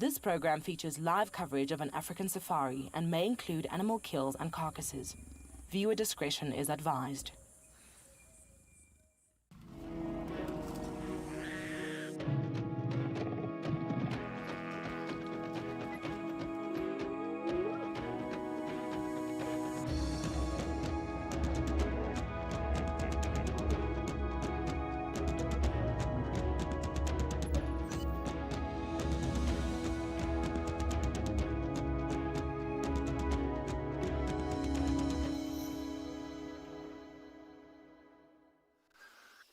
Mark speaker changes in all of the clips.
Speaker 1: This program features live coverage of an African safari and may include animal kills and carcasses. Viewer discretion is advised.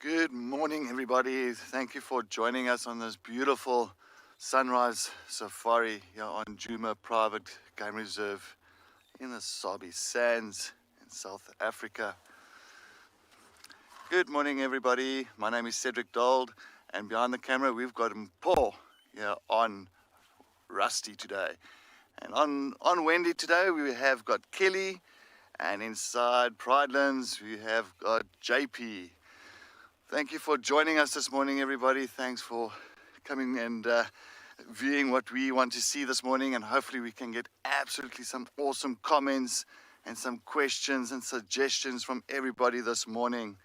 Speaker 2: Good morning, everybody. Thank you for joining us on this beautiful sunrise safari here on Djuma Private Game Reserve in the Sabi Sands in South Africa. Good morning, everybody. My name is Cedric Dold, and behind the camera we've got Paul here on Rusty today. And on Wendy today we have got Kelly, and inside Pridelands we have got JP. Thank you for joining us this morning, everybody. Thanks for coming and viewing what we want to see this morning, and hopefully we can get absolutely some awesome comments and some questions and suggestions from everybody this morning.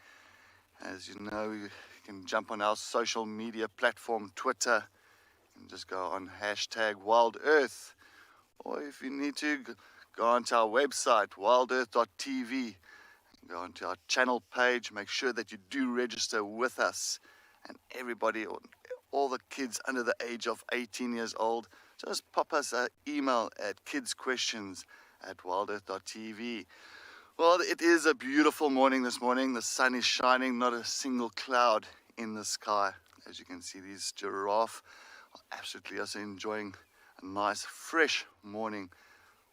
Speaker 2: As you know, you can jump on our social media platform, Twitter, and just go on hashtag WildEarth, or if you need to, go onto our website, wildearth.tv. Go onto our channel page, make sure that you do register with us, and everybody, all the kids under the age of 18 years old, just pop us an email at kidsquestions@wildearth.tv. Well, it is a beautiful morning this morning. The sun is shining, not a single cloud in the sky. As you can see, these giraffe are absolutely also enjoying a nice fresh morning.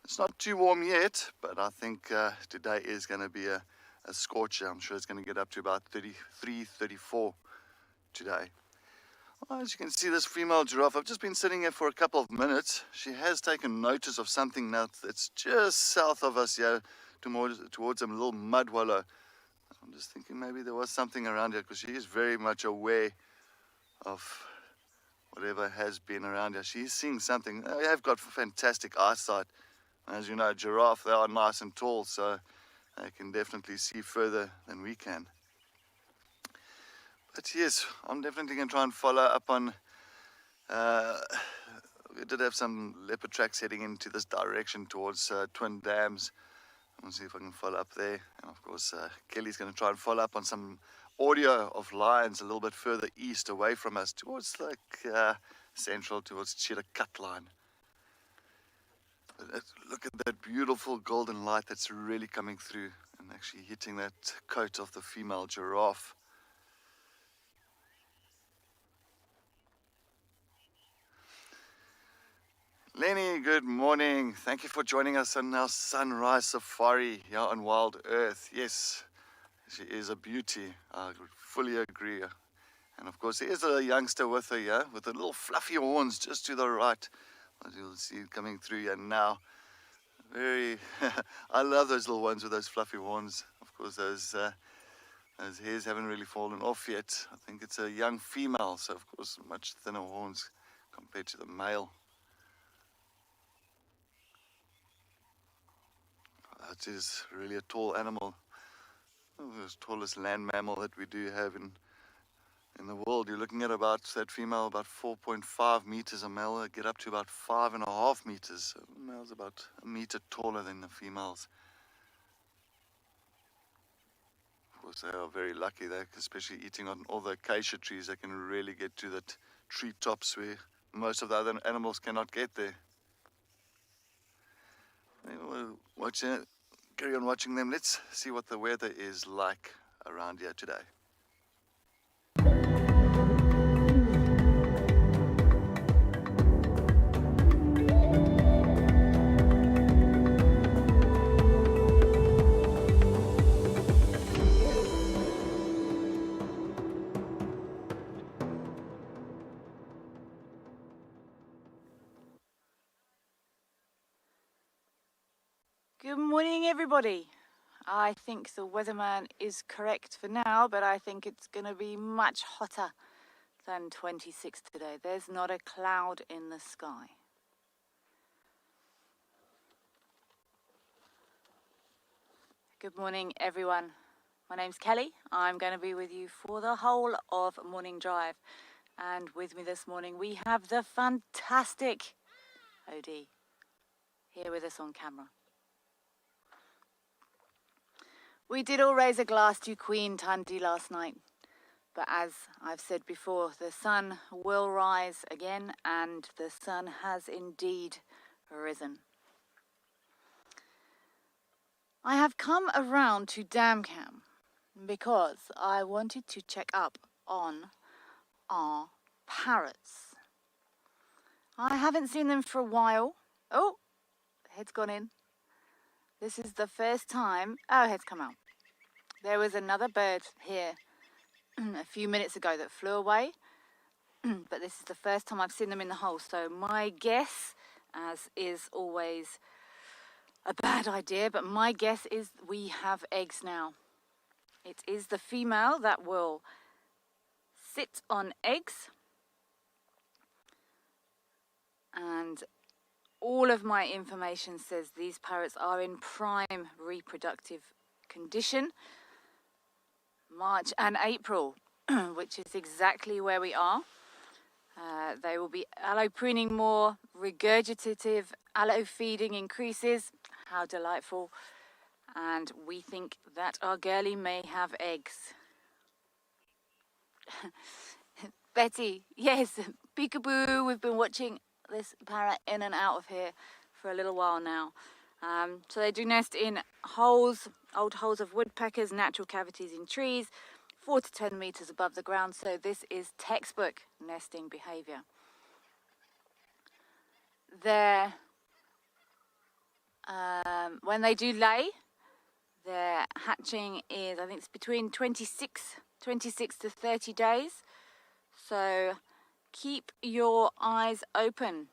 Speaker 2: It's not too warm yet, but I think today is going to be a scorcher. I'm sure it's going to get up to about 33, 34 today. Well, as you can see, this female giraffe, I've just been sitting here for a couple of minutes. She has taken notice of something now that's just south of us here, towards a little mud wallow. I'm just thinking maybe there was something around here, because she is very much aware of whatever has been around here. She's seeing something. They have got fantastic eyesight. As you know, giraffe, they are nice and tall, so they can definitely see further than we can. But yes, I'm definitely going to try and follow up on, we did have some leopard tracks heading into this direction towards Twin Dams. I'm going to see if I can follow up there. And of course, Kelly's going to try and follow up on some audio of lions a little bit further east away from us, towards like central, towards Cheetah Cut Line. Look at that beautiful golden light that's really coming through and actually hitting that coat of the female giraffe. Lenny, good morning. Thank you for joining us on our sunrise safari here on WildEarth. Yes, she is a beauty. I fully agree. And of course, there's a youngster with her here with the little fluffy horns just to the right. As you'll see coming through here now. Very, I love those little ones with those fluffy horns. Of course, those hairs haven't really fallen off yet. I think it's a young female, so of course much thinner horns compared to the male. It is really a tall animal. The tallest land mammal that we do have in the world. You're looking at about, that female, about 4.5 meters. A male get up to about 5.5 meters. The male's about a meter taller than the females. Of course, they are very lucky. They, especially eating on all the acacia trees, they can really get to the treetops where most of the other animals cannot get there. We'll carry on watching them. Let's see what the weather is like around here today.
Speaker 3: Good morning, everybody. I think the weatherman is correct for now, but I think it's going to be much hotter than 26 today. There's not a cloud in the sky. Good morning, everyone. My name's Kelly. I'm going to be with you for the whole of Morning Drive. And with me this morning, we have the fantastic OD here with us on camera. We did all raise a glass to Queen Tanti last night. But as I've said before, the sun will rise again, and the sun has indeed risen. I have come around to Damcam because I wanted to check up on our parrots. I haven't seen them for a while. Oh, head's gone in. This is the first time. Oh, head's come out. There was another bird here a few minutes ago that flew away, but this is the first time I've seen them in the hole. So my guess, as is always a bad idea, but my guess is we have eggs now. It is the female that will sit on eggs, and all of my information says these parrots are in prime reproductive condition. March and April, which is exactly where we are. They will be allopruning more, regurgitative allo feeding increases. How delightful. And we think that our girlie may have eggs. Betty, yes, peekaboo. We've been watching this parrot in and out of here for a little while now. So they do nest in holes, old holes of woodpeckers, natural cavities in trees, 4 to 10 meters above the ground. So this is textbook nesting behavior. When they do lay, their hatching is, I think it's between 26 to 30 days. So keep your eyes open.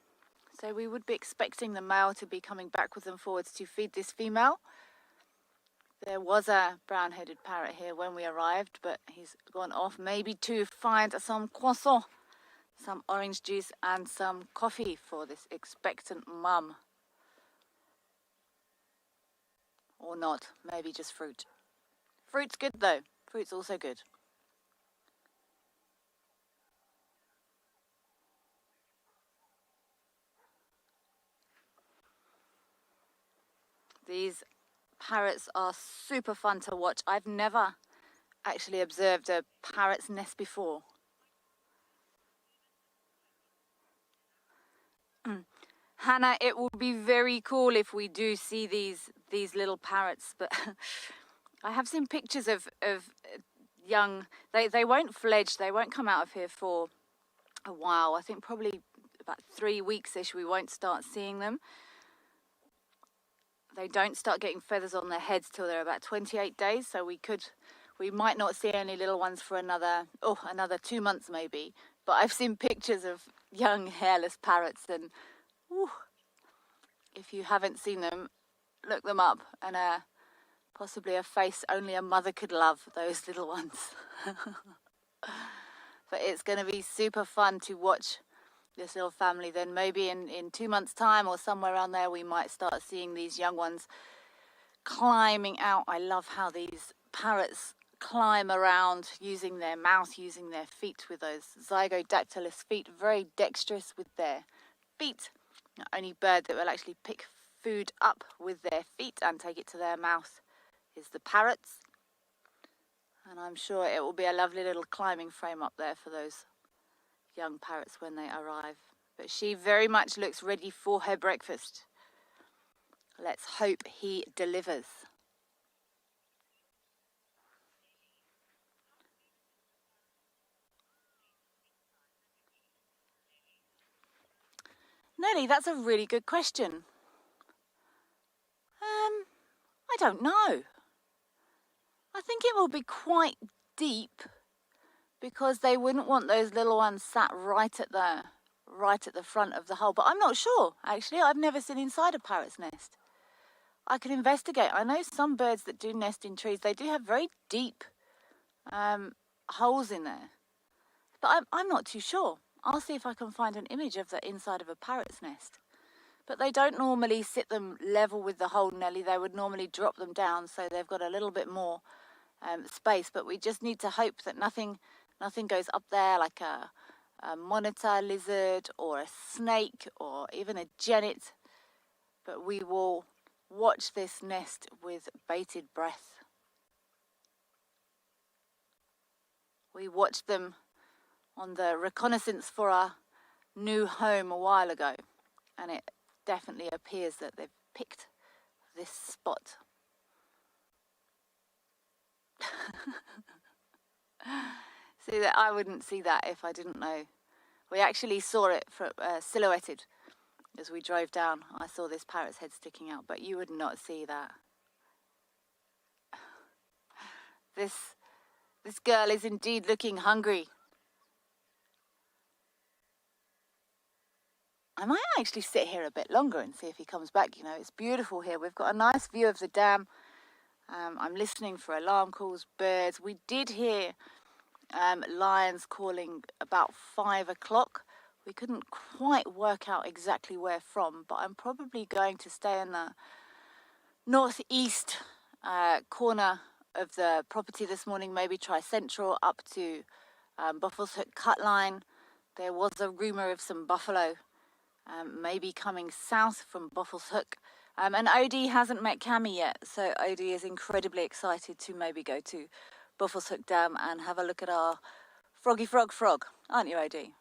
Speaker 3: So we would be expecting the male to be coming backwards and forwards to feed this female. There was a brown-headed parrot here when we arrived, but he's gone off maybe to find some croissant, some orange juice and some coffee for this expectant mum. Or not, maybe just fruit. Fruit's good though, fruit's also good. These parrots are super fun to watch. I've never actually observed a parrot's nest before. Hannah, it will be very cool if we do see these little parrots, but I have seen pictures of young, they won't fledge, they won't come out of here for a while. I think probably about 3 weeks-ish we won't start seeing them. They don't start getting feathers on their heads till they're about 28 days, so we might not see any little ones for another 2 months maybe. But I've seen pictures of young hairless parrots, and if you haven't seen them, look them up, and possibly a face only a mother could love, those little ones. But it's going to be super fun to watch this little family. Then maybe in 2 months' time or somewhere around there, we might start seeing these young ones climbing out. I love how these parrots climb around using their mouth, using their feet with those zygodactylous feet, very dexterous with their feet. The only bird that will actually pick food up with their feet and take it to their mouth is the parrots. And I'm sure it will be a lovely little climbing frame up there for those young parrots when they arrive. But she very much looks ready for her breakfast. Let's hope he delivers. Nelly, that's a really good question. I don't know. I think it will be quite deep, because they wouldn't want those little ones sat right at the front of the hole. But I'm not sure, actually. I've never seen inside a parrot's nest. I can investigate. I know some birds that do nest in trees, they do have very deep holes in there. But I'm not too sure. I'll see if I can find an image of the inside of a parrot's nest. but they don't normally sit them level with the hole, Nelly. They would normally drop them down, so they've got a little bit more space. But we just need to hope that nothing goes up there, like a monitor lizard or a snake or even a genet. But we will watch this nest with bated breath. We watched them on the reconnaissance for our new home a while ago, and it definitely appears that they've picked this spot. See, that I wouldn't see that if I didn't know. We actually saw it silhouetted as we drove down. I saw this parrot's head sticking out, but you would not see that. This girl is indeed looking hungry. I might actually sit here a bit longer and see if he comes back. You know, it's beautiful here. We've got a nice view of the dam. I'm listening for alarm calls, birds. We did hear lions calling about 5 o'clock. We couldn't quite work out exactly where from, but I'm probably going to stay in the northeast corner of the property this morning, maybe try central up to Buffalo's Hook cut line. There was a rumour of some buffalo maybe coming south from Buffalo's Hook. And Odie hasn't met Cammy yet, so Odie is incredibly excited to maybe go to Buffalo's Hook Dam and have a look at our froggy frog, aren't you, Odie?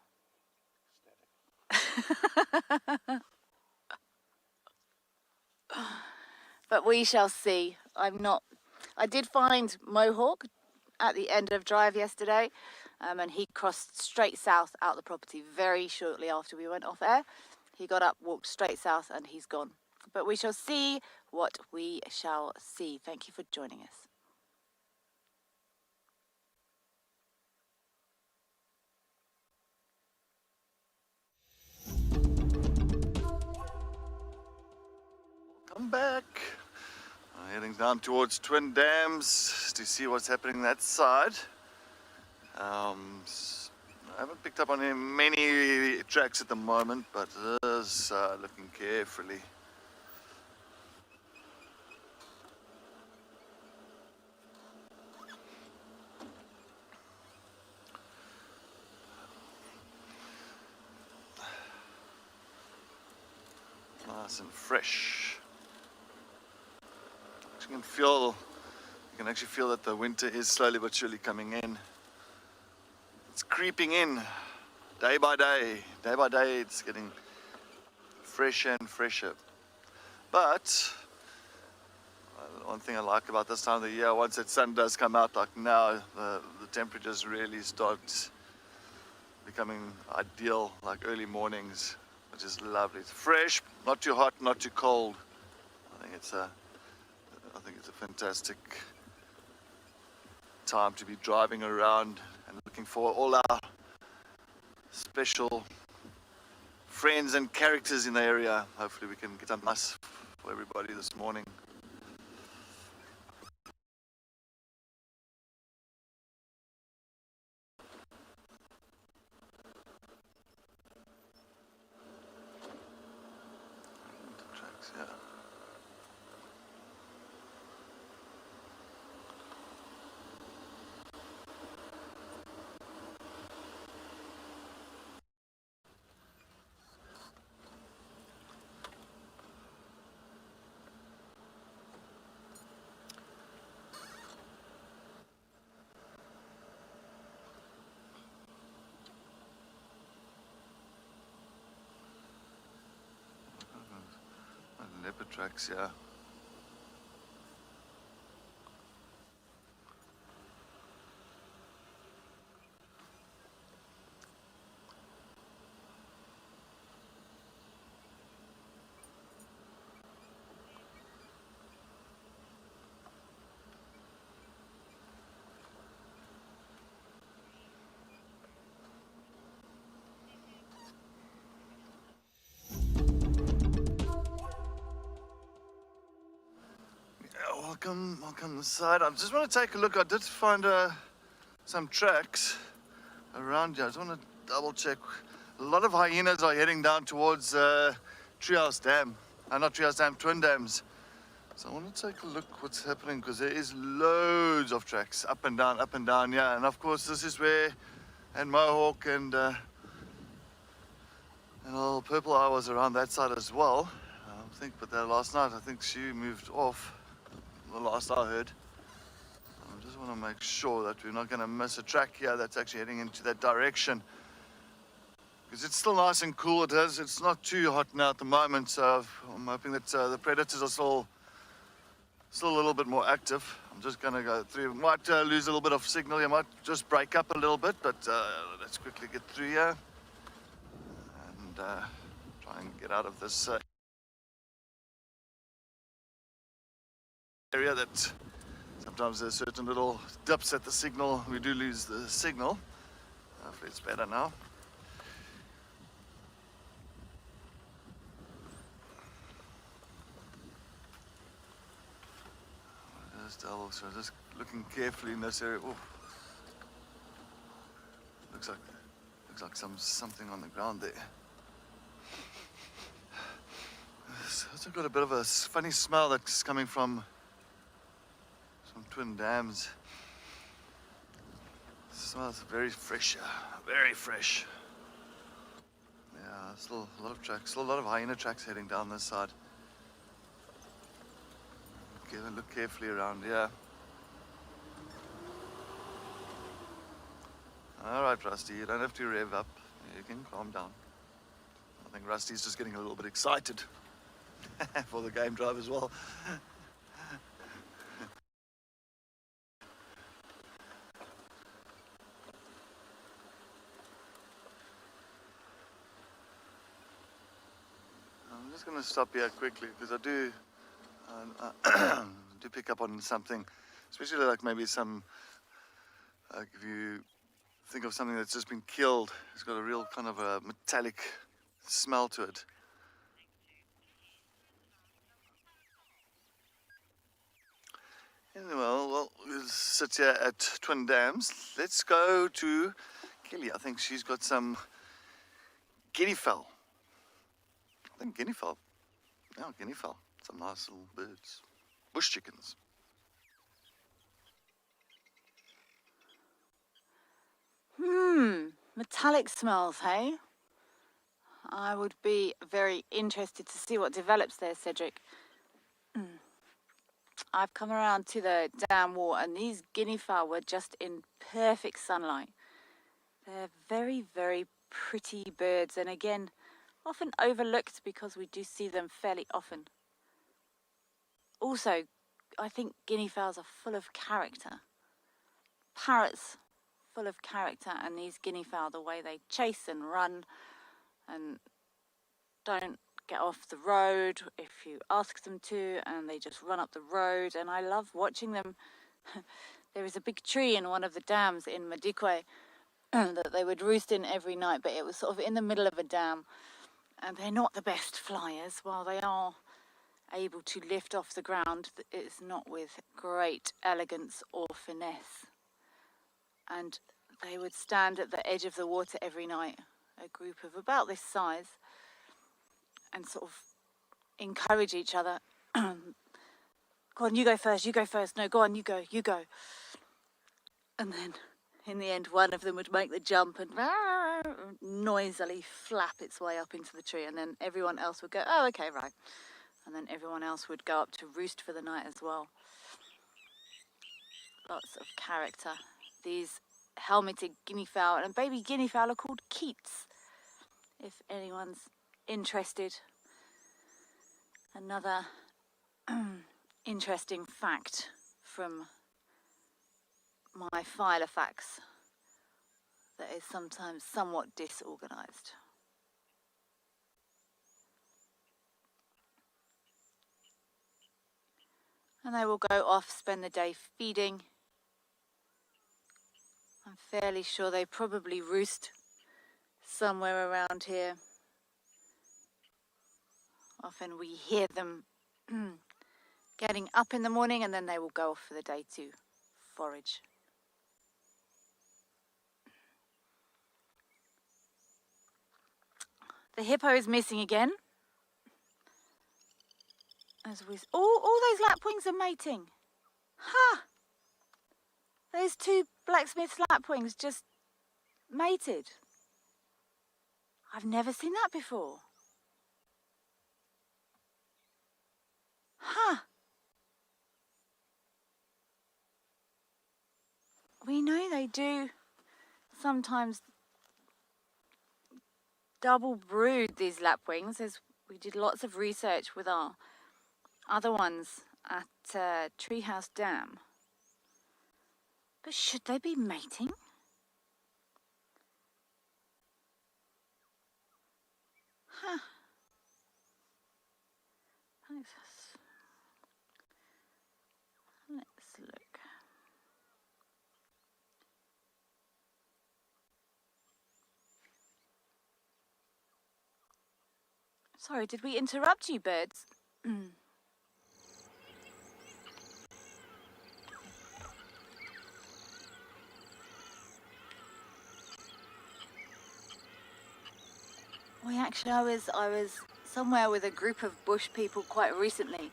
Speaker 3: But we shall see. I did find Mohawk at the end of drive yesterday, and he crossed straight south out the property very shortly after we went off air. He got up, walked straight south, and he's gone. But we shall see what we shall see. Thank you for joining us.
Speaker 2: Come back. Heading down towards Twin Dams to see what's happening that side. I haven't picked up on many tracks at the moment, but it is looking carefully. Nice and fresh. You can actually feel that the winter is slowly but surely coming in. It's creeping in day by day. Day by day it's getting fresher and fresher. But one thing I like about this time of the year, once that sun does come out like now, the temperatures really start becoming ideal, like early mornings, which is lovely. It's fresh, not too hot, not too cold. I think it's a fantastic time to be driving around and looking for all our special friends and characters in the area. Hopefully we can get some nice for everybody this morning. Leopard tracks, yeah. Welcome inside. I just want to take a look. I did find some tracks around here. I just want to double check. A lot of hyenas are heading down towards Treehouse Dam. Not Treehouse Dam, Twin Dams. So I want to take a look what's happening, because there is loads of tracks up and down, yeah. And of course this is where, and Mohawk and old Purple Eye was around that side as well. I think, but last night I think she moved off, the last I heard. I just want to make sure that we're not going to miss a track here that's actually heading into that direction. Because it's still nice and cool. It's not too hot now at the moment, so I'm hoping that the predators are still a little bit more active. I'm just going to go through. Might lose a little bit of signal here. Might just break up a little bit, but let's quickly get through here and try and get out of this area that sometimes there's certain little dips at the signal. We do lose the signal. Hopefully it's better now. So just looking carefully in this area. Ooh. Looks like something on the ground there. It's also got a bit of a funny smell that's coming from some twin dams. It smells very fresh, very fresh. Yeah, still a lot of tracks, still a lot of hyena tracks heading down this side. Look carefully around here. All right, Rusty, you don't have to rev up. You can calm down. I think Rusty's just getting a little bit excited for the game drive as well. I'm just going to stop here quickly because I do pick up on something, especially like maybe some, like if you think of something that's just been killed, it's got a real kind of a metallic smell to it. Anyway, well, we'll sit here at Twin Dams. Let's go to Kelly. I think she's got some guinea fowl. I think guinea fowl. Yeah, guinea fowl. Some nice little birds. Bush chickens.
Speaker 3: Metallic smells, hey? I would be very interested to see what develops there, Cedric. I've come around to the dam wall and these guinea fowl were just in perfect sunlight. They're very, very pretty birds, and again, often overlooked because we do see them fairly often. Also, I think guinea fowls are full of character. Parrots, full of character, and these guinea fowl, the way they chase and run and don't get off the road if you ask them to, and they just run up the road, and I love watching them. There is a big tree in one of the dams in Madikwe that they would roost in every night, but it was sort of in the middle of a dam, and they're not the best flyers. While they are able to lift off the ground, it's not with great elegance or finesse. And they would stand at the edge of the water every night, a group of about this size, and sort of encourage each other. Go on, you go first, you go first. No, go on, you go, you go. And then in the end, one of them would make the jump and noisily flap its way up into the tree, and then everyone else would go, oh, okay, right. And then everyone else would go up to roost for the night as well. Lots of character. These helmeted guinea fowl and baby guinea fowl are called keats, if anyone's interested. Another interesting fact from my file of facts that is sometimes somewhat disorganized. And they will go off, spend the day feeding. I'm fairly sure they probably roost somewhere around here. Often we hear them getting up in the morning, and then they will go off for the day to forage. The hippo is missing again. all those lapwings are mating. Ha! Those two blacksmith's lapwings just mated. I've never seen that before. Huh. We know they do sometimes double brood, these lapwings, as we did lots of research with our other ones at Treehouse Dam. But should they be mating? Huh. Let's look. Sorry, did we interrupt you, birds? Well, actually, I was somewhere with a group of bush people quite recently,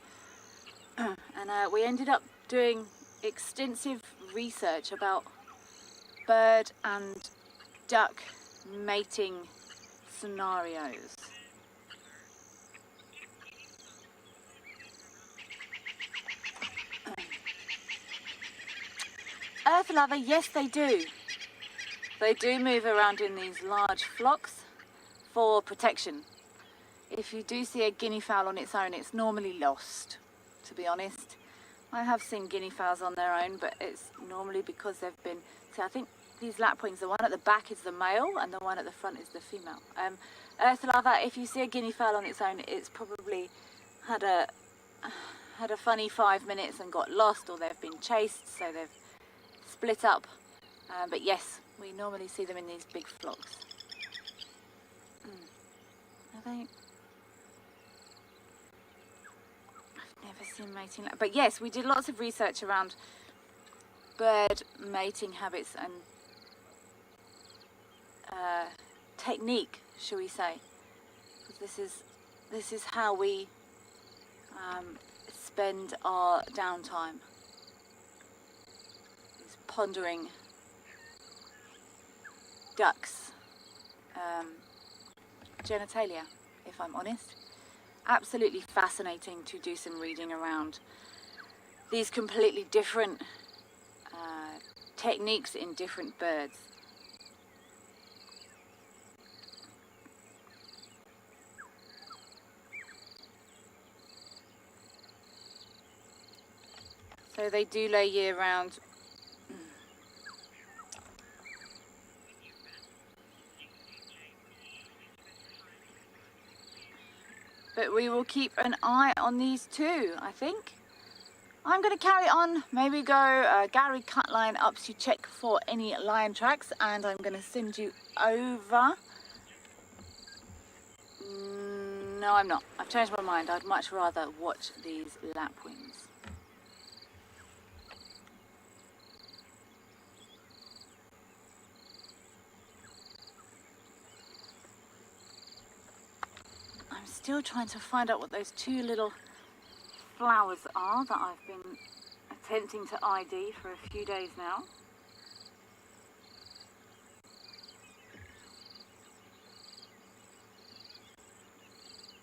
Speaker 3: and we ended up doing extensive research about bird and duck mating scenarios. Earth lover, yes, they do. They do move around in these large flocks for protection. If you do see a guinea fowl on its own, it's normally lost, to be honest. I have seen guinea fowls on their own, but it's normally because they've been... See, I think these lapwings, the one at the back is the male and the one at the front is the female. Earth lover, if you see a guinea fowl on its own, it's probably had a funny 5 minutes and got lost, or they've been chased, so they've split up. But yes, we normally see them in these big flocks. Are they? I've never seen mating, but yes, we did lots of research around bird mating habits and technique, shall we say? Because this is how we spend our downtime. Is pondering ducks. Genitalia, if I'm honest. Absolutely fascinating to do some reading around these completely different techniques in different birds. So they do lay year round. But we will keep an eye on these too, I think. I'm going to carry on, maybe go Gary Cutline up to check for any lion tracks, and I'm going to send you over. No, I'm not. I've changed my mind. I'd much rather watch these lapwings. Still trying to find out what those two little flowers are that I've been attempting to ID for a few days now.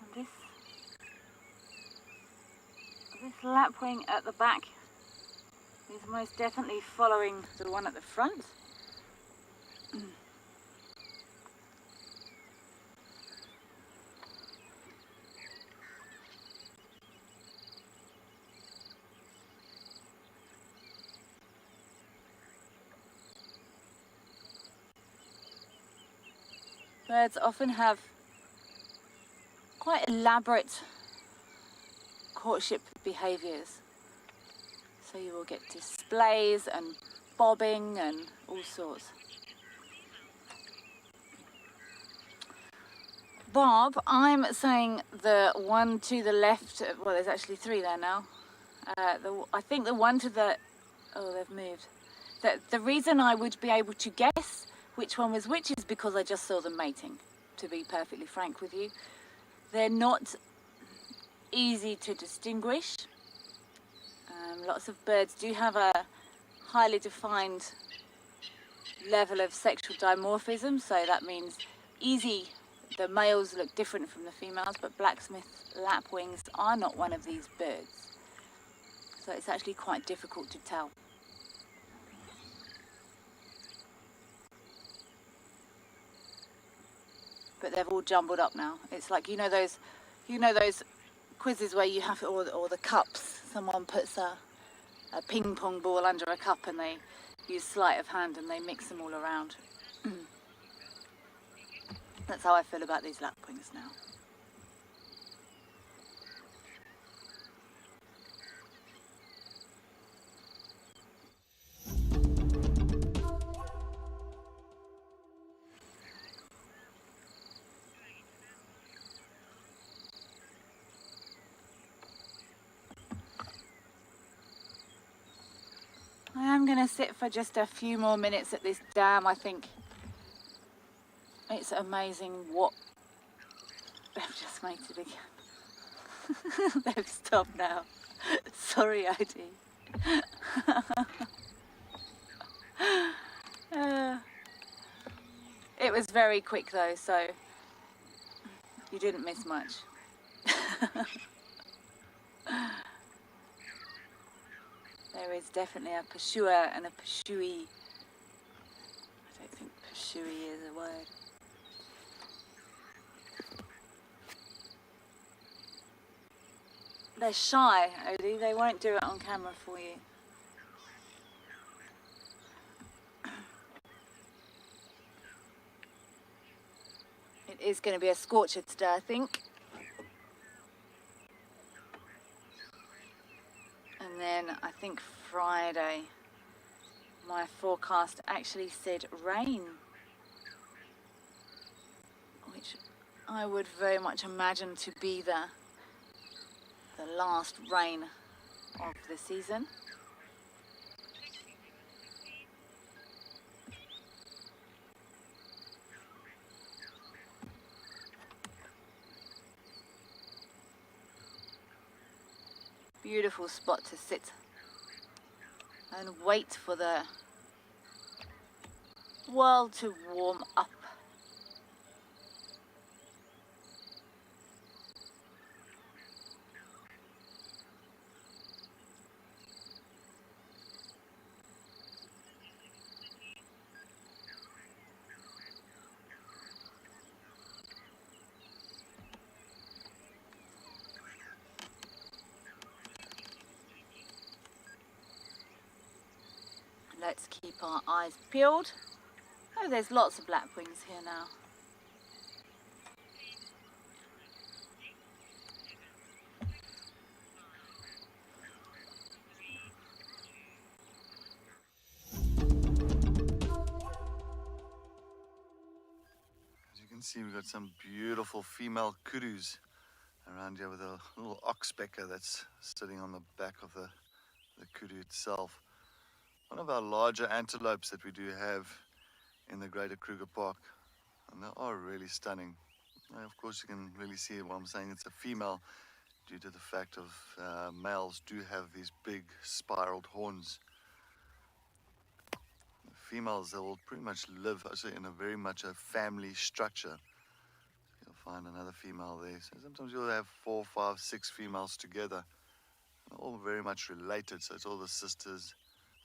Speaker 3: And this lapwing at the back is most definitely following the one at the front. Birds often have quite elaborate courtship behaviours. So you will get displays and bobbing and all sorts. Bob, I'm saying the one to the left, well, there's actually three there now. I think the one to the, oh, they've moved. The reason I would be able to guess which one was which is because I just saw them mating, to be perfectly frank with you. They're not easy to distinguish. Lots of birds do have a highly defined level of sexual dimorphism, so that means the males look different from the females, but blacksmith lapwings are not one of these birds. So it's actually quite difficult to tell. But they've all jumbled up now. It's like, you know those quizzes where you have, or the cups, someone puts a ping pong ball under a cup and they use sleight of hand and they mix them all around. That's how I feel about these lapwings now. I am going to sit for just a few more minutes at this dam. I think it's amazing what they've just made it again. They've stopped now. Sorry, Odie. It was very quick though, so you didn't miss much. There is definitely a pursuer and a pursuee. I don't think pursuee is a word. They're shy, Odie. They won't do it on camera for you. It is going to be a scorcher today, I think. And then I think Friday, my forecast actually said rain, which I would very much imagine to be the last rain of the season. Beautiful spot to sit and wait for the world to warm up. Let's keep our eyes peeled. Oh, there's lots of lapwings here now.
Speaker 2: As you can see, we've got some beautiful female kudus around here with a little oxpecker that's sitting on the back of the kudu itself. One of our larger antelopes that we do have in the greater Kruger Park, and they are really stunning. Now, of course, you can really see what I'm saying. It's a female due to the fact of males do have these big spiraled horns. The females, they will pretty much live also in a very much a family structure. You'll find another female there. So sometimes you'll have 4, 5, 6 females together, all very much related. So it's all the sisters,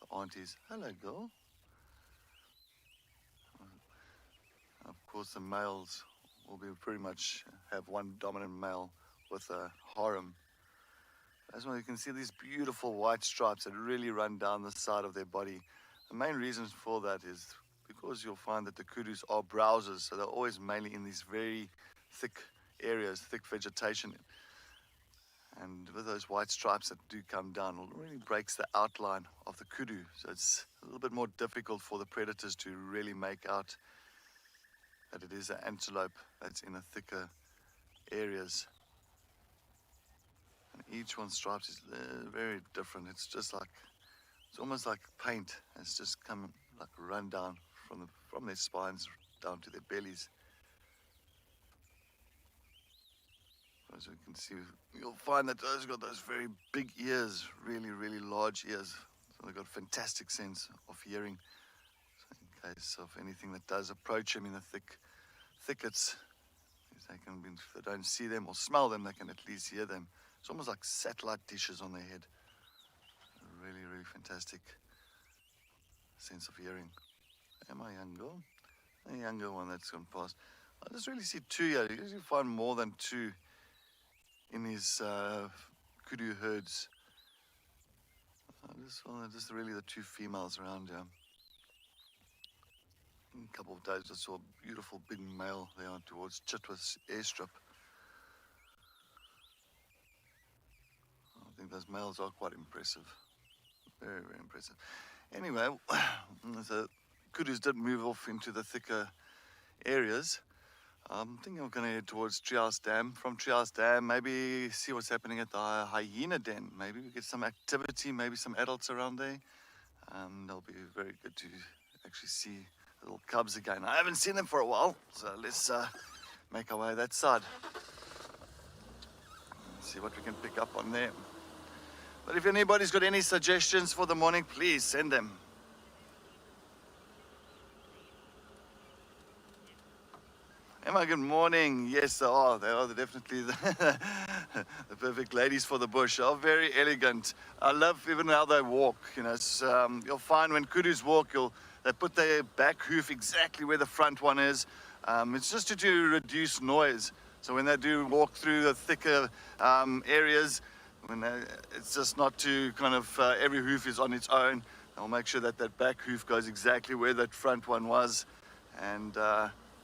Speaker 2: the aunties. Hello, girl. Of course, the males will be pretty much have one dominant male with a harem. As well, you can see these beautiful white stripes that really run down the side of their body. The main reason for that is because you'll find that the kudus are browsers, so they're always mainly in these very thick areas, thick vegetation. And with those white stripes that do come down, it really breaks the outline of the kudu. So it's a little bit more difficult for the predators to really make out that it is an antelope that's in the thicker areas. And each one's stripes is very different. It's just like, it's almost like paint. It's just come like run down from their spines down to their bellies. As you can see, you'll find that those got those very big ears, really, really large ears. So they've got fantastic sense of hearing. So in case of anything that does approach them in the thickets, if they don't see them or smell them, they can at least hear them. It's almost like satellite dishes on their head. A really, really fantastic sense of hearing. Am I young girl? A younger one that's gone past. I just really see two here. You usually find more than two in these kudu herds. Just really the two females around here. In a couple of days I saw a beautiful big male there towards Chitwa's airstrip. I think those males are quite impressive. Very, very impressive. Anyway, the kudus did move off into the thicker areas. I'm thinking we're going to head towards Treehouse Dam. From Treehouse Dam, maybe see what's happening at the hyena den. Maybe we get some activity, maybe some adults around there. They'll be very good to actually see little cubs again. I haven't seen them for a while, so let's make our way that side. See what we can pick up on there. But if anybody's got any suggestions for the morning, please send them. Emma, good morning. Yes, they are. They are definitely the perfect ladies for the bush. They are very elegant. I love even how they walk. You know, you'll find when kudus walk, they put their back hoof exactly where the front one is. It's just to reduce noise. So when they do walk through the thicker areas, it's just not to kind of every hoof is on its own. I'll make sure that that back hoof goes exactly where that front one was, and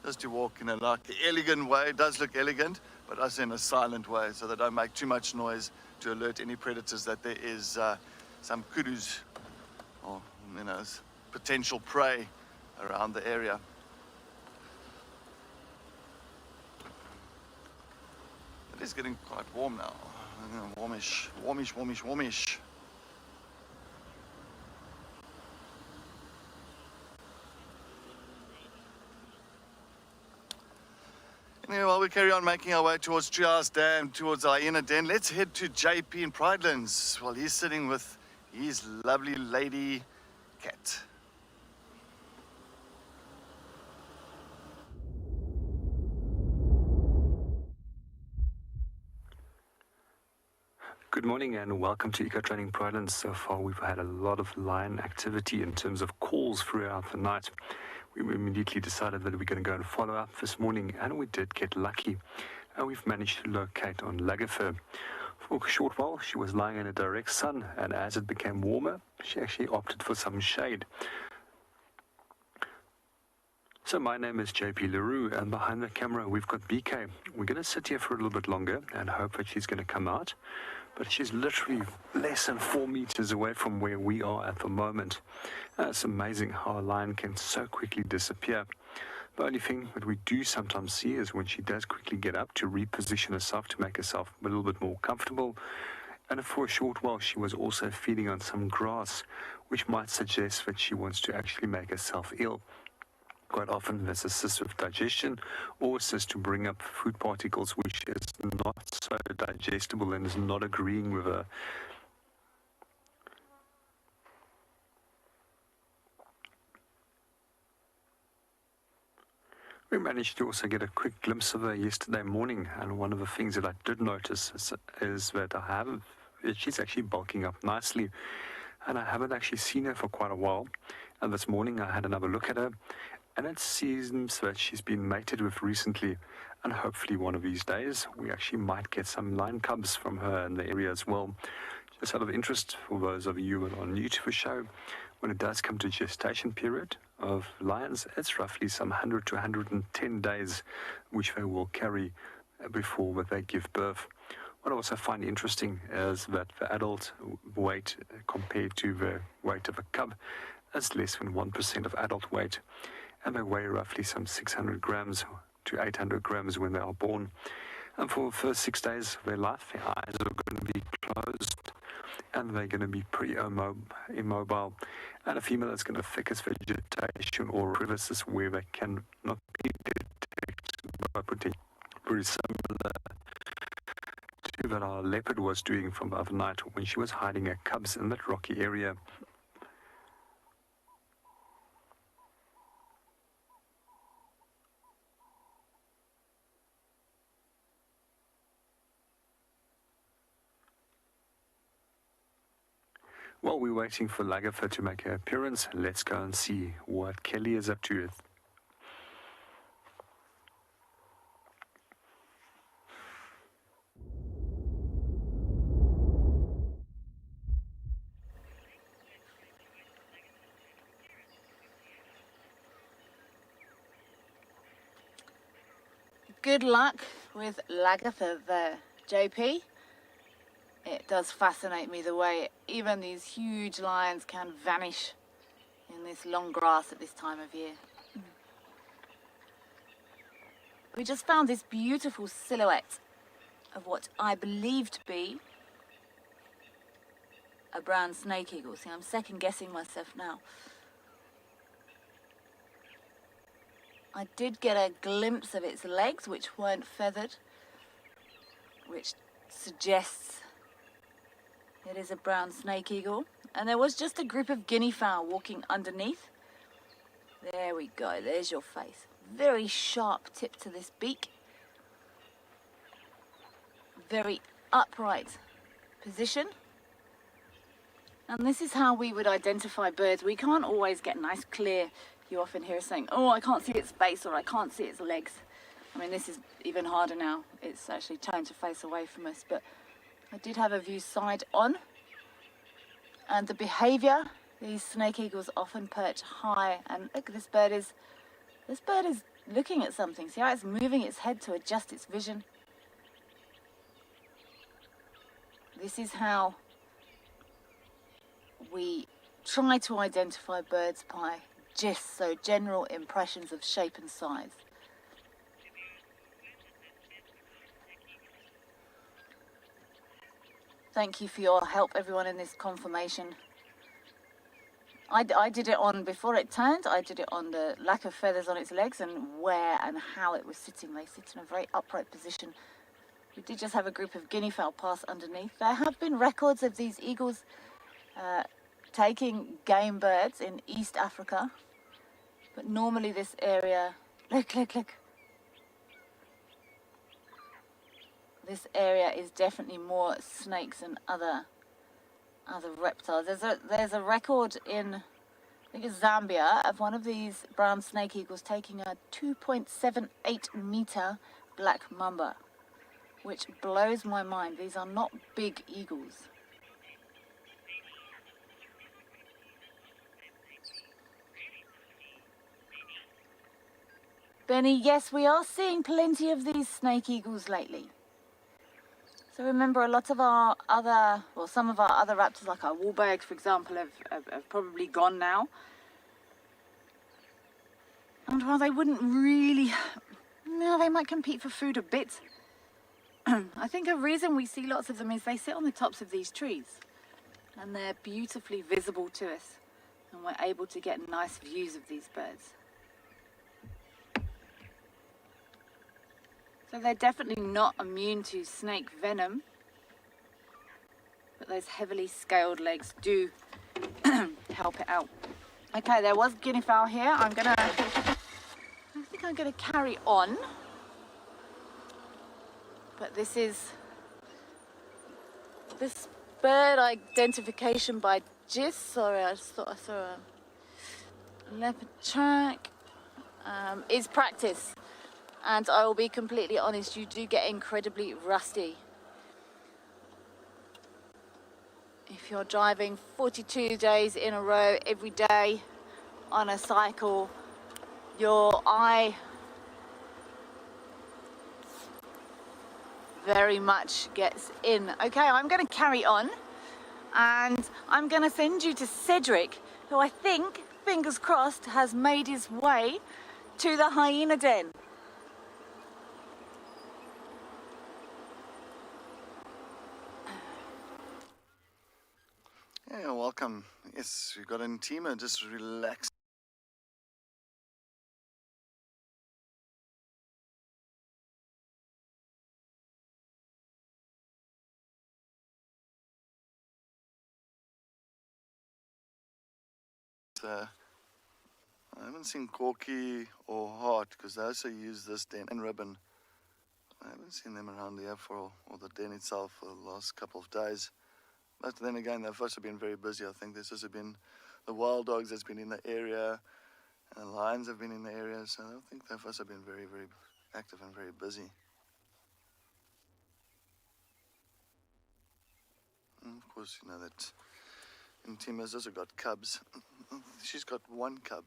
Speaker 2: just to walk in a like elegant way. It does look elegant, but also in a silent way, so they don't make too much noise to alert any predators that there is some kudus or potential prey around the area. It is getting quite warm now. Warmish, warmish, warmish, warmish. Anyway, while we carry on making our way towards Treehouse Dam, towards our hyena den, let's head to JP in Pridelands while he's sitting with his lovely lady cat.
Speaker 4: Good morning and welcome to Eco Training Pridelands. So far we've had a lot of lion activity in terms of calls throughout the night. We immediately decided that we're going to go and follow up this morning, and we did get lucky. And we've managed to locate on Lagafer. For a short while she was lying in a direct sun, and as it became warmer she actually opted for some shade. So my name is JP LaRue, and behind the camera we've got BK. We're going to sit here for a little bit longer and hope that she's going to come out. But she's literally less than 4 meters away from where we are at the moment. It's amazing how a lion can so quickly disappear. The only thing that we do sometimes see is when she does quickly get up to reposition herself to make herself a little bit more comfortable. And for a short while she was also feeding on some grass, which might suggest that she wants to actually make herself ill. Quite often this assists with digestion or assists to bring up food particles which is not so digestible and is not agreeing with her. We managed to also get a quick glimpse of her yesterday morning, and one of the things that I did notice is that she's actually bulking up nicely, and I haven't actually seen her for quite a while. And this morning I had another look at her, and it seems that she's been mated with recently, and hopefully one of these days we actually might get some lion cubs from her in the area as well. Just out of interest for those of you that are new to the show, when it does come to gestation period of lions, it's roughly some 100 to 110 days which they will carry before they give birth. What I also find interesting is that the adult weight compared to the weight of a cub is less than 1% of adult weight, and they weigh roughly some 600 grams to 800 grams when they are born. And for the first 6 days of their life, their eyes are going to be closed and they're going to be pretty immobile. And a female is going to thickest vegetation or crevices where they cannot be detected by putting very similar leopard was doing from the other night when she was hiding her cubs in that rocky area. While we're waiting for Lagerfeld to make her appearance, let's go and see what Kelly is up to.
Speaker 3: Good luck with Lagerfeld there, JP. It does fascinate me the way even these huge lions can vanish in this long grass at this time of year. We just found this beautiful silhouette of what I believe to be a brown snake eagle. See, I'm second guessing myself now. I did get a glimpse of its legs, which weren't feathered, which suggests it is a brown snake eagle. And there was just a group of guinea fowl walking underneath. There we go, there's your face. Very sharp tip to this beak. Very upright position. And this is how we would identify birds. We can't always get nice clear. You often hear us saying, oh, I can't see its base, or I can't see its legs. I mean, this is even harder now. It's actually turned to face away from us, but I did have a view side on. And the behavior, these snake eagles often perch high, and look, this bird is looking at something. See how it's moving its head to adjust its vision? This is how we try to identify birds by gist, so general impressions of shape and size. Thank you for your help, everyone, in this confirmation. I did it on, before it turned, I did it on the lack of feathers on its legs and where and how it was sitting. They sit in a very upright position. We did just have a group of guinea fowl pass underneath. There have been records of these eagles taking game birds in East Africa. But normally this area, look. This area is definitely more snakes and other reptiles. There's a record in, I think it's Zambia, of one of these brown snake eagles taking a 2.78 meter black mamba, which blows my mind. These are not big eagles. Benny, yes, we are seeing plenty of these snake eagles lately. So remember, a lot of our other, well, some of our other raptors, like our Wahlbergs, for example, have probably gone now. And while they wouldn't really, no, they might compete for food a bit. I think a reason we see lots of them is they sit on the tops of these trees. And they're beautifully visible to us. And we're able to get nice views of these birds. So they're definitely not immune to snake venom, but those heavily scaled legs do help it out. Okay, there was guinea fowl here. I think I'm gonna carry on. But this is this bird identification by gist. Sorry, I just thought I saw a leopard track. Is practice. And I will be completely honest, you do get incredibly rusty. If you're driving 42 days in a row every day on a cycle, your eye very much gets in. Okay, I'm going to carry on, and I'm going to send you to Cedric, who I think, fingers crossed, has made his way to the hyena den.
Speaker 2: Yeah, welcome. Yes, we got an Djuma, just relax. I haven't seen Corky or Hart because they also use this den and Ribbon. I haven't seen them around here or the den itself for the last couple of days. But then again, they've also been very busy. I think there's also been the wild dogs that's been in the area, and the lions have been in the area, so I think they've also been very, very active and very busy. And of course, you know that Intima's also got cubs. She's got one cub.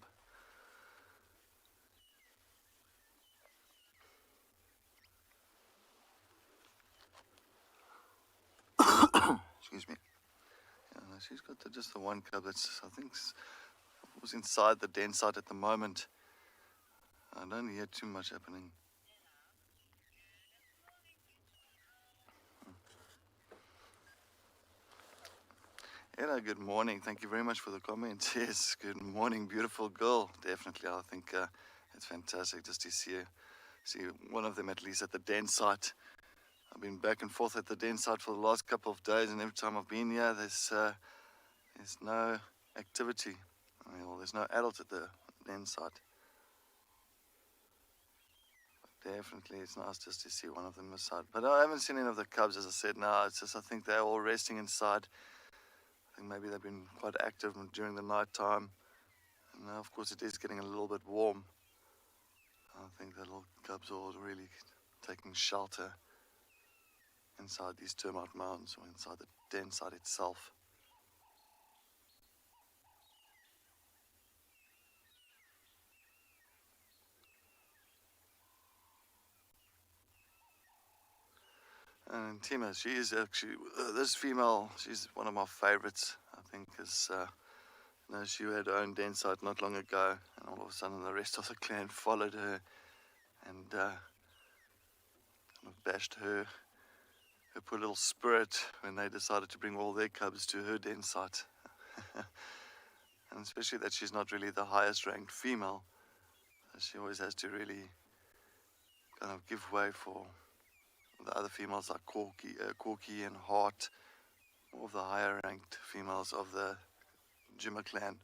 Speaker 2: Excuse me. Yeah, no, she's got just the one cub that's, I think, was inside the den site at the moment. I don't hear too much happening. Hello, good morning. Thank you very much for the comment. Yes, good morning, beautiful girl. Definitely, I think it's fantastic just to see one of them at least at the den site. I've been back and forth at the den site for the last couple of days, and every time I've been here, there's no activity. Well, there's no adult at the den site. But definitely, it's nice just to see one of them aside. But I haven't seen any of the cubs, as I said. Now it's just I think they're all resting inside. I think maybe they've been quite active during the night time. And now, of course, it is getting a little bit warm. I think the little cubs are all really taking shelter inside these termite mounds or inside the den site itself. And Tima, she is actually, this female, she's one of my favorites, I think, is, you know, she had her own den site not long ago, and all of a sudden the rest of the clan followed her and kind of bashed her poor little spirit when they decided to bring all their cubs to her den site. And especially that she's not really the highest ranked female. She always has to really kind of give way for the other females like Corky and Hart, more of the higher ranked females of the Djuma clan.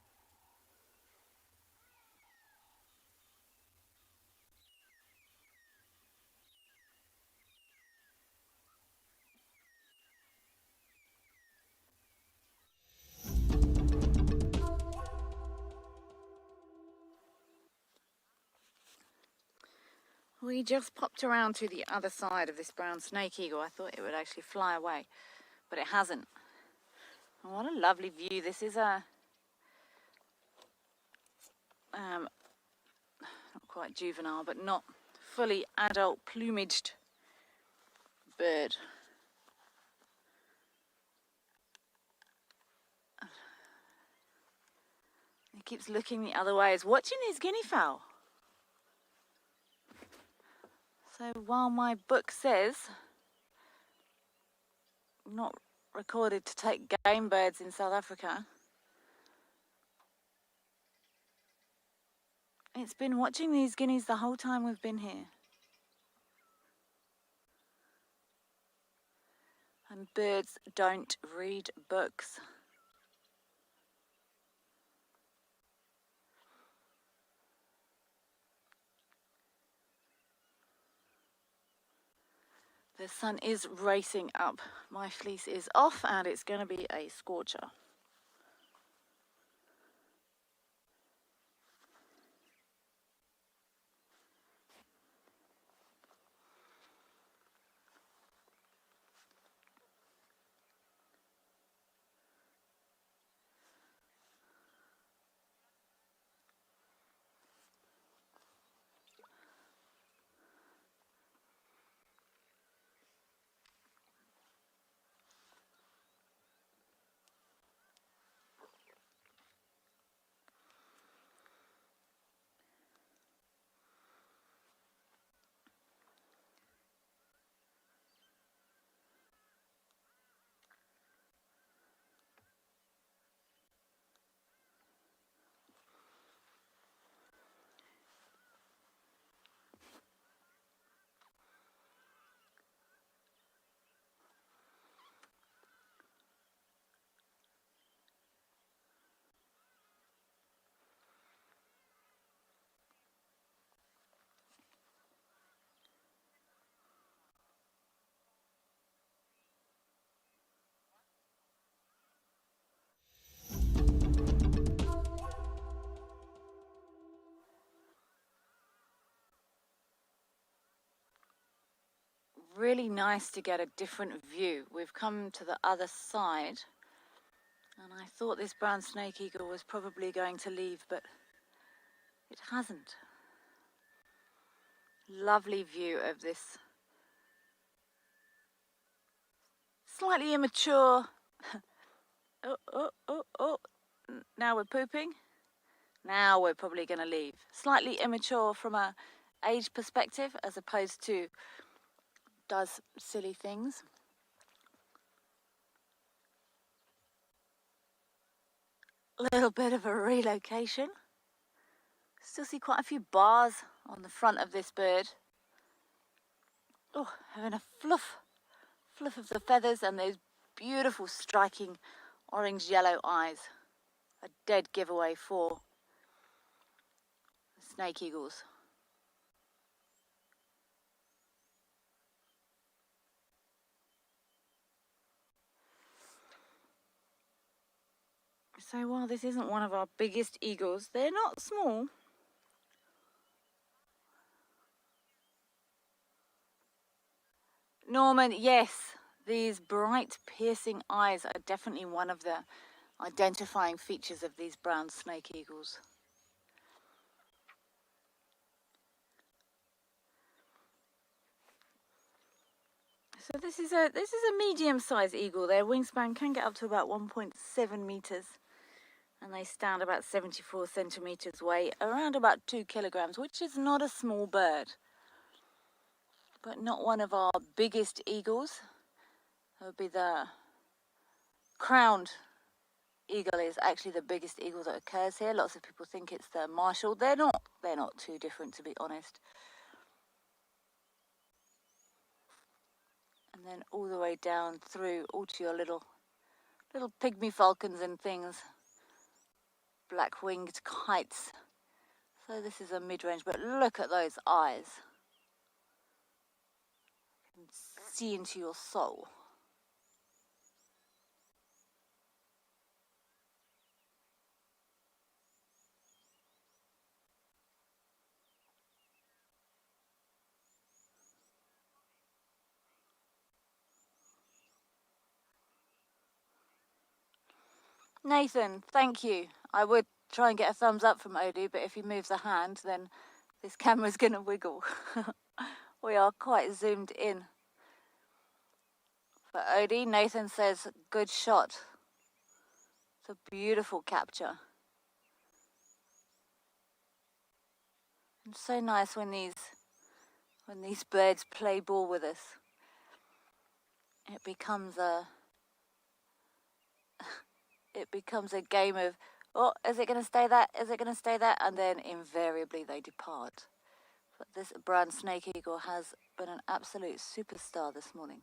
Speaker 3: We just popped around to the other side of this brown snake eagle. I thought it would actually fly away, but it hasn't. Oh, what a lovely view. This is a not quite juvenile, but not fully adult plumaged bird. He keeps looking the other way. He's watching his guinea fowl. So while my book says not recorded to take game birds in South Africa, it's been watching these guineas the whole time we've been here. And birds don't read books. The sun is racing up. My fleece is off and it's going to be a scorcher. really nice to get a different view. We've come to the other side, and I thought this brown snake eagle was probably going to leave, but it hasn't. Lovely view of this slightly immature. Oh, now we're pooping. Now we're probably going to leave. Slightly immature from a age perspective, as opposed to does silly things. A little bit of a relocation. Still see quite a few bars on the front of this bird. Oh, having a fluff of the feathers and those beautiful striking orange-yellow eyes. A dead giveaway for the snake eagles. So while this isn't one of our biggest eagles, they're not small. Norman, yes, these bright piercing eyes are definitely one of the identifying features of these brown snake eagles. So this is a medium-sized eagle. Their wingspan can get up to about 1.7 meters, and they stand about 74 centimeters, weigh around about 2 kilograms, which is not a small bird, but not one of our biggest eagles. That would be the crowned eagle. Is actually the biggest eagle that occurs here. Lots of people think it's the Marshall. They're not too different, to be honest. And then all the way down through all to your little pygmy falcons and things, black-winged kites. So this is a mid-range, but look at those eyes. You can see into your soul. Nathan, thank you. I would try and get a thumbs up from Odie, but if he moves a hand, then this camera's going to wiggle. We are quite zoomed in. For Odie, Nathan says, good shot. It's a beautiful capture. It's so nice when these birds play ball with us. It becomes a game of, oh, is it going to stay that? Is it going to stay that? And then invariably they depart. But this brown snake eagle has been an absolute superstar this morning.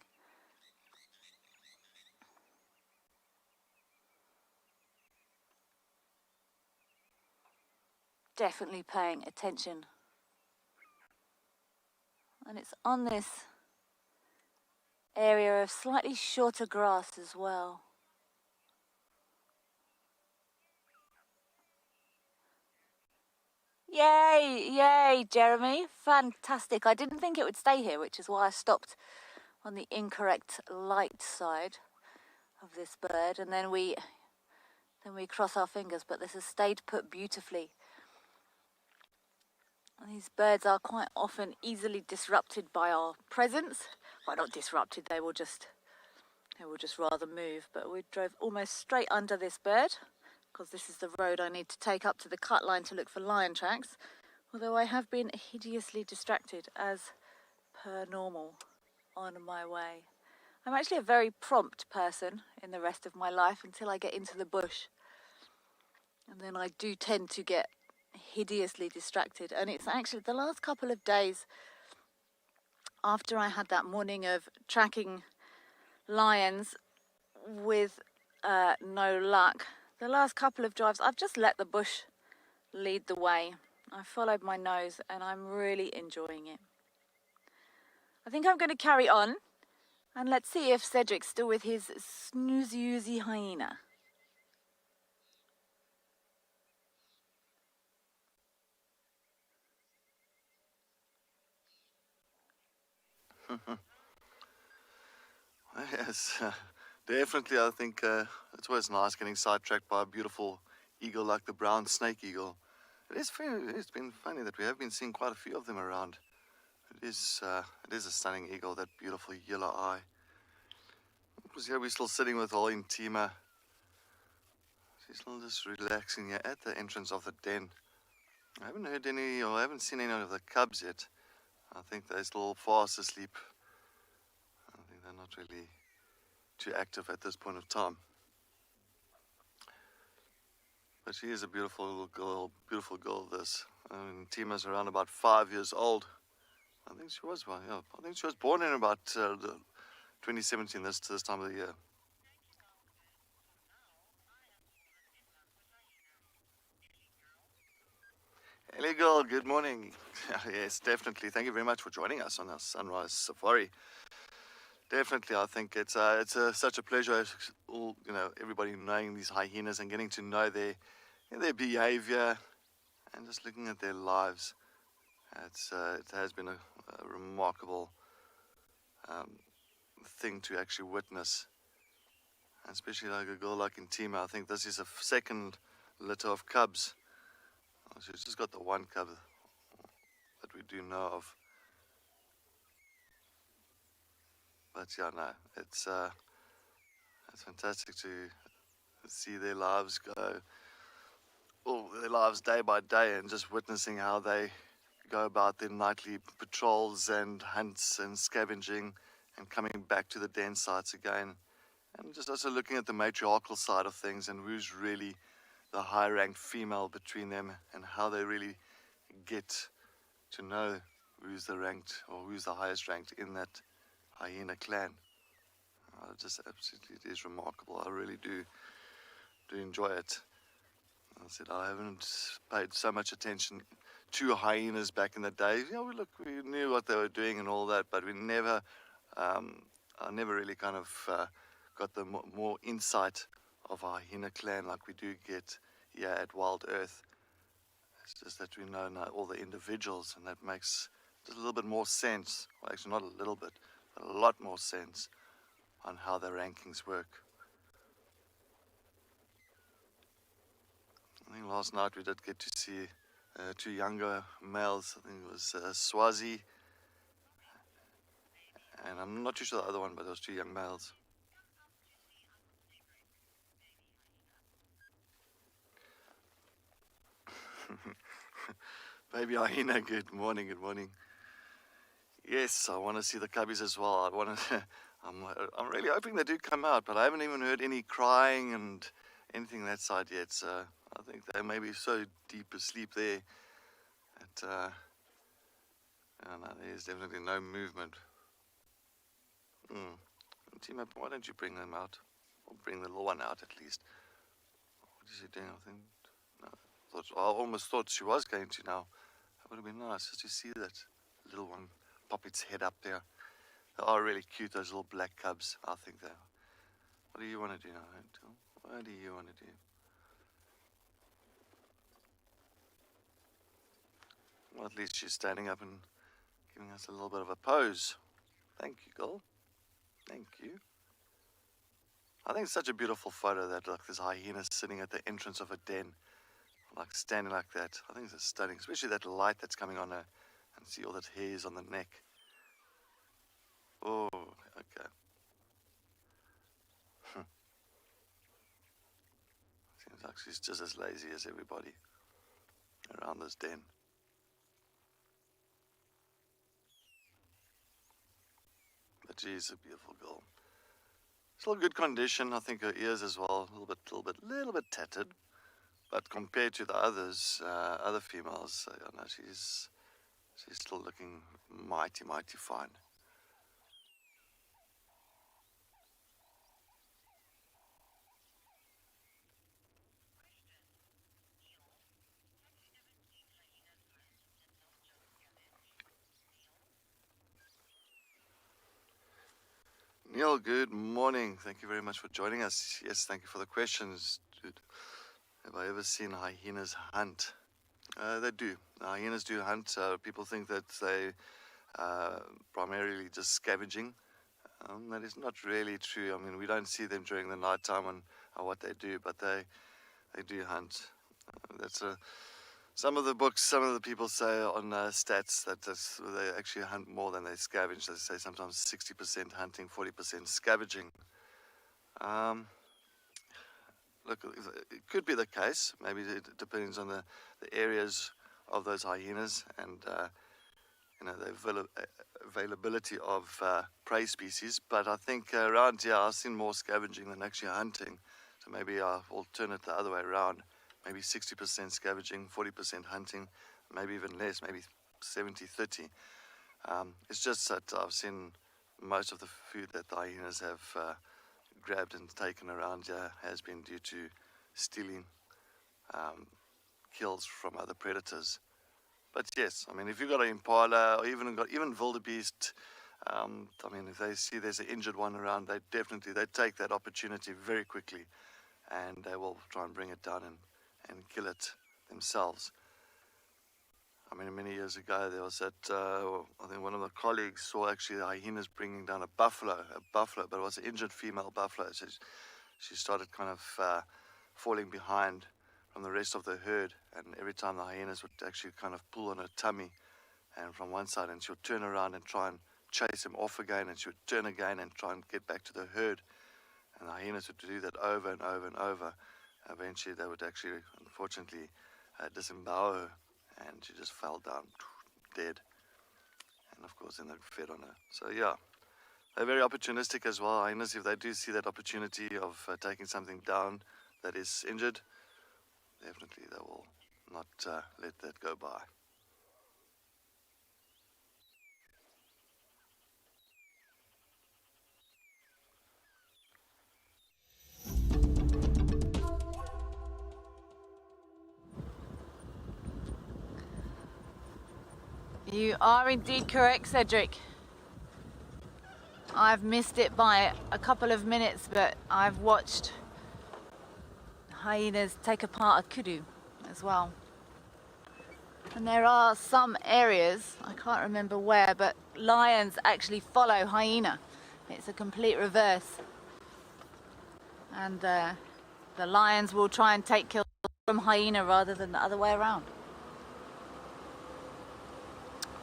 Speaker 3: Definitely paying attention. And it's on this area of slightly shorter grass as well. Yay, Jeremy. Fantastic. I didn't think it would stay here, which is why I stopped on the incorrect light side of this bird. And then we cross our fingers, but this has stayed put beautifully. And these birds are quite often easily disrupted by our presence. Well, not disrupted, they will just rather move. But we drove almost straight under this bird, because this is the road I need to take up to the cut line to look for lion tracks, although I have been hideously distracted as per normal on my way. I'm actually a very prompt person in the rest of my life until I get into the bush, and then I do tend to get hideously distracted. And it's actually the last couple of days after I had that morning of tracking lions with no luck. The last couple of drives, I've just let the bush lead the way. I followed my nose and I'm really enjoying it. I think I'm going to carry on and let's see if Cedric's still with his snoozy-oozy hyena.
Speaker 2: Yes, definitely. I think it's always nice getting sidetracked by a beautiful eagle like the brown snake eagle. It's been funny that we have been seeing quite a few of them around. It is a stunning eagle, that beautiful yellow eye. Because here we're still sitting with all Djuma. She's still just relaxing here at the entrance of the den. I haven't heard any, or I haven't seen any of the cubs yet. I think they're still fast asleep. I think they're not really too active at this point of time. But she is a beautiful girl, this. I mean, Djuma's around about 5 years old. I think she was, yeah, I think she was born in about 2017, this time of the year. Hello, girl, good morning. Yes, definitely. Thank you very much for joining us on our sunrise safari. Definitely, I think it's such a pleasure, all, everybody knowing these hyenas and getting to know their behavior and just looking at their lives. It has been a remarkable thing to actually witness, especially like a girl like Djuma. I think this is a second litter of cubs. She's just got the one cub that we do know of. But yeah, no, it's fantastic to see their lives go, all their lives day by day, and just witnessing how they go about their nightly patrols and hunts and scavenging and coming back to the den sites again. And just also looking at the matriarchal side of things and who's really the high-ranked female between them and how they really get to know who's the ranked or who's the highest ranked in that hyena clan. Just absolutely, it is remarkable. I really do enjoy it. I said I haven't paid so much attention to hyenas back in the day. We knew what they were doing and all that, but we never, I never really kind of got the more insight of our hyena clan like we do get here at WildEarth. It's just that we know now all the individuals, and that makes just a little bit more sense. Well, actually not a little bit, but a lot more sense on how the rankings work. I think last night we did get to see two younger males. I think it was Swazi, and I'm not too sure the other one, but those two young males. Baby hyena, good morning, good morning. Yes, I want to see the cubbies as well. I want to. I'm really hoping they do come out, but I haven't even heard any crying and anything that side yet. So I think they may be so deep asleep there that no, there's definitely no movement. Djuma, why don't you bring them out, or bring the little one out at least? What is she doing? I think. No, I almost thought she was going to now. That would have been nice just to see that little one pop its head up there. They are really cute, those little black cubs. I think they are. What do you want to do now, Anton? What do you want to do? Well, at least she's standing up and giving us a little bit of a pose. Thank you, girl. Thank you. I think it's such a beautiful photo that like this hyena sitting at the entrance of a den, like standing like that. I think it's stunning, especially that light that's coming on her, and see all that hairs on the neck. Oh, okay. Seems like she's just as lazy as everybody around this den. But she's a beautiful girl. Still good condition. I think her ears as well, a little bit tattered. But compared to the others, other females, she's still looking mighty, mighty fine. Neil, good morning. Thank you very much for joining us. Yes, thank you for the questions, dude. Have I ever seen hyenas hunt? They do. The hyenas do hunt. People think that they primarily just scavenging. That is not really true. I mean, we don't see them during the night time on what they do, but they do hunt. Some of the books, some of the people say on stats that they actually hunt more than they scavenge. They say sometimes 60% hunting, 40% scavenging. Look, it could be the case. Maybe it depends on the areas of those hyenas and the availability of prey species. But I think around here I've seen more scavenging than actually hunting. So maybe I'll turn it the other way around. Maybe 60% scavenging, 40% hunting, maybe even less, maybe 70-30. It's just that I've seen most of the food that the hyenas have grabbed and taken around here has been due to stealing kills from other predators. But yes, I mean, if you've got an impala or even wildebeest, I mean, if they see there's an injured one around, they take that opportunity very quickly, and they will try and bring it down and kill it themselves. I mean, many years ago, there was that, I think one of the colleagues saw actually the hyenas bringing down a buffalo, but it was an injured female buffalo. So she started kind of falling behind from the rest of the herd, and every time the hyenas would actually kind of pull on her tummy and from one side, and she would turn around and try and chase him off again, and she would turn again and try and get back to the herd. And the hyenas would do that over and over and over. Eventually, they would actually, unfortunately, disembowel her, and she just fell down dead. And of course, then they fed on her. So yeah, they're very opportunistic as well. Hyenas, if they do see that opportunity of taking something down that is injured, definitely they will not let that go by.
Speaker 3: You are indeed correct, Cedric. I've missed it by a couple of minutes, but I've watched hyenas take apart a kudu as well. And there are some areas, I can't remember where, but lions actually follow hyena. It's a complete reverse. And the lions will try and take kills from hyena rather than the other way around.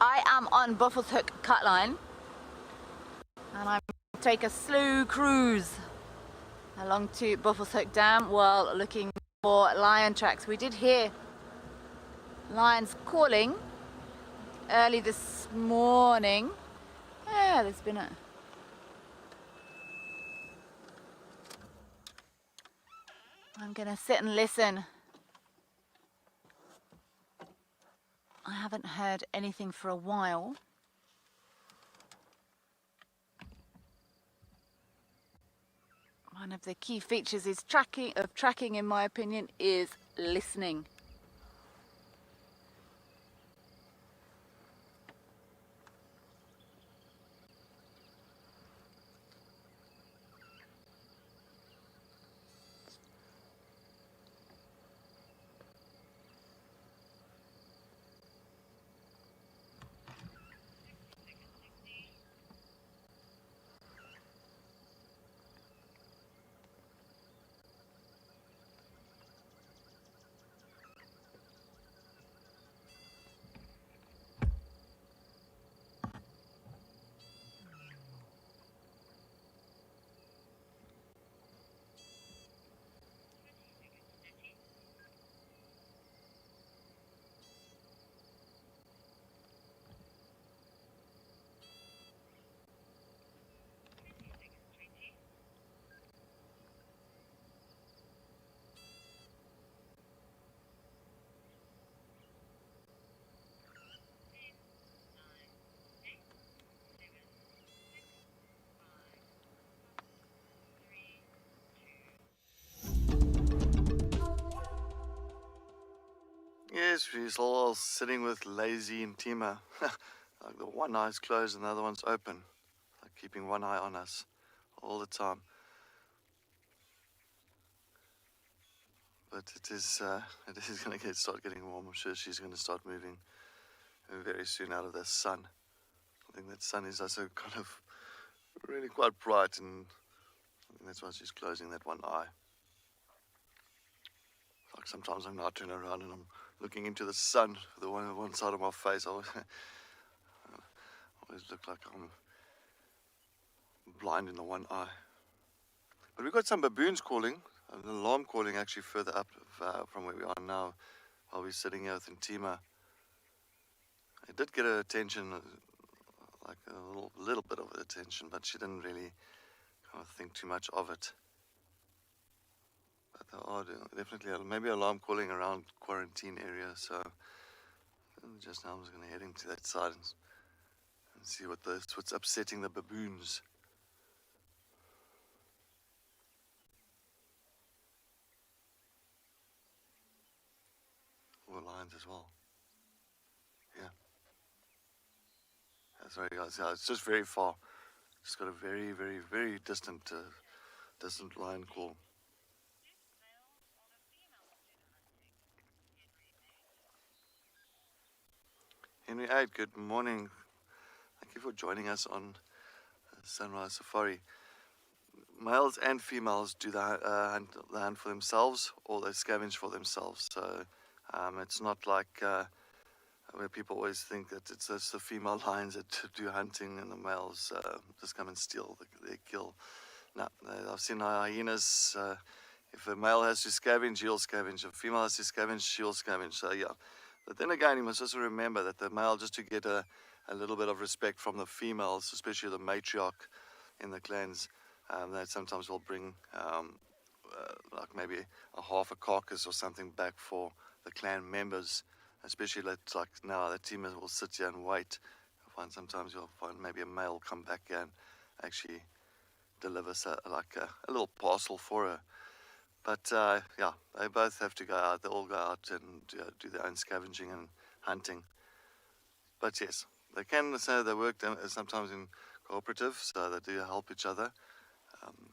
Speaker 3: I am on Buffels Hook Cutline, and I'm going to take a slow cruise along to Buffels Hook Dam while looking for lion tracks. We did hear lions calling early this morning. Yeah, there's been I'm going to sit and listen. I haven't heard anything for a while. One of the key features is tracking, in my opinion, is listening.
Speaker 2: Yes, we're all sitting with Lazy and Tima. Like the one eye's closed and the other one's open. Like keeping one eye on us all the time. But it is going to start getting warm. I'm sure she's going to start moving very soon out of the sun. I think that sun is also kind of really quite bright, and that's why she's closing that one eye. Like sometimes I'm now turning around and I'm looking into the sun, the one side of my face. I always look like I'm blind in the one eye. But we've got some baboons calling, an alarm calling actually further up from where we are now, while we're sitting here with Djuma. It did get her attention, like a little bit of attention, but she didn't really kind of think too much of it. But there are definitely maybe alarm calling around quarantine area, so just now I'm just going to head into that side and see what's upsetting the baboons. Or lions as well. Yeah. Sorry guys, yeah, it's just very far. Just got a very, very, very distant lion call. Henry 8, good morning. Thank you for joining us on Sunrise Safari. Males and females do the hunt for themselves, or they scavenge for themselves. So it's not like where people always think that it's just the female lions that do hunting and the males just come and steal their kill. No, I've seen hyenas. If a male has to scavenge, he'll scavenge. If a female has to scavenge, she'll scavenge. So yeah. But then again, you must also remember that the male, just to get a little bit of respect from the females, especially the matriarch in the clans, that sometimes will bring like maybe a half a carcass or something back for the clan members. Especially like now, the team will sit here and wait. Sometimes you'll find maybe a male come back here and actually deliver like a little parcel for her. But yeah, they both have to go out. They all go out and do their own scavenging and hunting. But yes, they can say they work sometimes in cooperative, so they do help each other.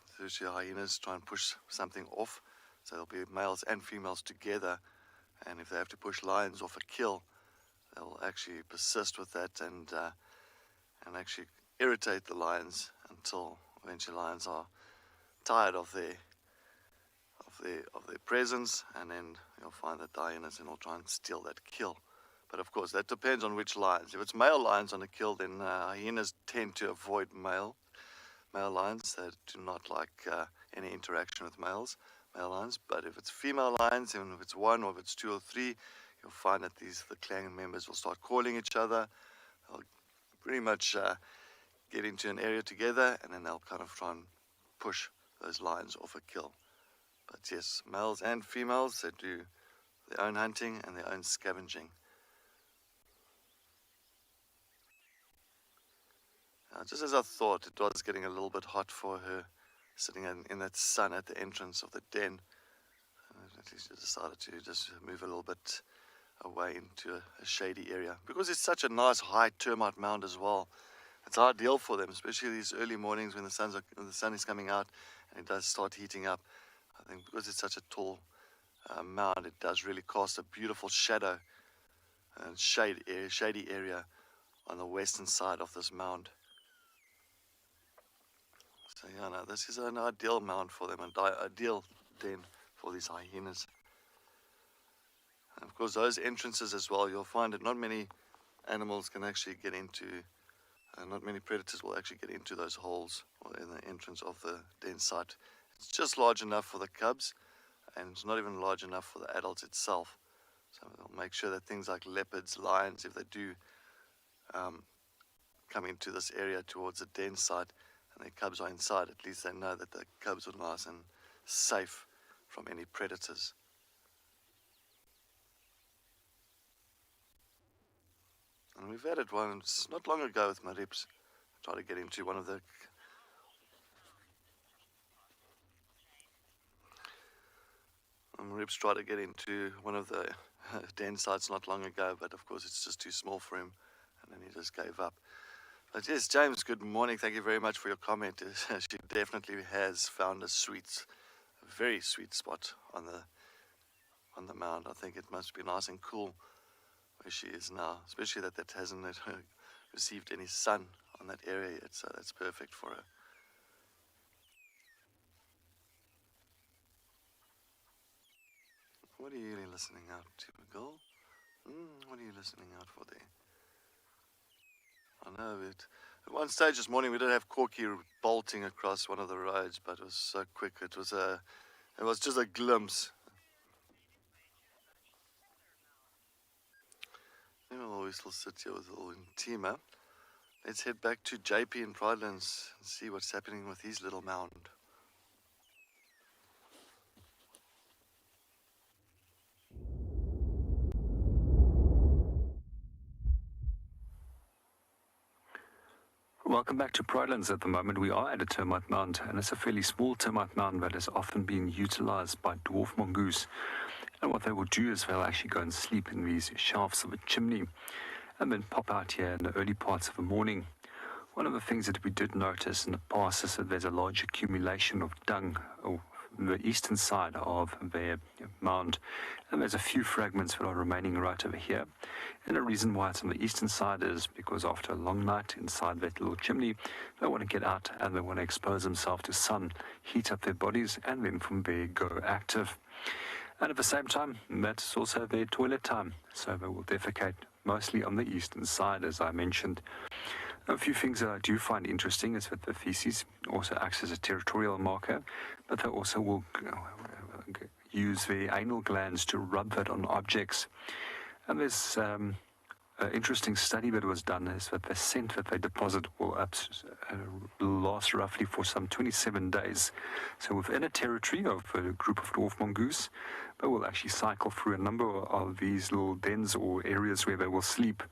Speaker 2: Especially hyenas try and push something off. So there'll be males and females together. And if they have to push lions off a kill, they'll actually persist with that and actually irritate the lions until eventually lions are tired of their presence, and then you'll find that the hyenas and will try and steal that kill. But of course, that depends on which lions. If it's male lions on a kill, then hyenas tend to avoid male lions. They do not like any interaction with male lions. But if it's female lions, even if it's one or if it's two or three, you'll find that the clan members will start calling each other. They'll pretty much get into an area together, and then they'll kind of try and push those lions off a kill. But yes, males and females, they do their own hunting and their own scavenging. Just as I thought, it was getting a little bit hot for her, sitting in that sun at the entrance of the den. At least she decided to just move a little bit away into a shady area. Because it's such a nice high termite mound as well, it's ideal for them, especially these early mornings when the sun is coming out and it does start heating up. I think because it's such a tall mound, it does really cast a beautiful shadow and shady area on the western side of this mound. So yeah, no, this is an ideal mound for them, an ideal den for these hyenas. And of course, those entrances as well, you'll find that not many animals can actually get into, not many predators will actually get into those holes or in the entrance of the den site. It's just large enough for the cubs, and it's not even large enough for the adults itself. So they'll make sure that things like leopards, lions, if they do come into this area towards the den site and their cubs are inside, at least they know that the cubs are nice and safe from any predators. And we've had it once, not long ago with my reps. I tried to get into one of the Rips tried to get into one of the den sites not long ago, but of course it's just too small for him, and then he just gave up. But yes, James, good morning. Thank you very much for your comment. She definitely has found a very sweet spot on the mound. I think it must be nice and cool where she is now, especially that hasn't received any sun on that area yet, so that's perfect for her. What are you really listening out to, girl? What are you listening out for there? I know it. At one stage this morning we did have Corky bolting across one of the roads, but it was so quick. It was just a glimpse. Well, we still sit here with little Intima. Let's head back to JP in Pridelands and see what's happening with his little mound.
Speaker 4: Welcome back to Pridelands. At the moment we are at a termite mound, and it's a fairly small termite mound that is often being utilized by dwarf mongoose. And what they will do is they'll actually go and sleep in these shafts of a chimney and then pop out here in the early parts of the morning. One of the things that we did notice in the past is that there's a large accumulation of dung on the eastern side of their mound, and there's a few fragments that are remaining right over here. And the reason why it's on the eastern side is because after a long night inside that little chimney, they want to get out and they want to expose themselves to sun, heat up their bodies, and then from there go active. And at the same time, that's also their toilet time, so they will defecate mostly on the eastern side, as I mentioned. A few things that I do find interesting is that the feces also acts as a territorial marker, but they also will use their anal glands to rub that on objects. And there's an interesting study that was done is that the scent that they deposit will last roughly for some 27 days. So within a territory of a group of dwarf mongoose, they will actually cycle through a number of these little dens or areas where they will sleep.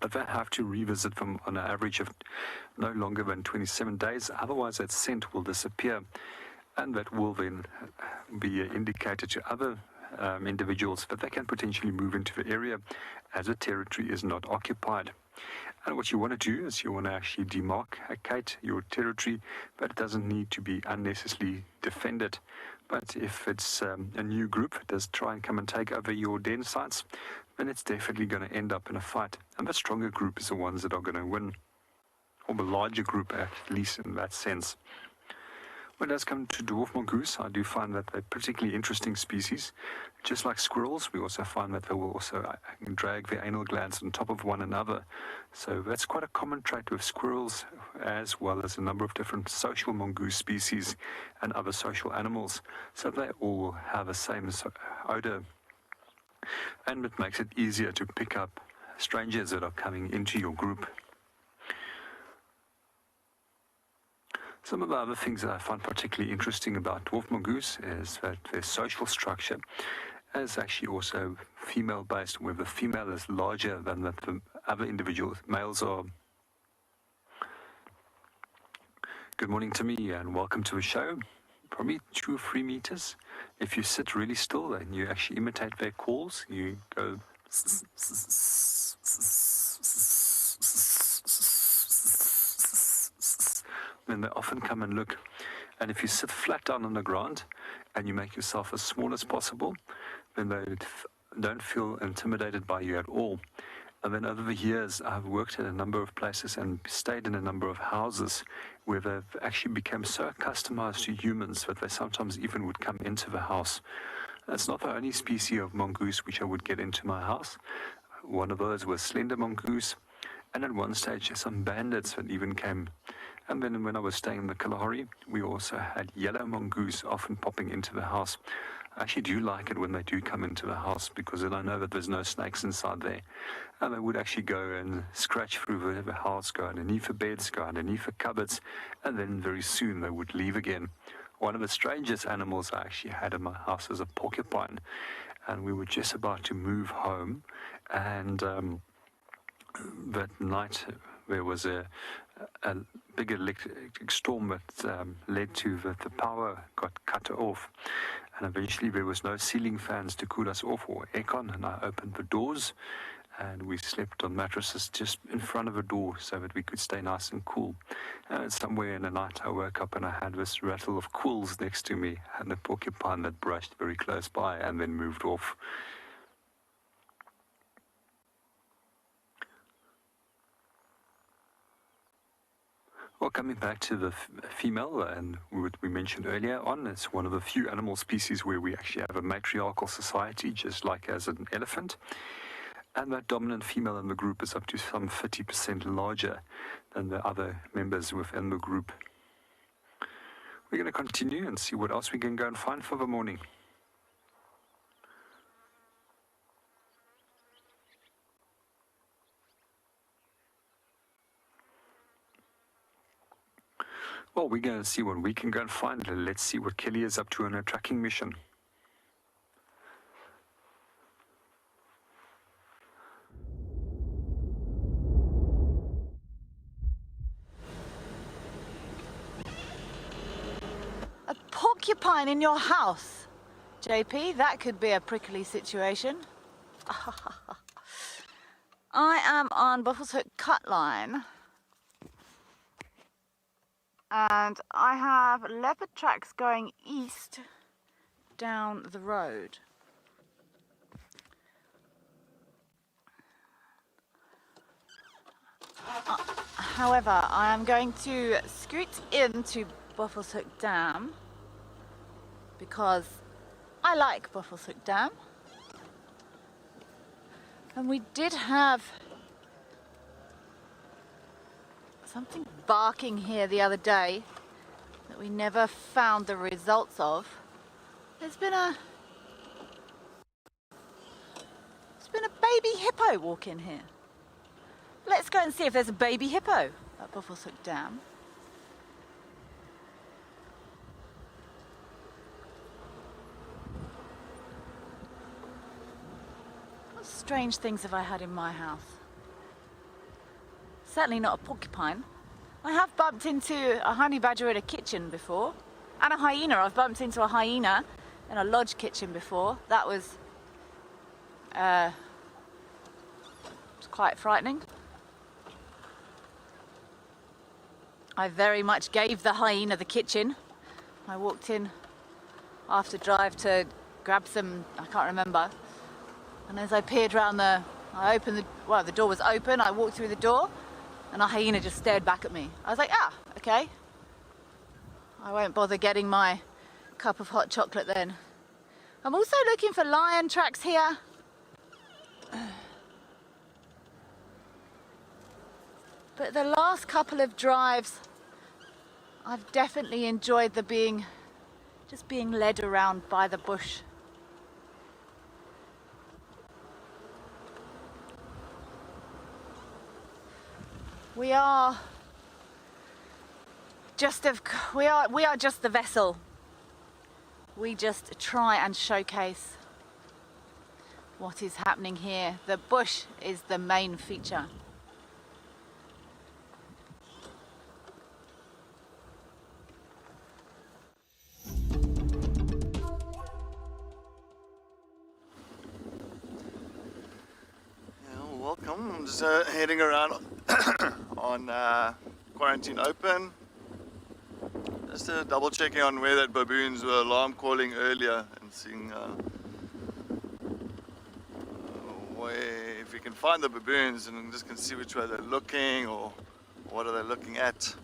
Speaker 4: But they have to revisit them on an average of no longer than 27 days. Otherwise, that scent will disappear, and that will then be indicated to other individuals that they can potentially move into the area as the territory is not occupied. And what you want to do is you want to actually demarcate your territory, but it doesn't need to be unnecessarily defended. But if it's a new group that does try and come and take over your den sites, then it's definitely going to end up in a fight. And the stronger group is the ones that are going to win, or the larger group at least in that sense. When it does come to dwarf mongoose, I do find that they're particularly interesting species. Just like squirrels, we also find that they will also drag their anal glands on top of one another. So that's quite a common trait with squirrels, as well as a number of different social mongoose species and other social animals. So they all have the same odor, and it makes it easier to pick up strangers that are coming into your group. Some of the other things that I find particularly interesting about dwarf mongoose is that their social structure is actually also female-based, where the female is larger than the other individual males are. Good morning to me and welcome to the show. Probably 2 or 3 meters. If you sit really still and you actually imitate their calls, you go then they often come and look. And if you sit flat down on the ground and you make yourself as small as possible, then they don't feel intimidated by you at all. And then over the years, I've worked in a number of places and stayed in a number of houses where they've actually become so customized to humans that they sometimes even would come into the house. That's not the only species of mongoose which I would get into my house. One of those was slender mongoose, and at one stage some bandits that even came. And then when I was staying in the Kalahari, we also had yellow mongoose often popping into the house. I actually do like it when they do come into the house, because then I know that there's no snakes inside there. And they would actually go and scratch through the house, go underneath the beds, go underneath the cupboards, and then very soon they would leave again. One of the strangest animals I actually had in my house was a porcupine, and we were just about to move home, and that night there was a big electric storm that led to the power got cut off, and eventually there was no ceiling fans to cool us off or aircon, and I opened the doors and we slept on mattresses just in front of the door so that we could stay nice and cool. And somewhere in the night I woke up and I had this rattle of quills next to me and a porcupine that brushed very close by and then moved off. Well, coming back to the female, and what we mentioned earlier on, it's one of the few animal species where we actually have a matriarchal society, just like as an elephant. And that dominant female in the group is up to some 30% larger than the other members within the group. We're going to continue and see what else we can go and find for the morning. Well, we're going to see what we can go and find. Let's see what Kelly is up to on her tracking mission.
Speaker 3: A porcupine in your house, JP? That could be a prickly situation. I am on Buffalo's Hook cut line. And I have leopard tracks going east down the road. However, I am going to scoot into Buffalo's Hook Dam because I like Buffalo's Hook Dam. And we did have something barking here the other day that we never found the results of. There's been a baby hippo walk in here. Let's go and see if there's a baby hippo at Buffalo's Hook Dam. What strange things have I had in my house? Certainly not a porcupine. I have bumped into a honey badger in a kitchen before, and a hyena. I've bumped into a hyena in a lodge kitchen before. That was quite frightening. I very much gave the hyena the kitchen. I walked in after drive to grab some, I can't remember, and as I peered around the door was open, I walked through the door, and a hyena just stared back at me. I was like, okay. I won't bother getting my cup of hot chocolate then. I'm also looking for lion tracks here. But the last couple of drives, I've definitely enjoyed just being led around by the bush. We are just the vessel. We just try and showcase what is happening here. The bush is the main feature.
Speaker 2: Welcome. I'm just heading around on Quarantine Open. Just double checking on where that baboons were alarm calling earlier and seeing if we can find the baboons and just can see which way they're looking or what are they looking at.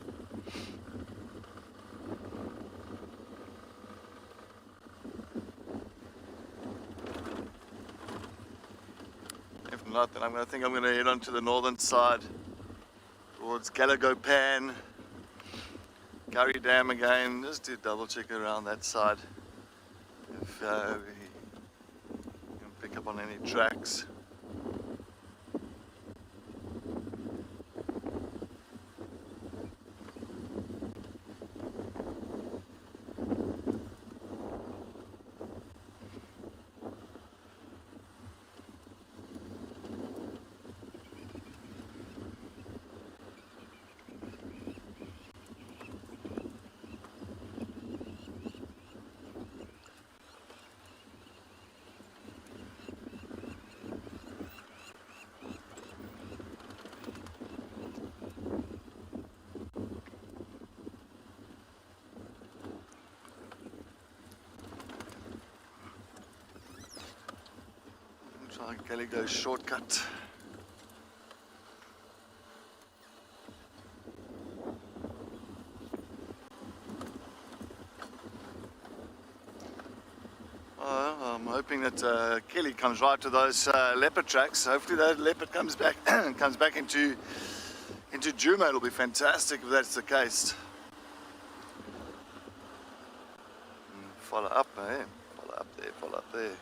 Speaker 2: If not, then I think I'm going to head on to the northern side towards Gallagher Pan, Curry Dam again, just to double check around that side if we can pick up on any tracks. Try Gallagher shortcut. I'm hoping that Kelly comes right to those leopard tracks. Hopefully that leopard comes back comes back into Djuma. It'll be fantastic if that's the case. Follow up, eh? Follow up there, follow up there.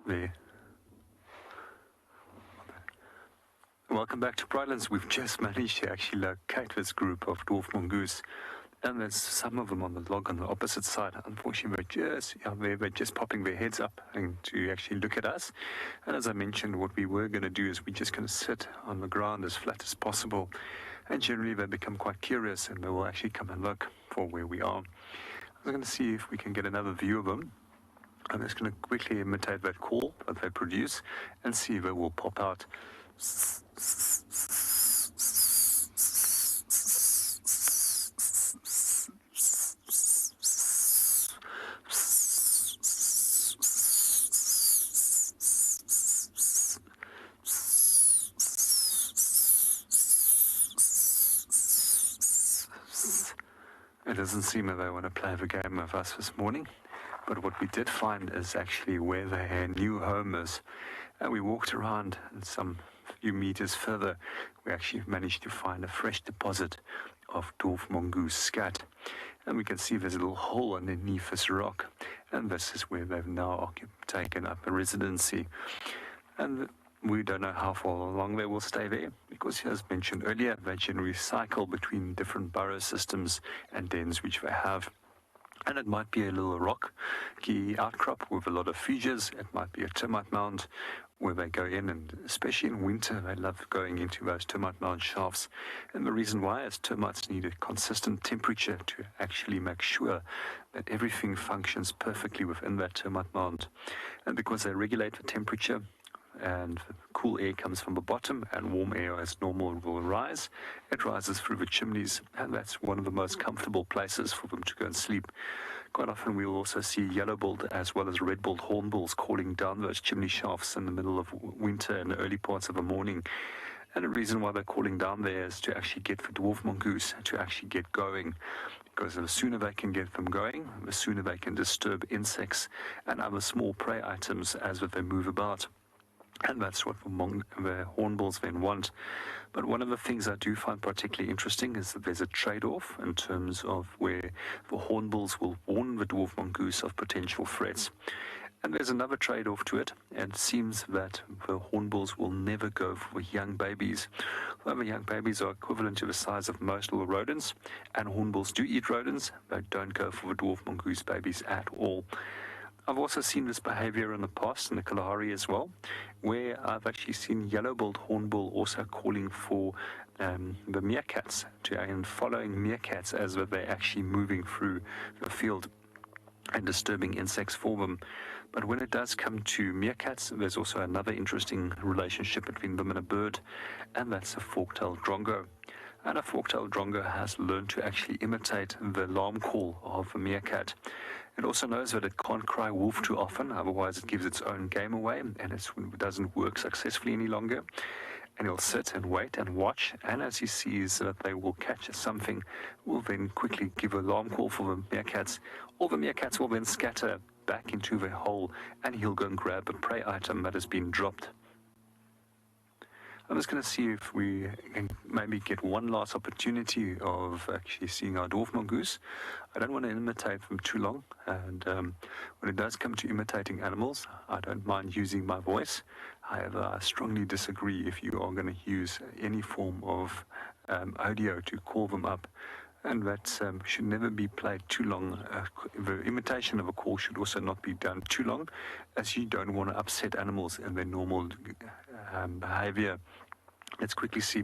Speaker 4: There. Welcome back to Brightlands. We've just managed to actually locate this group of dwarf mongoose, and there's some of them on the log on the opposite side. Unfortunately, they're just popping their heads up and to actually look at us. And as I mentioned, what we were going to do is we're just going to sit on the ground as flat as possible, and generally they become quite curious and they will actually come and look for where we are. I'm going to see if we can get another view of them. I'm just going to quickly imitate that call that they produce and see if it will pop out. It doesn't seem that they want to play the game with us this morning. But what we did find is actually where their new home is. And we walked around, and some few meters further, we actually managed to find a fresh deposit of dwarf mongoose scat. And we can see there's a little hole underneath this rock. And this is where they've now taken up a residency. And we don't know how far long they will stay there, because as mentioned earlier, they generally cycle between different burrow systems and dens which they have. And it might be a little rocky outcrop with a lot of features. It might be a termite mound where they go in, and especially in winter, they love going into those termite mound shafts. And the reason why is termites need a consistent temperature to actually make sure that everything functions perfectly within that termite mound. And because they regulate the temperature, and cool air comes from the bottom and warm air as normal will rise, it rises through the chimneys, and that's one of the most comfortable places for them to go and sleep. Quite often we'll also see yellow-billed as well as red-billed hornbills calling down those chimney shafts in the middle of winter and the early parts of the morning. And the reason why they're calling down there is to actually get the dwarf mongoose to actually get going. Because the sooner they can get them going, the sooner they can disturb insects and other small prey items as they move about. And that's what the hornbills then want. But one of the things I do find particularly interesting is that there's a trade-off in terms of where the hornbills will warn the dwarf mongoose of potential threats. And there's another trade-off to it, and it seems that the hornbills will never go for young babies. Although the young babies are equivalent to the size of most little rodents, and hornbills do eat rodents, they don't go for the dwarf mongoose babies at all. I've also seen this behavior in the past in the Kalahari as well, where I've actually seen yellow-billed hornbill also calling for the meerkats and following meerkats as they're actually moving through the field and disturbing insects for them. But when it does come to meerkats, there's also another interesting relationship between them and a bird, and that's a fork-tailed drongo. And a fork-tailed drongo has learned to actually imitate the alarm call of a meerkat. It also knows that it can't cry wolf too often, otherwise it gives its own game away, and it doesn't work successfully any longer. And he'll sit and wait and watch, and as he sees that they will catch something, will then quickly give an alarm call for the meerkats. All the meerkats will then scatter back into their hole, and he'll go and grab a prey item that has been dropped. I'm just going to see if we can maybe get one last opportunity of actually seeing our dwarf mongoose. I don't want to imitate them too long, and when it does come to imitating animals, I don't mind using my voice. However, I strongly disagree if you are going to use any form of audio to call them up. And that should never be played too long. The imitation of a call should also not be done too long, as you don't want to upset animals in their normal behavior. Let's quickly see.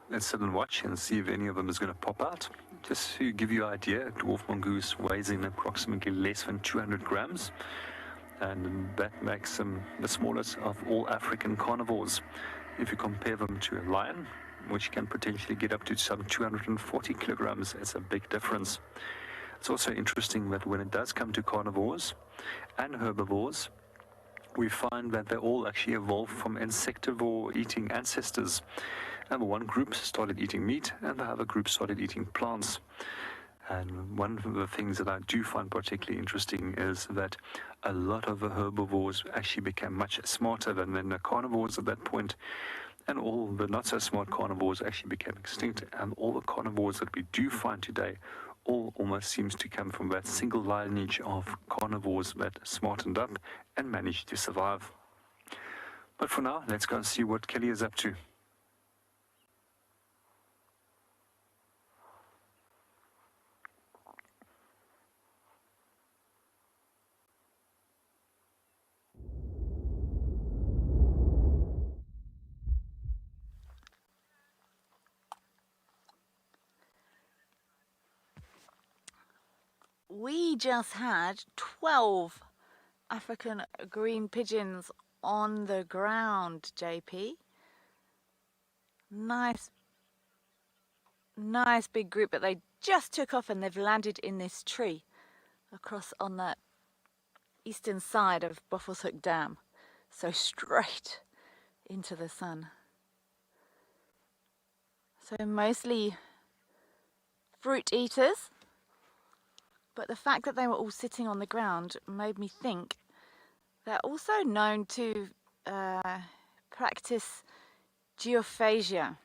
Speaker 4: let's sit and watch and see if any of them is going to pop out. Just to give you an idea, a dwarf mongoose weighs in approximately less than 200 grams. And that makes them the smallest of all African carnivores. If you compare them to a lion, which can potentially get up to some 240 kilograms, it's a big difference. It's also interesting that when it does come to carnivores and herbivores, we find that they all actually evolved from insectivore eating ancestors. And one group started eating meat and the other group started eating plants. And one of the things that I do find particularly interesting is that a lot of the herbivores actually became much smarter than the carnivores at that point. And all the not so smart carnivores actually became extinct. And all the carnivores that we do find today all almost seems to come from that single lineage of carnivores that smartened up and managed to survive. But for now, let's go and see what Kelly is up to.
Speaker 3: We just had 12 African green pigeons on the ground, JP. Nice big group, but they just took off and they've landed in this tree across on the eastern side of Buffelshoek Dam. So straight into the sun. So mostly fruit eaters. But the fact that they were all sitting on the ground made me think they're also known to practice geophagia,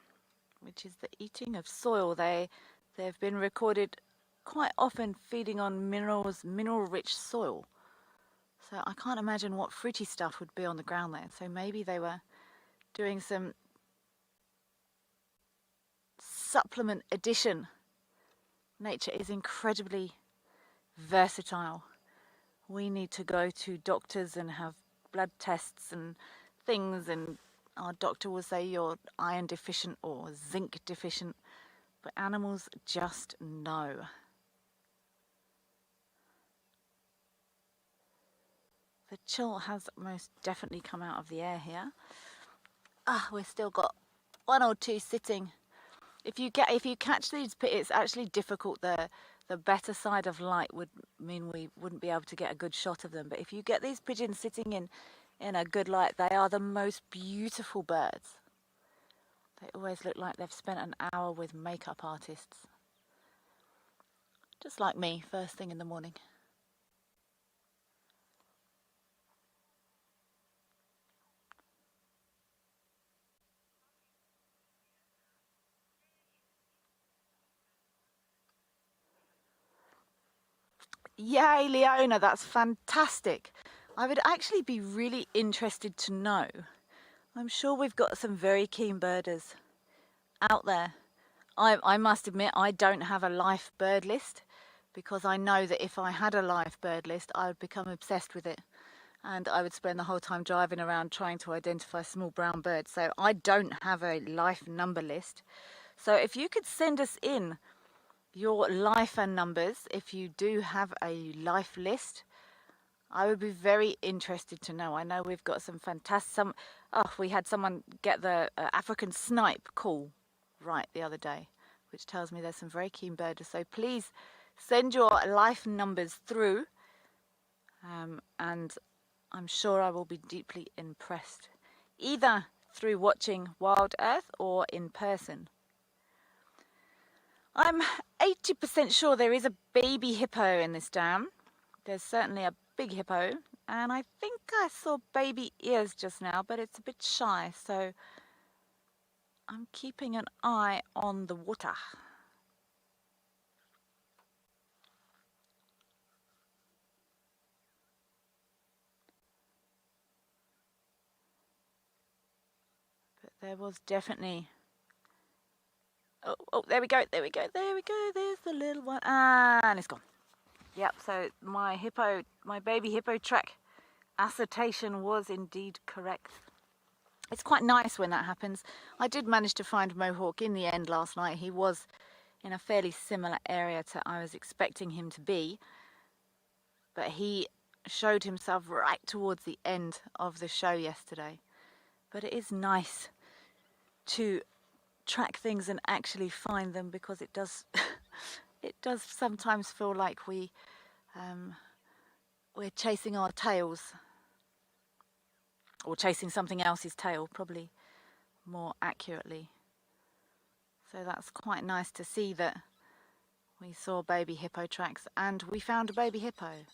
Speaker 3: which is the eating of soil. They've been recorded quite often feeding on mineral-rich soil. So I can't imagine what fruity stuff would be on the ground there. So maybe they were doing some supplement addition. Nature is incredibly versatile. We need to go to doctors and have blood tests and things, and our doctor will say you're iron deficient or zinc deficient, but animals just know. The chill has most definitely come out of the air here. We've still got one or two sitting. If you catch these, it's actually difficult. The better side of light would mean we wouldn't be able to get a good shot of them. But if you get these pigeons sitting in a good light, they are the most beautiful birds. They always look like they've spent an hour with makeup artists. Just like me, first thing in the morning. Yay, Leona, that's fantastic. I would actually be really interested to know. I'm sure we've got some very keen birders out there. I must admit, I don't have a life bird list because I know that if I had a life bird list, I would become obsessed with it. And I would spend the whole time driving around trying to identify small brown birds. So I don't have a life number list. So if you could send us in your life and numbers, if you do have a life list, I would be very interested to know. I know we've got some fantastic, we had someone get the African snipe call right the other day, which tells me there's some very keen birders. So please send your life numbers through, and I'm sure I will be deeply impressed, either through watching WildEarth or in person. I'm 80% sure there is a baby hippo in this dam. There's certainly a big hippo, and I think I saw baby ears just now, but it's a bit shy, so I'm keeping an eye on the water. But there was definitely... Oh, there we go, there's the little one, and it's gone. Yep, so my baby hippo track assertion was indeed correct. It's quite nice when that happens. I did manage to find Mohawk in the end last night. He was in a fairly similar area to I was expecting him to be, but he showed himself right towards the end of the show yesterday. But it is nice to track things and actually find them, because it does it does sometimes feel like we're chasing our tails, or chasing something else's tail, probably more accurately. So that's quite nice to see that we saw baby hippo tracks and we found a baby hippo.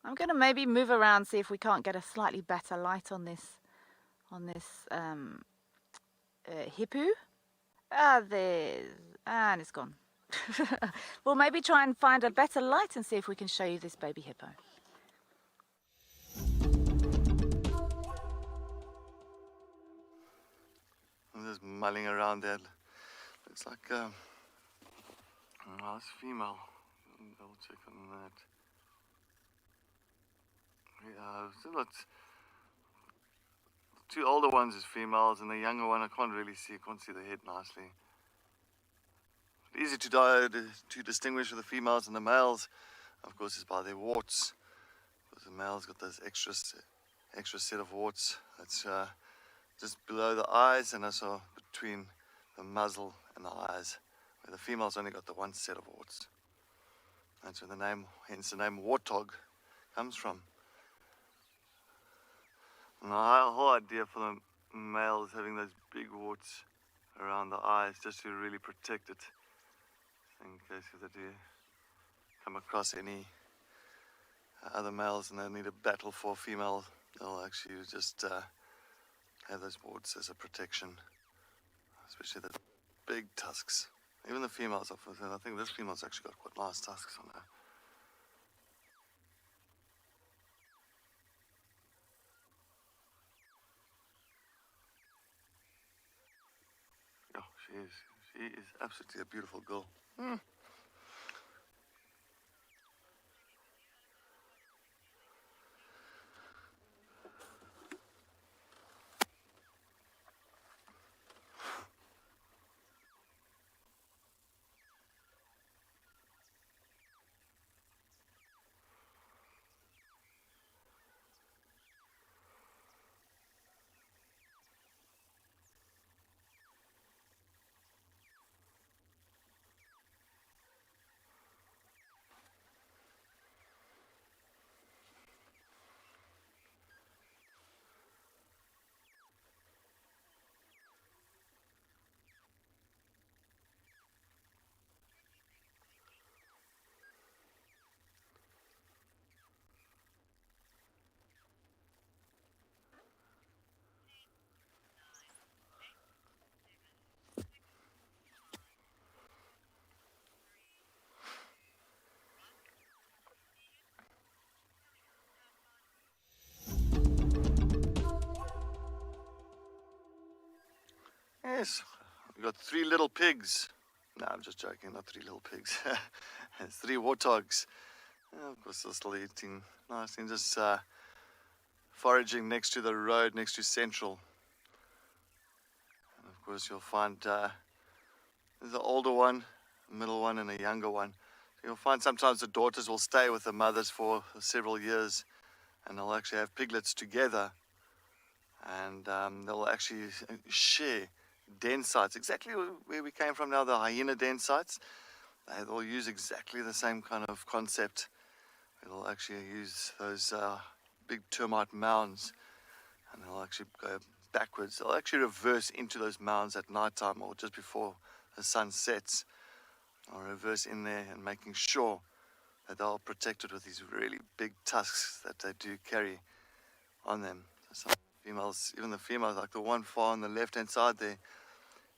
Speaker 3: I'm going to maybe move around, see if we can't get a slightly better light on this hippo. And it's gone. We'll maybe try and find a better light and see if we can show you this baby hippo.
Speaker 2: I'm just mulling around there. Looks like a nice female. Double check on that. Yeah, still got two older ones as females, and the younger one I can't really see. I can't see the head nicely. Easy to distinguish with the females and the males, of course, is by their warts. Because the male's got those extra set of warts. That's just below the eyes and also between the muzzle and the eyes, where the female's only got the one set of warts. That's where the name, hence the name warthog, comes from. And the whole idea for the male is having those big warts around the eyes, just to really protect it, in case if they do come across any other males and they need a battle for a female, they'll actually just have those warts as a protection, especially the big tusks. Even the females, I think this female's actually got quite nice tusks on her. Yeah, she is absolutely a beautiful girl. Yes, we got 3 little pigs. No, I'm just joking, not 3 little pigs. It's 3 warthogs. Of course, they're still eating nicely and just foraging next to the road, next to Central. And of course, you'll find there's an older one, a middle one, and a younger one. So you'll find sometimes the daughters will stay with the mothers for several years, and they'll actually have piglets together, and they'll actually share den sites, exactly where we came from now, the hyena den sites. They'll use exactly the same kind of concept. They'll actually use those big termite mounds, and they'll actually go backwards. They'll actually reverse into those mounds at night time or just before the sun sets. They'll reverse in there and making sure that they're protected with these really big tusks that they do carry on them. So some females, even the females, like the one far on the left hand side there,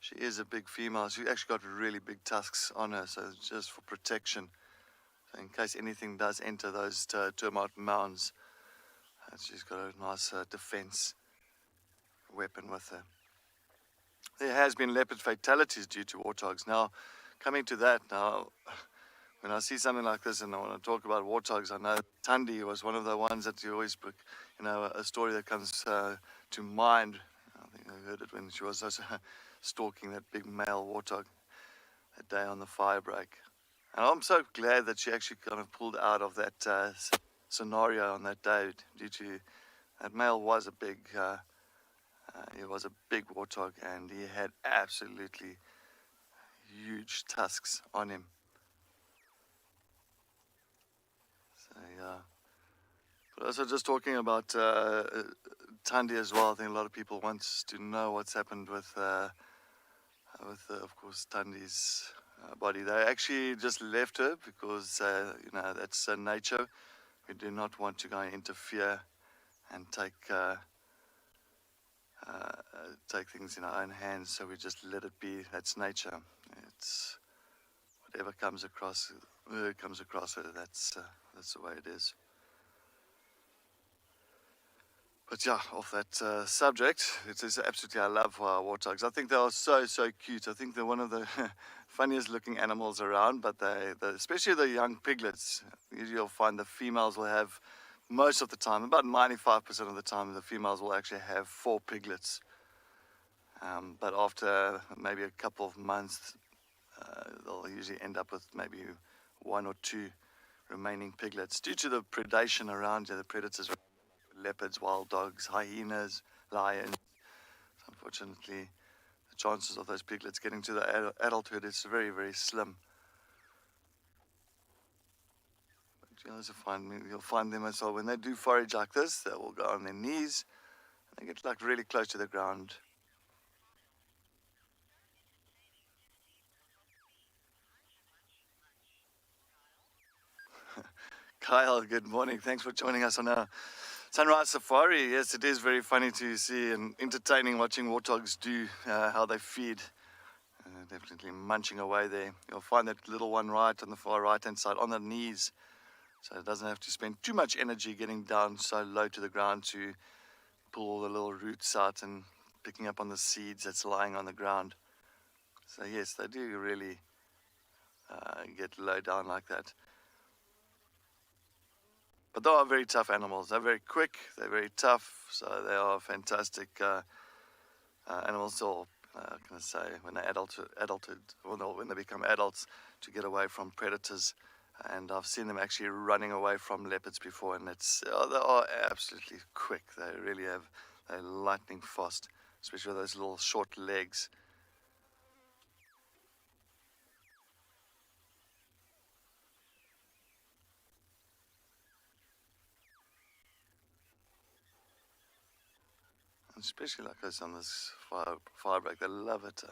Speaker 2: she is a big female. She actually got really big tusks on her, so it's just for protection. So in case anything does enter those termite mounds, she's got a nice defense weapon with her. There has been leopard fatalities due to warthogs. Now, coming to that, now when I see something like this and I want to talk about warthogs, I know Tundi was one of the ones that you always book, a story that comes to mind. I think I heard it when she was also stalking that big male warthog that day on the fire break. And I'm so glad that she actually kind of pulled out of that scenario on that day, due to that male was a big, he was a big warthog, and he had absolutely huge tusks on him. So yeah. But also just talking about Tundi as well, I think a lot of people want to know what's happened with of course, Tundi's body. They actually just left her because, that's nature. We do not want to go and interfere and take things in our own hands, so we just let it be. That's nature. It's whatever comes across her. That's the way it is. But yeah, off that subject, it is absolutely, I love warthogs. I think they are so cute. I think they're one of the funniest looking animals around, but especially the young piglets. Usually you'll find the females will have, most of the time, about 95% of the time, the females will actually have 4 piglets. But after maybe a couple of months, they'll usually end up with maybe 1 or 2 remaining piglets due to the predation around, the predators, leopards, wild dogs, hyenas, lions. Unfortunately, the chances of those piglets getting to the adulthood is very, very slim. But you'll find them as well. When they do forage like this, they will go on their knees. They get like really close to the ground. Kyle, good morning. Thanks for joining us on our Sunrise Safari. Yes, it is very funny to see and entertaining watching warthogs do how they feed. Definitely munching away there. You'll find that little one right on the far right hand side on the knees, so it doesn't have to spend too much energy getting down so low to the ground to pull all the little roots out and picking up on the seeds that's lying on the ground. So yes, they do really get low down like that. But they are very tough animals. They're very quick, they're very tough, so they are fantastic animals. So can I say, when they become adults, to get away from predators. And I've seen them actually running away from leopards before, and they are absolutely quick. They really they're lightning fast, especially with those little short legs. Especially like us on this fire break, they love it.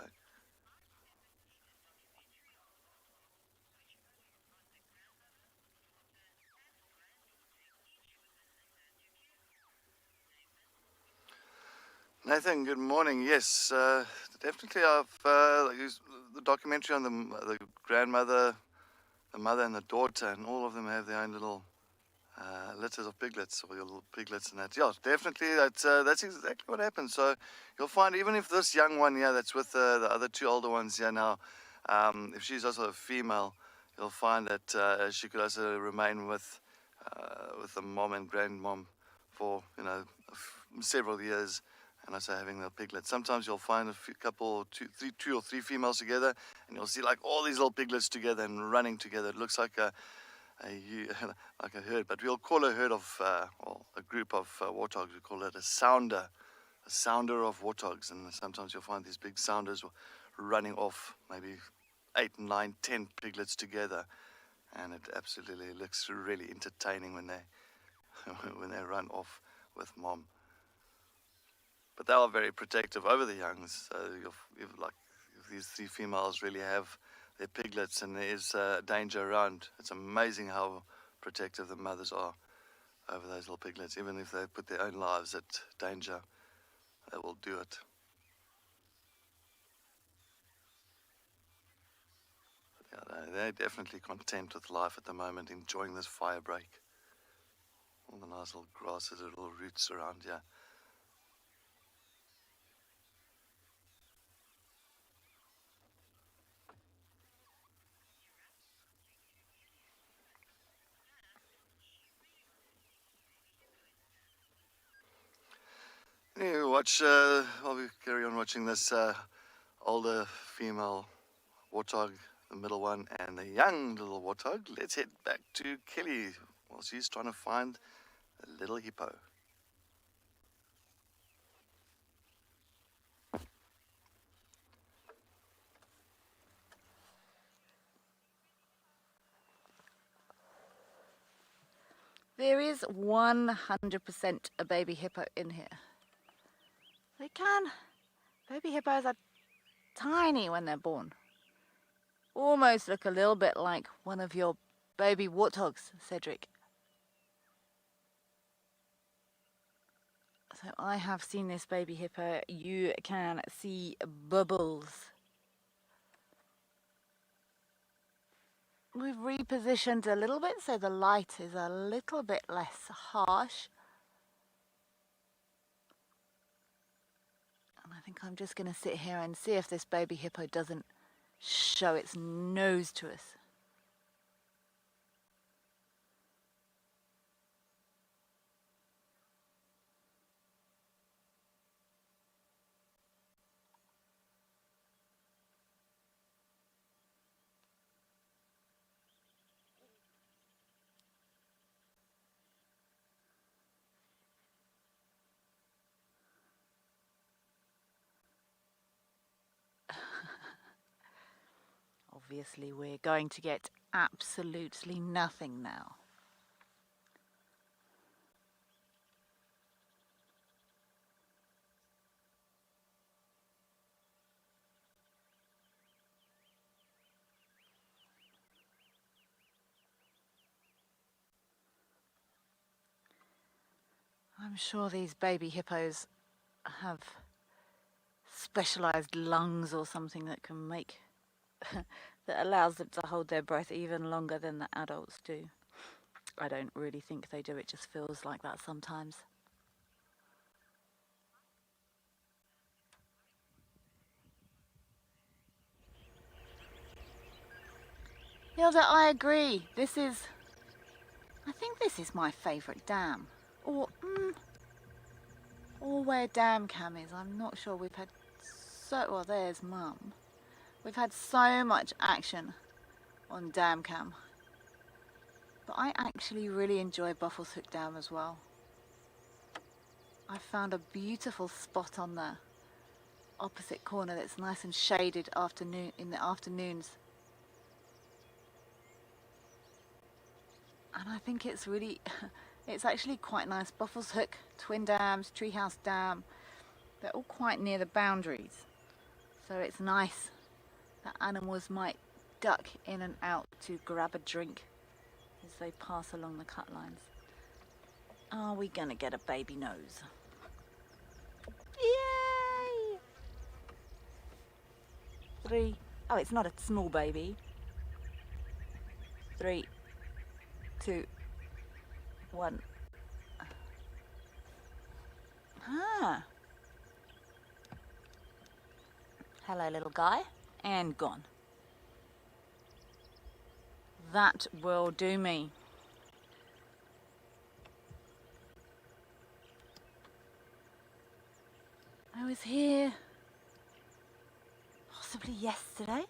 Speaker 2: Nathan, good morning. Yes, definitely. I've used the documentary on the grandmother, the mother, and the daughter, and all of them have their own little litters of piglets, or your little piglets and that. Yeah, definitely. That's exactly what happens. So you'll find, even if this young one here that's with the other 2 older ones here now, if she's also a female, you'll find that she could also remain with the mom and grandmom for several years, and also having the piglets. Sometimes you'll find two or three females together, and you'll see like all these little piglets together and running together. It looks like like a herd, but we'll call a herd of, or a group of warthogs, we call it a sounder of warthogs. And sometimes you'll find these big sounders running off, maybe 8, 9, 10 piglets together, and it absolutely looks really entertaining when they run off with mom. But they are very protective over the youngs. So if these 3 females really have their piglets and there is danger around, it's amazing how protective the mothers are over those little piglets. Even if they put their own lives at danger, they will do it. But yeah, they're definitely content with life at the moment, enjoying this fire break. All the nice little grasses, little roots around here. while we carry on watching this older female warthog, the middle one, and the young little warthog, let's head back to Kelly while she's trying to find a little hippo.
Speaker 3: There is 100% a baby hippo in here. Baby hippos are tiny when they're born. Almost look a little bit like one of your baby warthogs, Cedric. So I have seen this baby hippo. You can see bubbles. We've repositioned a little bit so the light is a little bit less harsh. And I think I'm just going to sit here and see if this baby hippo doesn't show its nose to us. Obviously, we're going to get absolutely nothing now. I'm sure these baby hippos have specialized lungs or something that can make that allows them to hold their breath even longer than the adults do. I don't really think they do, it just feels like that sometimes. Hilda, I agree. I think this is my favourite dam. Or where dam cam is. I'm not sure. We've had well, there's Mum. We've had so much action on dam cam. But I actually really enjoy Buffles Hook Dam as well. I found a beautiful spot on the opposite corner that's nice and shaded in the afternoons. And I think it's actually quite nice. Buffles Hook, Twin Dams, Treehouse Dam, they're all quite near the boundaries. So it's nice that animals might duck in and out to grab a drink as they pass along the cut lines. Are we gonna get a baby nose? Yay! 3. Oh, it's not a small baby. 3, 2, 1. Ah. Hello, little guy. And gone. That will do me. I was here possibly yesterday.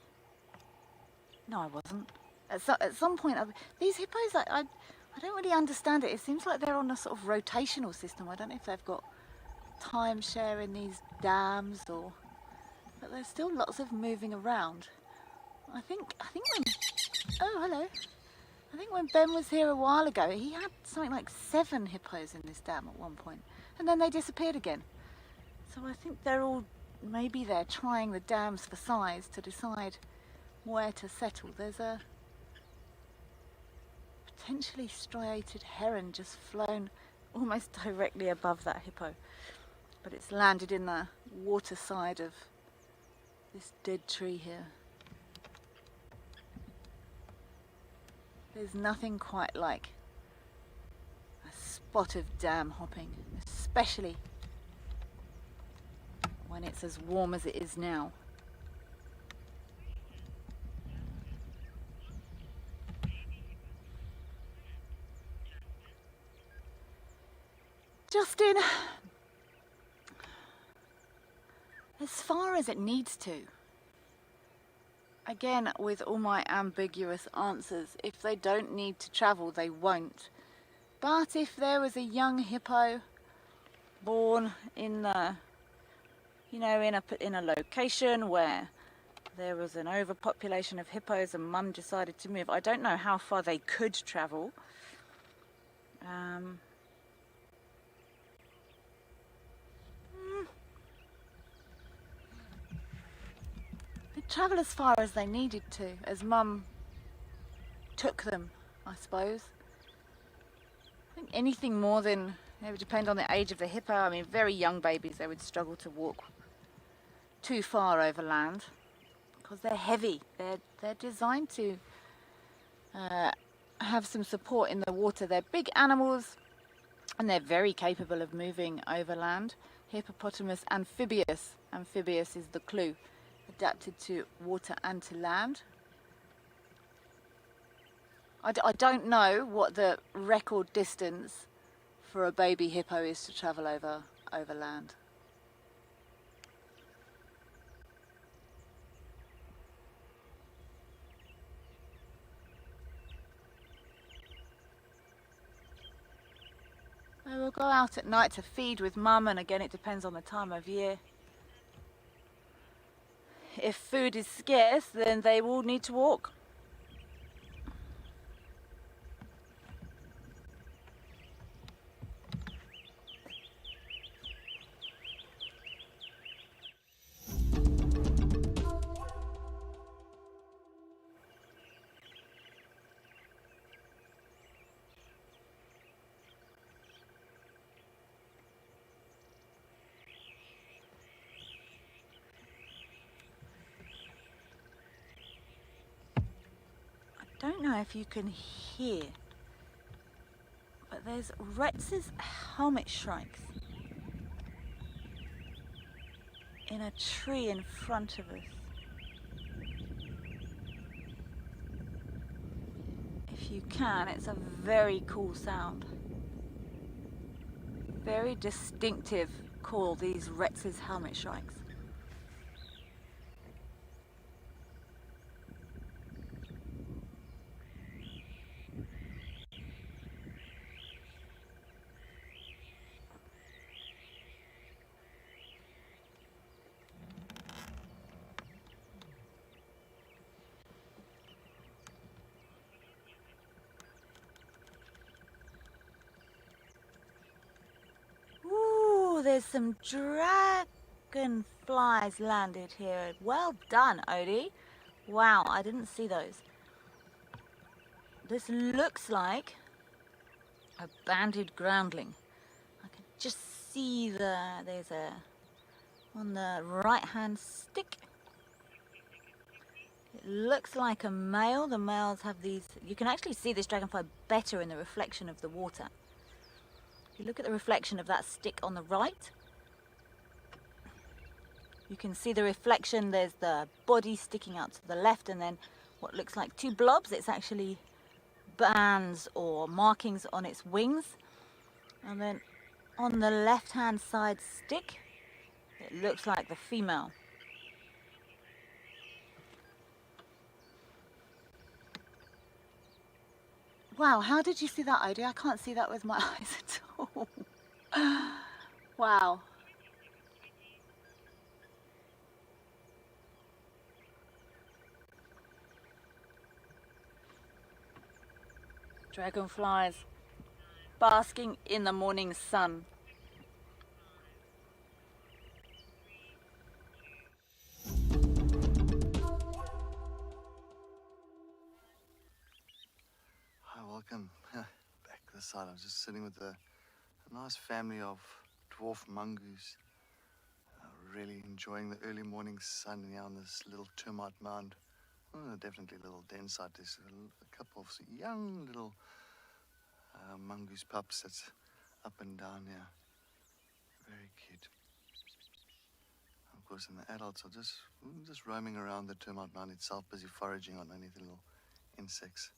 Speaker 3: No, I wasn't. At some point, these hippos, I don't really understand it. It seems like they're on a sort of rotational system. I don't know if they've got timeshare in these dams but there's still lots of moving around. I think when, oh hello. I think when Ben was here a while ago, he had something like 7 hippos in this dam at one point, and then they disappeared again. So I think maybe they're trying the dams for size to decide where to settle. There's a potentially striated heron just flown almost directly above that hippo, but it's landed in the water side of this dead tree here. There's nothing quite like a spot of dam hopping, especially when it's as warm as it is now. Justin, as far as it needs to. Again, with all my ambiguous answers, if they don't need to travel, they won't. But if there was a young hippo born in the, in a location where there was an overpopulation of hippos and mum decided to move, I don't know how far they could travel. They'd travel as far as they needed to, as mum took them, I suppose. I think anything more than, it would depend on the age of the hippo. I mean, very young babies, they would struggle to walk too far over land because they're heavy. They're designed to have some support in the water. They're big animals and they're very capable of moving over land. Hippopotamus amphibious. Amphibious is the clue. Adapted to water and to land. I don't know what the record distance for a baby hippo is to travel over land. They will go out at night to feed with mum, and again it depends on the time of year. If food is scarce, then they will need to walk. I don't know if you can hear, but there's Rex's helmet shrikes in a tree in front of us. If you can, it's a very cool sound. Very distinctive call, these Rex's helmet shrikes. There's some dragonflies landed here. Well done, Odie. Wow, I didn't see those. This looks like a banded groundling. I can just see there's on the right hand stick. It looks like a male. The males have these, you can actually see this dragonfly better in the reflection of the water. If you look at the reflection of that stick on the right, you can see the reflection. There's the body sticking out to the left, and then what looks like two blobs. It's actually bands or markings on its wings. And then on the left hand side stick, it looks like the female. Wow, how did you see that, Odie? I can't see that with my eyes at all. Wow. Dragonflies basking in the morning sun.
Speaker 2: Hi, welcome back to the side. I'm just sitting with a nice family of dwarf mongoose. Really enjoying the early morning sun here on this little termite mound. Definitely a little den site. There's a couple of young little mongoose pups that's up and down here. Very cute. Of course, and the adults are just roaming around the termite mound itself, busy foraging on any little insects.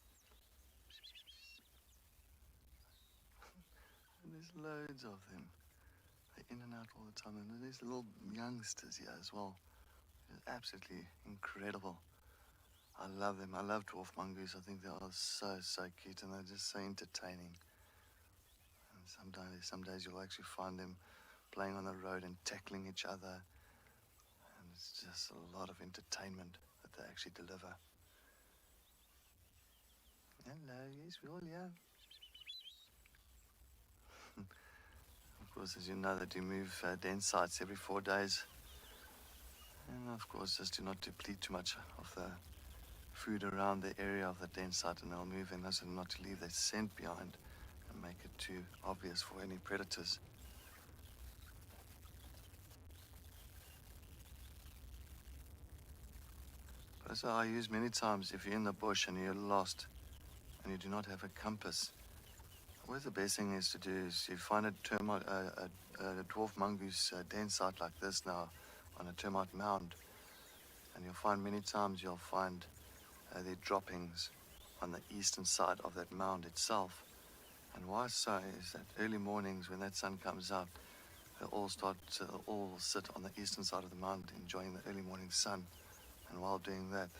Speaker 2: And there's loads of them. They're in and out all the time. And then there's little youngsters here as well. It's absolutely incredible. I love them. I love dwarf mongoose. I think they are so cute, and they're just so entertaining. And some days you'll actually find them playing on the road and tackling each other. And it's just a lot of entertainment that they actually deliver. Hello, yes, we're all here. Of course, as you know, they do move den sites every 4 days. And of course, just do not deplete too much of the food around the area of the den site, and they'll move in so not to leave their scent behind and make it too obvious for any predators. But as I use many times, if you're in the bush and you're lost and you do not have a compass, always the best thing is to do is you find a dwarf mongoose den site like this now on a termite mound, and you'll find many times their droppings on the eastern side of that mound itself. And why so is that early mornings when that sun comes up, they'll all sit on the eastern side of the mound enjoying the early morning sun. And while doing that,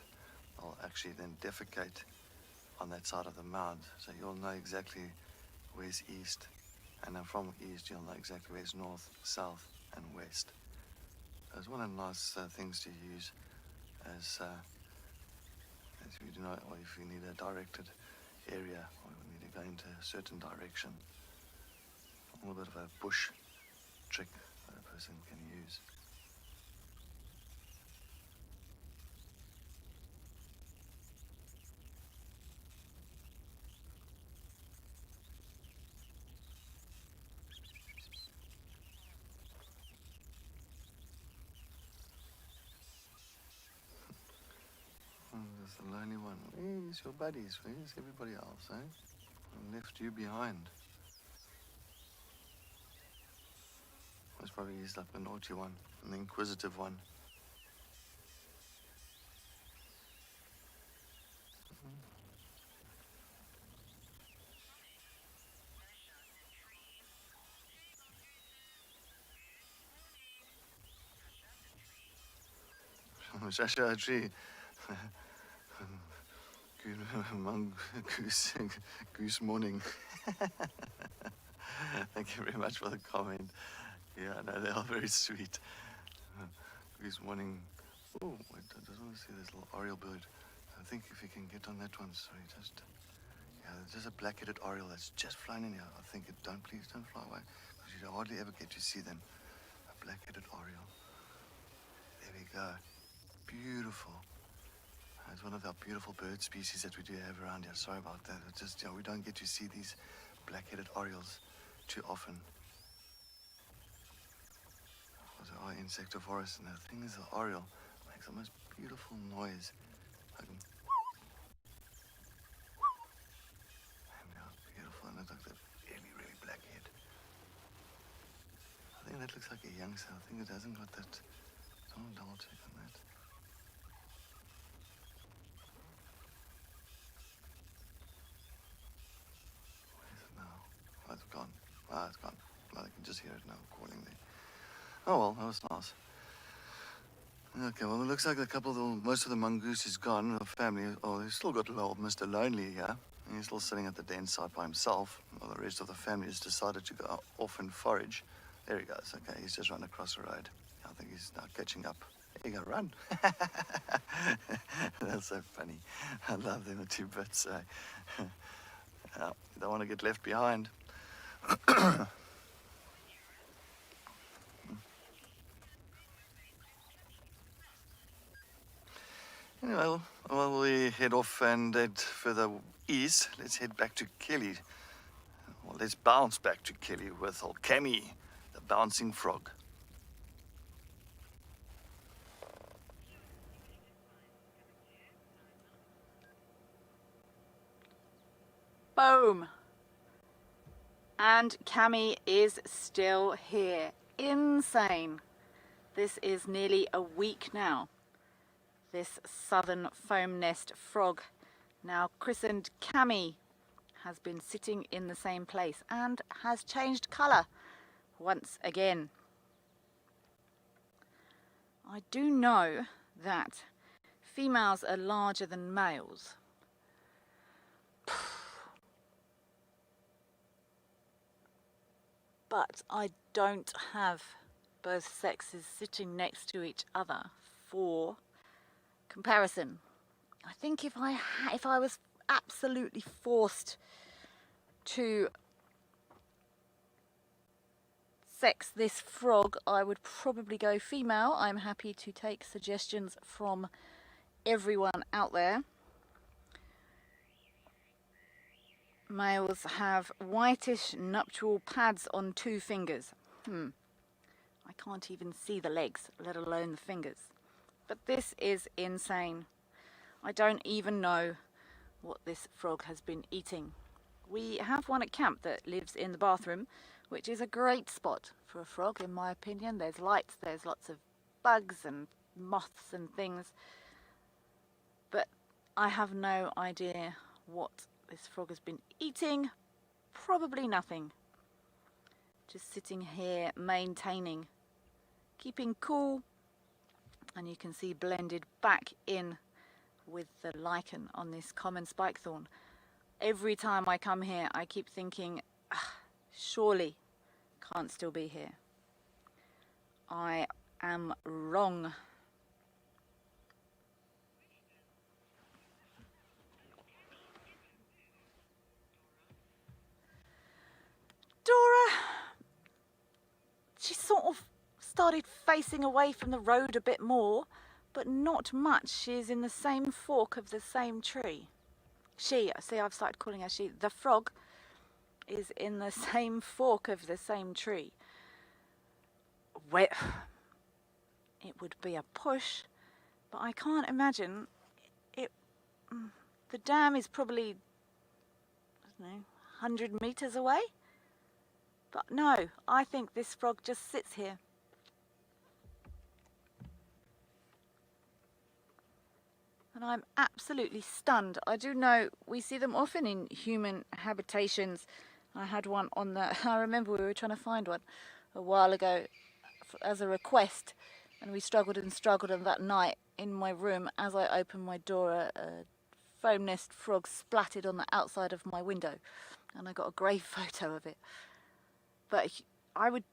Speaker 2: they'll actually then defecate on that side of the mound. So you'll know exactly where's east, and then from east you'll know exactly where's north, south, and west. So it's one of the nice things to use as you do not, or if you need a directed area, or you need to go into a certain direction. A little bit of a bush trick that a person can use. There's the lonely one. Where's your buddies? Where's everybody else, eh? I left you behind. That's probably he's like the naughty one, and the inquisitive one. Shasha tree. Goose morning. Thank you very much for the comment. Yeah, no, they are very sweet. Goose morning. Oh, wait, I just want to see this little oriole bird. I think if you can get on that one, sorry, yeah, there's just a black-headed oriole that's just flying in here. I think please don't fly away, because you hardly ever get to see them. A black-headed oriole. There we go. Beautiful. It's one of our beautiful bird species that we do have around here. Sorry about that. It's just, we don't get to see these black-headed orioles too often. They are insectivorous, and the thing is, the oriole makes the most beautiful noise. Like, and it's beautiful, and it's like the really black head. I think that looks like a youngster. I think it hasn't got that. Someone double check on that. Oh, it's gone. It's gone. Well, I can just hear it now calling me. Oh well, that was nice. Okay, well, it looks like most of the mongoose is gone. The family, they've still got little Mr. Lonely here. He's still sitting at the den site by himself. Well, the rest of the family has decided to go off and forage. There he goes. Okay, he's just run across the road. I think he's now catching up. There you go, run. That's so funny. I love them two bits. So. You don't want to get left behind. Anyway, while we head off and head further east, let's head back to Kelly. Well, let's bounce back to Kelly with old Cammy, the bouncing frog.
Speaker 3: Boom! And Cammy is still here. Insane. This is nearly a week now. This southern foam nest frog, now christened Cammy, has been sitting in the same place and has changed colour. once again. I do know that females are larger than males. But I don't have both sexes sitting next to each other for comparison. I think if I was absolutely forced to sex this frog, I would probably go female. I'm happy to take suggestions from everyone out there. Males have whitish nuptial pads on 2 fingers. I can't even see the legs, let alone the fingers. But this is insane. I don't even know what this frog has been eating. We have one at camp that lives in the bathroom, which is a great spot for a frog, in my opinion. There's lights, there's lots of bugs and moths and things. But I have no idea what this frog has been eating. Probably nothing. Just sitting here maintaining, keeping cool. And you can see blended back in with the lichen on this common spikethorn. Every time I come here, I keep thinking, surely can't still be here. I am wrong. Dora, she sort of started facing away from the road a bit more, but not much. She's in the same fork of the same tree. See, I've started calling her she. The frog is in the same fork of the same tree. Where it would be a push, but I can't imagine it. The dam is probably, I don't know, 100 meters away. But no, I think this frog just sits here. And I'm absolutely stunned. I do know we see them often in human habitations. I had one on the, I remember we were trying to find one a while ago as a request, and we struggled, and that night in my room, as I opened my door, a foam nest frog splattered on the outside of my window, and I got a grave photo of it. But I would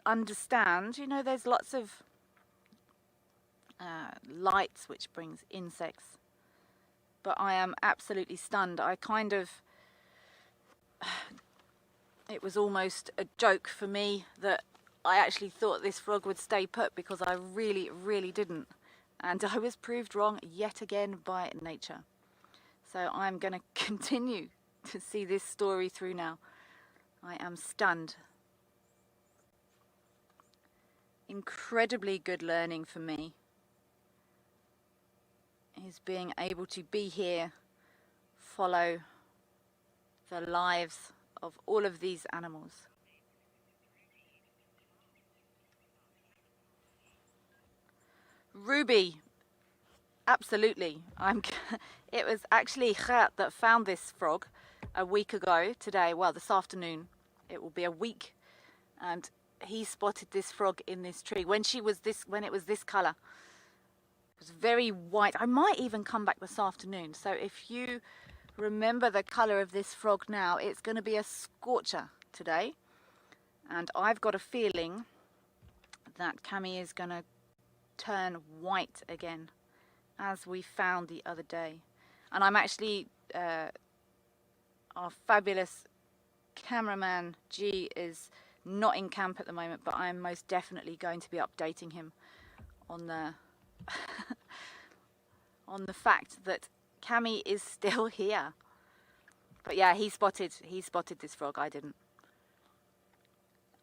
Speaker 3: understand, you know, there's lots of lights which brings insects, but I am absolutely stunned. I kind of, it was almost a joke for me that I actually thought this frog would stay put, because I really didn't, and I was proved wrong yet again by nature. So I'm going to continue to see this story through now. I am stunned. Incredibly good learning for me is being able to be here, follow the lives of all of these animals. Ruby, absolutely. It was actually Gert that found this frog a week ago today, well, this afternoon. It will be a week, and he spotted this frog in this tree when it was this color. It was very white. I might even come back this afternoon. So if you remember the color of this frog now, it's going to be a scorcher today, and I've got a feeling that Cami is going to turn white again, as we found the other day. And I'm actually our fabulous cameraman G is not in camp at the moment, but I'm most definitely going to be updating him on the on the fact that Cami is still here. But yeah, he spotted this frog. I didn't.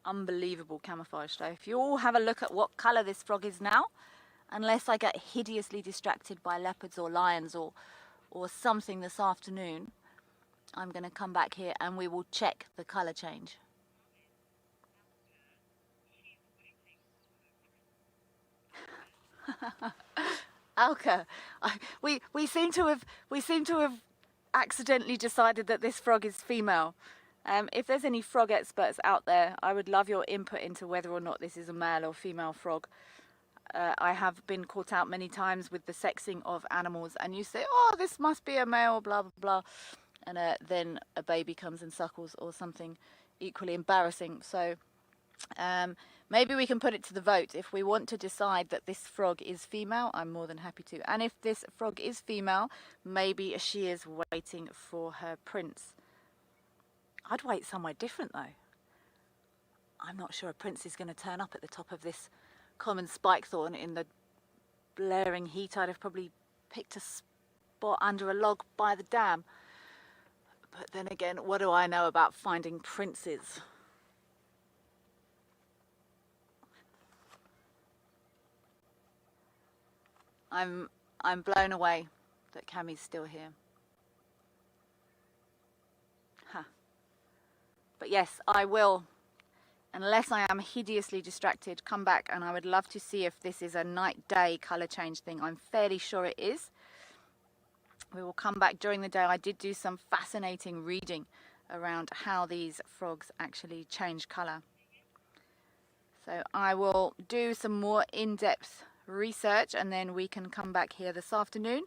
Speaker 3: Unbelievable camouflage. So if you all have a look at what color this frog is now, unless I get hideously distracted by leopards or lions or something this afternoon, I'm going to come back here and we will check the color change. Alka, we seem to have accidentally decided that this frog is female, If there's any frog experts out there, I would love your input into whether or not this is a male or female frog. I have been caught out many times with the sexing of animals, and you say, oh, this must be a male, blah, blah, blah. And then a baby comes and suckles, or something equally embarrassing. So maybe we can put it to the vote. If we want to decide that this frog is female, I'm more than happy to. And if this frog is female, maybe she is waiting for her prince. I'd wait somewhere different though. I'm not sure a prince is going to turn up at the top of this common spike thorn in the blaring heat. I'd have probably picked a spot under a log by the dam. But then again, what do I know about finding princes? I'm blown away that Cammie's still here. Huh. But yes, I will, unless I am hideously distracted, come back, and I would love to see if this is a night-day colour change thing. I'm fairly sure it is. We will come back during the day. I did do some fascinating reading around how these frogs actually change colour. So I will do some more in-depth research, and then we can come back here this afternoon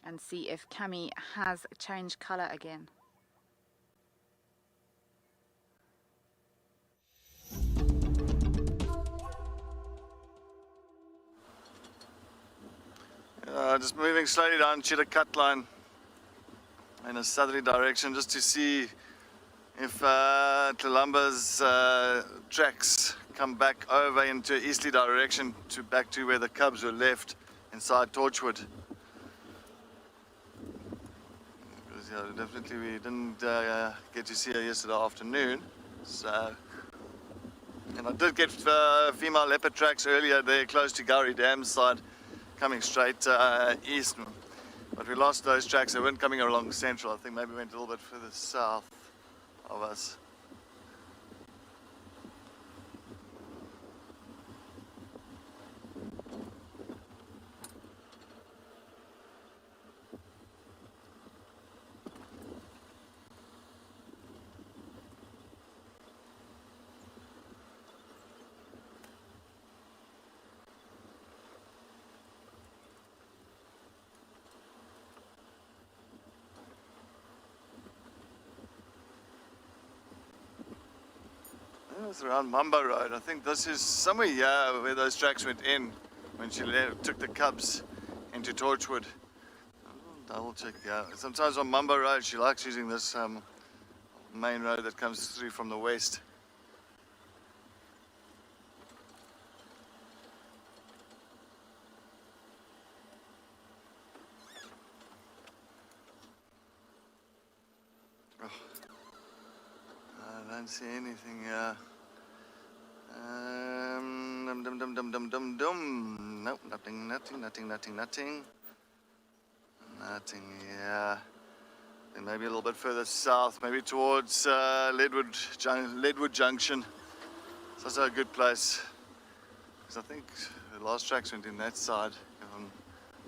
Speaker 3: and see if Cammie has changed colour again.
Speaker 2: Just moving slowly down Cheetah Cut Line in a southerly direction, just to see if Tlalumba's tracks come back over into easterly direction, back to where the cubs were left inside Torchwood. Because definitely we didn't get to see her yesterday afternoon. So, and I did get female leopard tracks earlier there close to Gowrie Dam side, coming straight east, but we lost those tracks. They weren't coming along central. I think maybe went a little bit further south of us. It's around Mamba Road. I think this is somewhere here where those tracks went in when she took the cubs into Torchwood. I'll double check, yeah. Sometimes on Mamba Road she likes using this main road that comes through from the west. Oh, I don't see anything here. Nope, nothing. Nothing, yeah. Then maybe a little bit further south, maybe towards Leadwood Junction. It's also a good place, because I think the last tracks went in that side.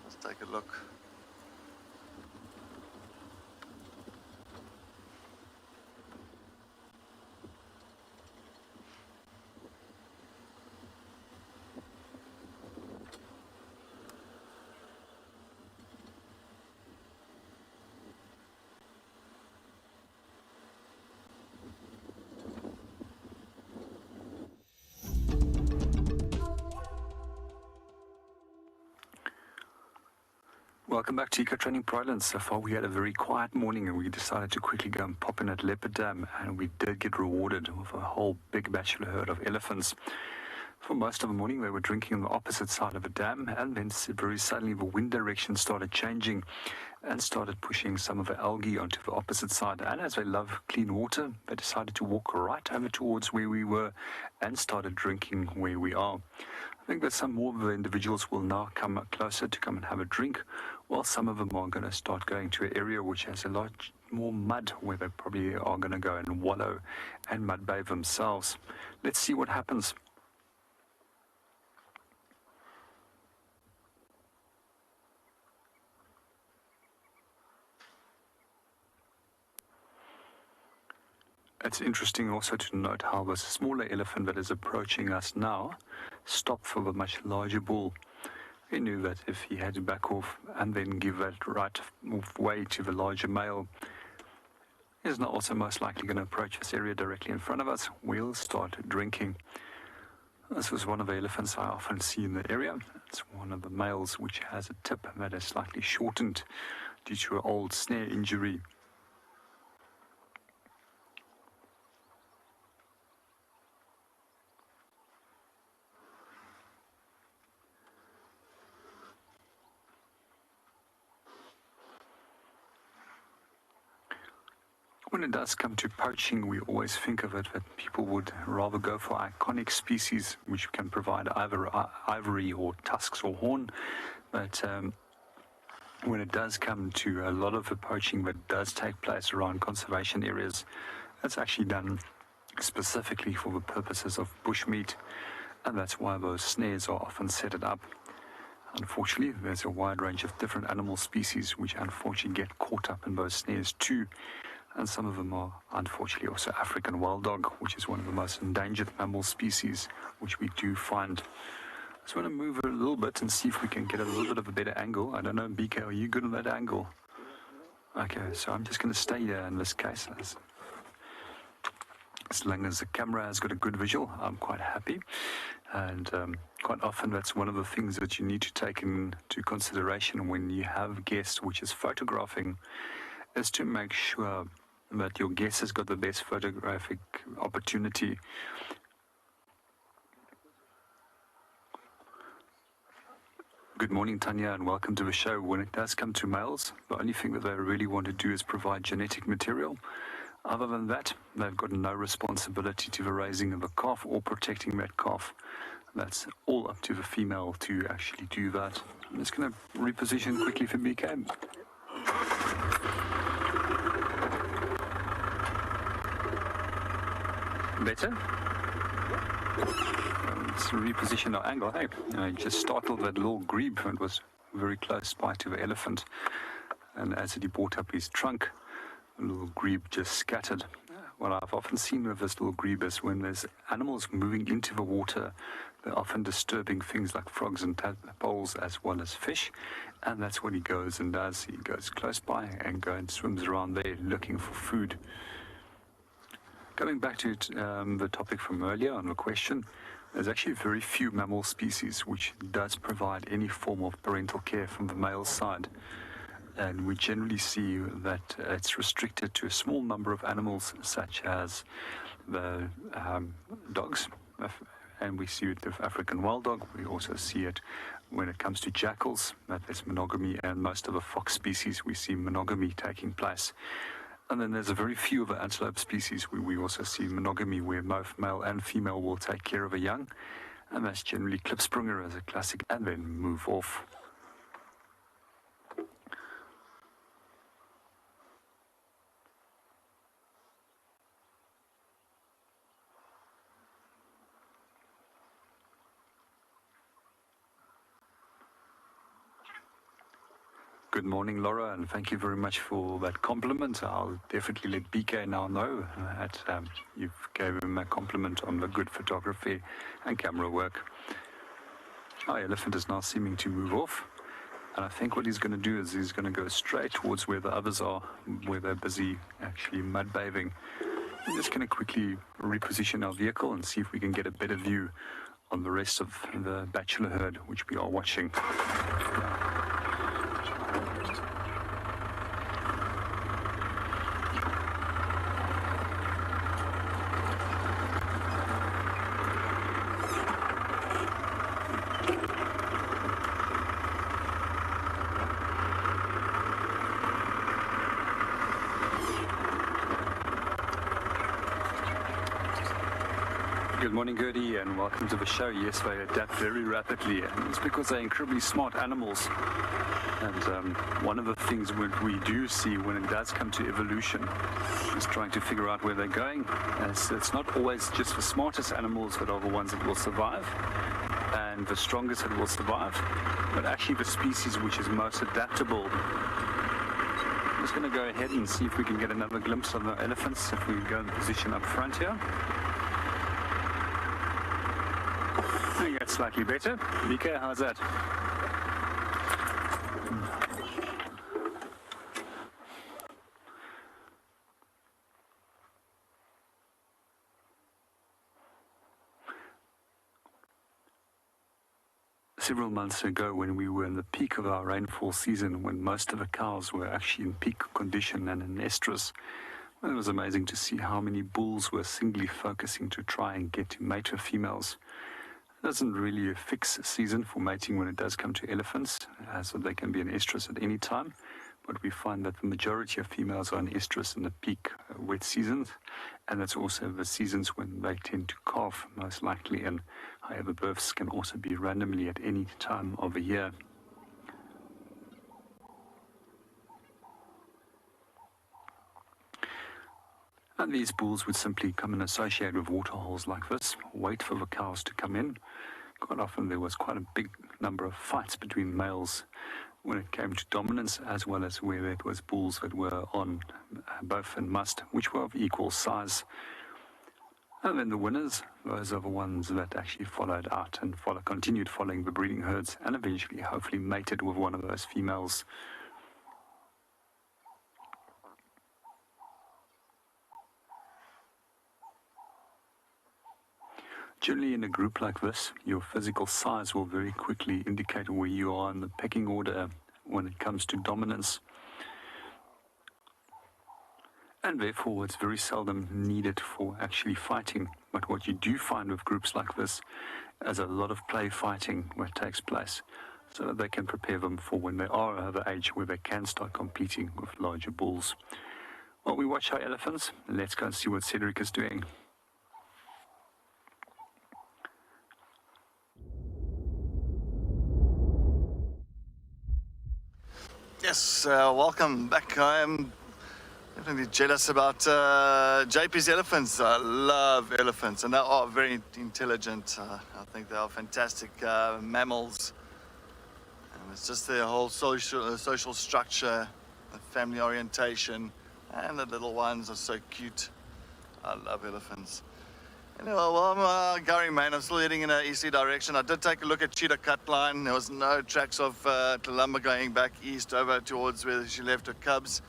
Speaker 2: Let's take a look.
Speaker 4: Welcome back to Eco Training Pro-Island. So far we had a very quiet morning, and we decided to quickly go and pop in at Leopard Dam, and we did get rewarded with a whole big bachelor herd of elephants. For most of the morning they were drinking on the opposite side of a dam, and then very suddenly the wind direction started changing and started pushing some of the algae onto the opposite side. And as they love clean water, they decided to walk right over towards where we were and started drinking where we are. I think that some more of the individuals will now come closer to come and have a drink, while some of them are going to start going to an area which has a lot more mud, where they probably are going to go and wallow and mud bathe themselves. Let's see what happens. It's interesting also to note how the smaller elephant that is approaching us now stopped for the much larger bull. He knew that if he had to back off and then give that right of way to the larger male, he's not also most likely going to approach this area directly in front of us. We'll start drinking. This was one of the elephants I often see in the area. It's one of the males which has a tip that is slightly shortened due to an old snare injury. When it does come to poaching, we always think of it that people would rather go for iconic species which can provide either ivory or tusks or horn. But when it does come to a lot of the poaching that does take place around conservation areas, it's actually done specifically for the purposes of bushmeat, and that's why those snares are often set it up. Unfortunately, there's a wide range of different animal species which unfortunately get caught up in those snares too. And some of them are unfortunately also African wild dog, which is one of the most endangered mammal species, which we do find. I just want to move it a little bit and see if we can get a little bit of a better angle. I don't know, BK, are you good on that angle? Okay, so I'm just going to stay here in this case. As long as the camera has got a good visual, I'm quite happy. And quite often that's one of the things that you need to take into consideration when you have guests which is photographing, is to make sure that your guest has got the best photographic opportunity. Good morning, Tanya, and welcome to the show. When it does come to males, the only thing that they really want to do is provide genetic material. Other than that, they've got no responsibility to the raising of a calf or protecting that calf. That's all up to the female to actually do that. I'm just going to reposition quickly for BK. Better? Let's reposition our angle. Hey, I just startled that little grebe. It was very close by to the elephant. And as he brought up his trunk, the little grebe just scattered. What I've often seen with this little grebe is when there's animals moving into the water, they're often disturbing things like frogs and tadpoles as well as fish. And that's what he goes and does. He goes close by and goes and swims around there looking for food. Going back to the topic from earlier on the question, there's actually very few mammal species which does provide any form of parental care from the male side. And we generally see that it's restricted to a small number of animals such as the dogs, and we see it with African wild dog. We also see it when it comes to jackals, that there's monogamy, and most of the fox species we see monogamy taking place. And then there's a very few of the antelope species where we also see monogamy, where both male and female will take care of a young, and that's generally klipspringer as a classic, and then move off. Good morning, Laura, and thank you very much for that compliment. I'll definitely let BK now know that you've gave him a compliment on the good photography and camera work. Our elephant is now seeming to move off, and I think what he's going to do is he's going to go straight towards where the others are, where they're busy actually mud bathing. I'm just going to quickly reposition our vehicle and see if we can get a better view on the rest of the bachelor herd, which we are watching. Good morning, Gertie, and welcome to the show. Yes, they adapt very rapidly, and it's because they're incredibly smart animals. And one of the things we do see when it does come to evolution is trying to figure out where they're going. It's not always just the smartest animals that are the ones that will survive and the strongest that will survive, but actually the species which is most adaptable I'm just going to go ahead and see if we can get another glimpse of the elephants if we go in position up front here. I think that's slightly better. Mika, how's that? Several months ago, when we were in the peak of our rainfall season, when most of the cows were actually in peak condition and in estrus, well, it was amazing to see how many bulls were singly focusing to try and get to mate with females. It doesn't really a fixed season for mating when it does come to elephants, so they can be in estrus at any time. But we find that the majority of females are in estrus in the peak wet seasons, and that's also the seasons when they tend to calve most likely, and however births can also be randomly at any time of the year. And these bulls would simply come and associate with waterholes like this, wait for the cows to come in. Quite often there was quite a big number of fights between males when it came to dominance, as well as where there was bulls that were on both and must, which were of equal size. And then the winners, those are the ones that actually followed out and continued following the breeding herds, and eventually hopefully mated with one of those females. Generally, in a group like this, your physical size will very quickly indicate where you are in the pecking order when it comes to dominance. And therefore, it's very seldom needed for actually fighting. But what you do find with groups like this is a lot of play fighting where it takes place, so that they can prepare them for when they are of the age where they can start competing with larger bulls. While we watch our elephants, let's go and see what Cedric is doing.
Speaker 2: Yes, welcome back. I'm definitely jealous about JP's elephants. I love elephants, and they are very intelligent. I think they are fantastic mammals. And it's just their whole social structure, the family orientation, and the little ones are so cute. I love elephants. Anyway, well, I'm Gary Main. I'm still heading in an easterly direction. I did take a look at Cheetah Cut Line. There was no tracks of Columba going back east over towards where she left her cubs.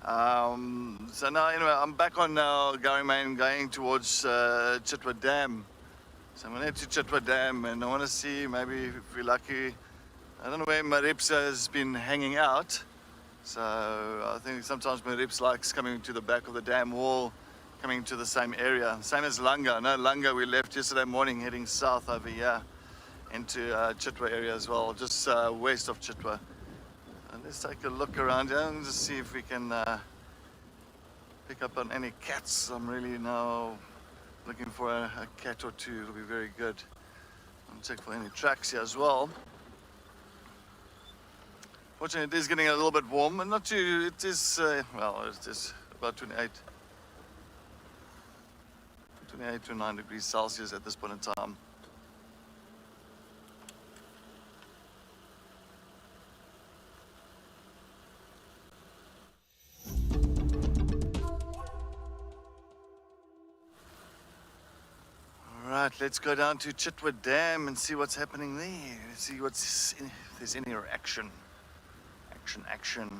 Speaker 2: So now, anyway, I'm back on now Gary Main going towards Chitwa Dam. So I'm going to head to Chitwa Dam, and I want to see, maybe if we're lucky, I don't know where Maripsa has been hanging out. So I think sometimes Marips likes coming to the back of the dam wall, coming to the same area. Same as Langa. No, Langa we left yesterday morning heading south over here into Chitwa area as well, just west of Chitwa. And let's take a look around here and just see if we can pick up on any cats. I'm really now looking for a cat or two. It'll be very good. I'll check for any tracks here as well. Fortunately, it is getting a little bit warm, and not too, it is, well, it is about 28 to 9 degrees Celsius at this point in time. All right, let's go down to Chitwa Dam and see what's happening there. See if there's any action. Action.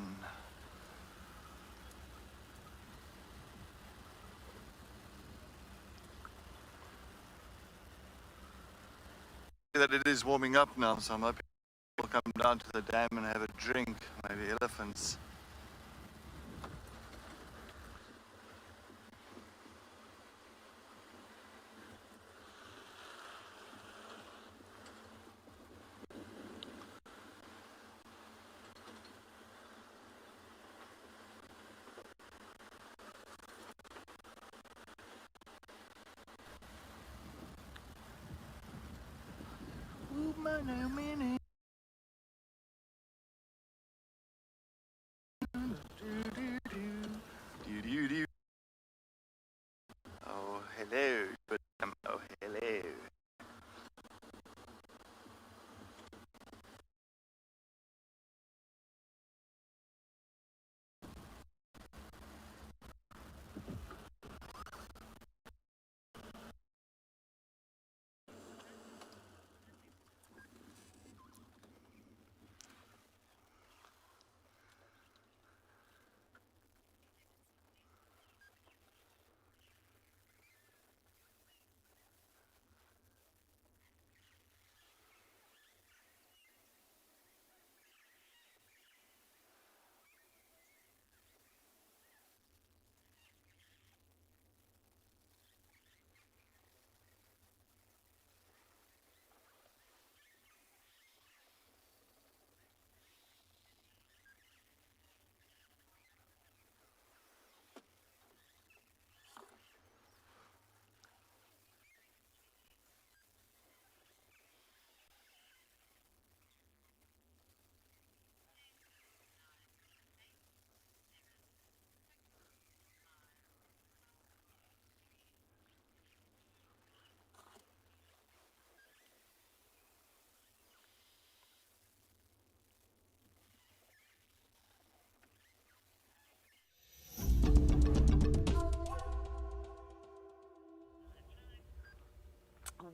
Speaker 2: That it is warming up now, so I'm hoping we'll come down to the dam and have a drink, maybe elephants. Oh, hello. Oh, hello.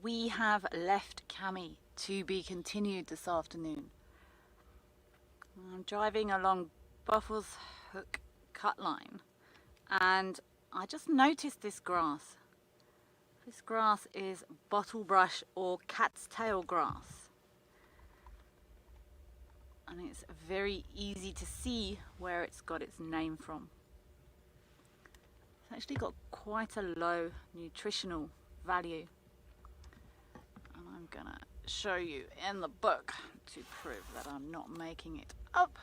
Speaker 3: we have left Cami to be continued this afternoon. I'm driving along Buffles Hook cut line and I just noticed this grass. This grass is bottlebrush or cat's tail grass. And it's very easy to see where it's got its name from. It's actually got quite a low nutritional value. And I'm gonna show you in the book to prove that I'm not making it up.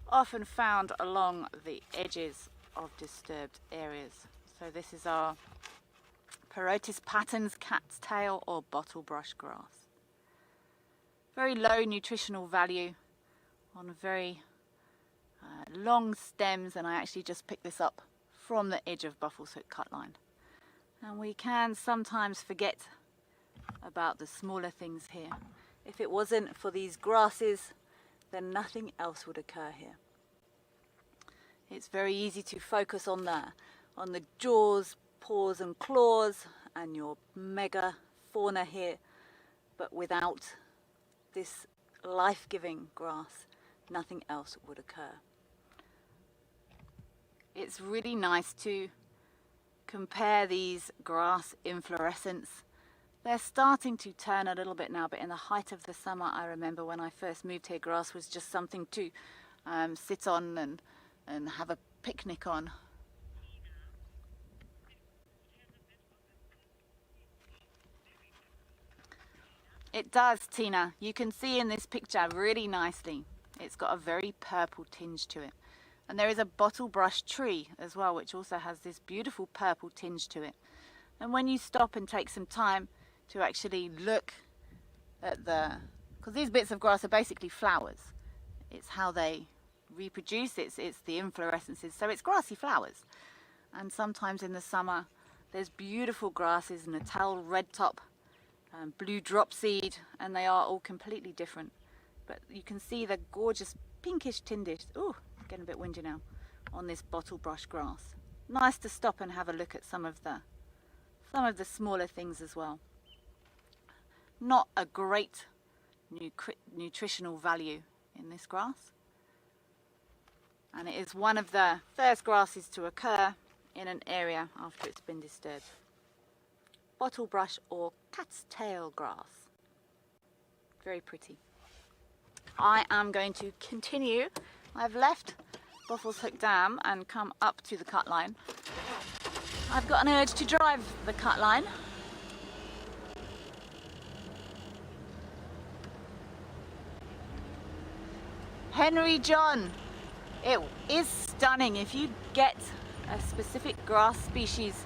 Speaker 3: Often found along the edges of disturbed areas. So this is our Parotis patterns cat's tail or bottlebrush grass. Very low nutritional value on very long stems, and I actually just picked this up from the edge of Buffles Hook cut line. And we can sometimes forget about the smaller things here. If it wasn't for these grasses, then nothing else would occur here. It's very easy to focus on the jaws, paws and claws and your mega fauna here, but without this life-giving grass, nothing else would occur. It's really nice to compare these grass inflorescence. They're starting to turn a little bit now, but in the height of the summer, I remember when I first moved here, grass was just something to sit on and have a picnic on. It does, Tina. You can see in this picture really nicely. It's got a very purple tinge to it. And there is a bottlebrush tree as well, which also has this beautiful purple tinge to it. And when you stop and take some time to actually look at because these bits of grass are basically flowers. It's how they reproduce, it's the inflorescences, so it's grassy flowers. And sometimes in the summer, there's beautiful grasses, Natal redtop, blue dropseed, and they are all completely different. But you can see the gorgeous pinkish tinge, ooh, getting a bit windy now, on this bottlebrush grass. Nice to stop and have a look at some of the smaller things as well. Not a great nutritional value in this grass. And it is one of the first grasses to occur in an area after it's been disturbed. Bottlebrush or cat's tail grass. Very pretty. I am going to continue. I've left Buffles Hook Dam and come up to the cut line. I've got an urge to drive the cut line. Henry John, it is stunning. If you get a specific grass species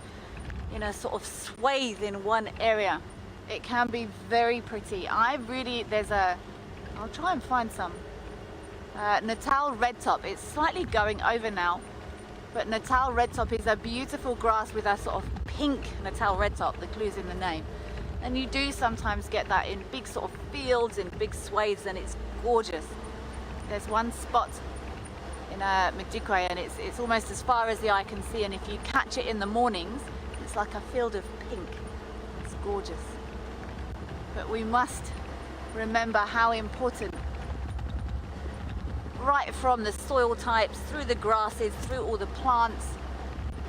Speaker 3: in a sort of swathe in one area, it can be very pretty. I'll try and find some. Natal redtop, it's slightly going over now, but Natal redtop is a beautiful grass with a sort of pink Natal redtop, the clue's in the name. And you do sometimes get that in big sort of fields, in big swathes, and it's gorgeous. There's one spot in Madikwe, and it's almost as far as the eye can see, and if you catch it in the mornings, it's like a field of pink. It's gorgeous. But we must remember how important, right from the soil types, through the grasses, through all the plants,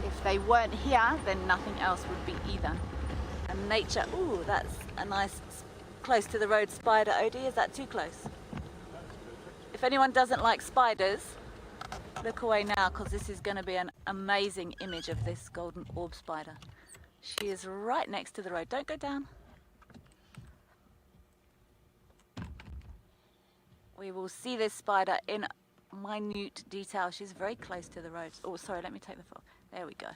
Speaker 3: if they weren't here, then nothing else would be either. And nature, ooh, that's a nice close to the road spider, Odie. Is that too close? If anyone doesn't like spiders, look away now, because this is going to be an amazing image of this golden orb spider. She is right next to the road. Don't go down. We will see this spider in minute detail. She's very close to the road. Oh, sorry, let me take the phone. There we go.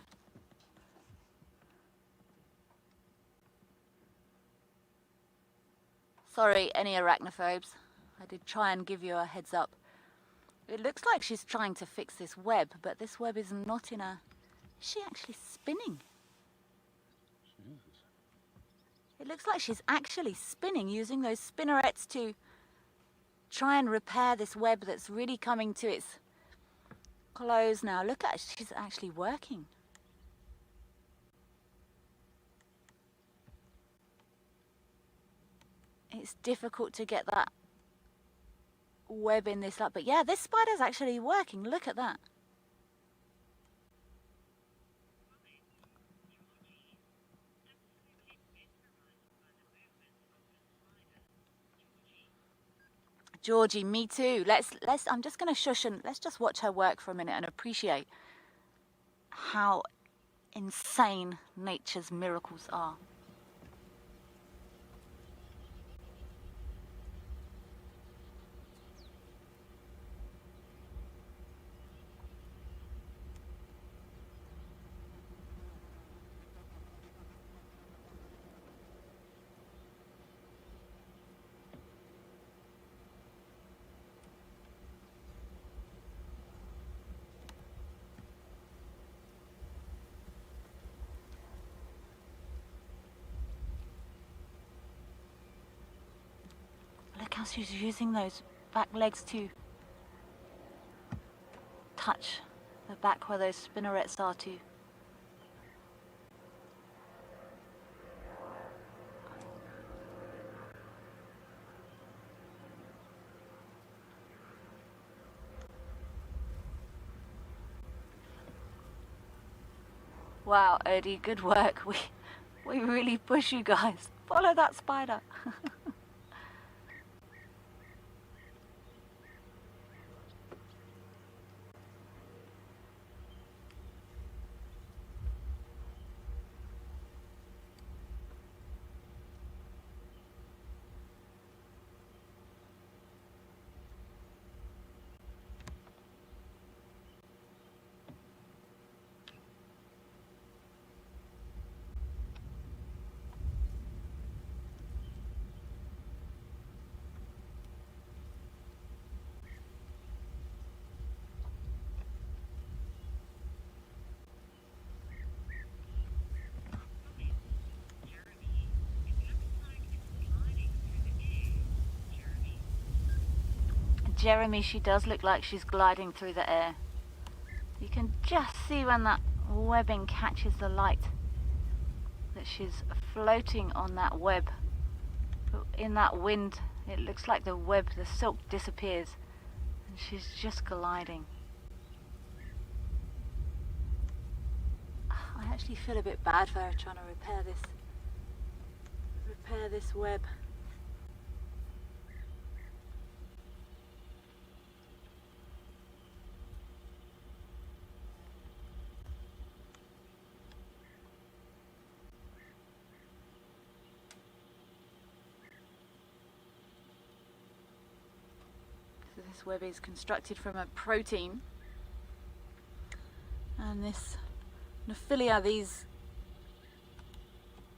Speaker 3: Sorry, any arachnophobes. I did try and give you a heads up. It looks like she's trying to fix this web, but this web is not in a... Is she actually spinning?
Speaker 5: She is.
Speaker 3: It looks like she's actually spinning, using those spinnerets to try and repair this web that's really coming to its close now. Look at, she's actually working. it's difficult to get that web in this light. But yeah, this spider's actually working. Look at that. Georgie, me too. I'm just going to shush and let's just watch her work for a minute and appreciate how insane nature's miracles are. Look how she's using those back legs to touch the back where those spinnerets are too. Wow, Odie, good work. We really push you guys. Follow that spider. Jeremy, she does look like she's gliding through the air. You can just see when that webbing catches the light that she's floating on that web. But in that wind, it looks like the web, the silk disappears and she's just gliding. I actually feel a bit bad for her trying to repair this web. This web is constructed from a protein, and this Nephilia, these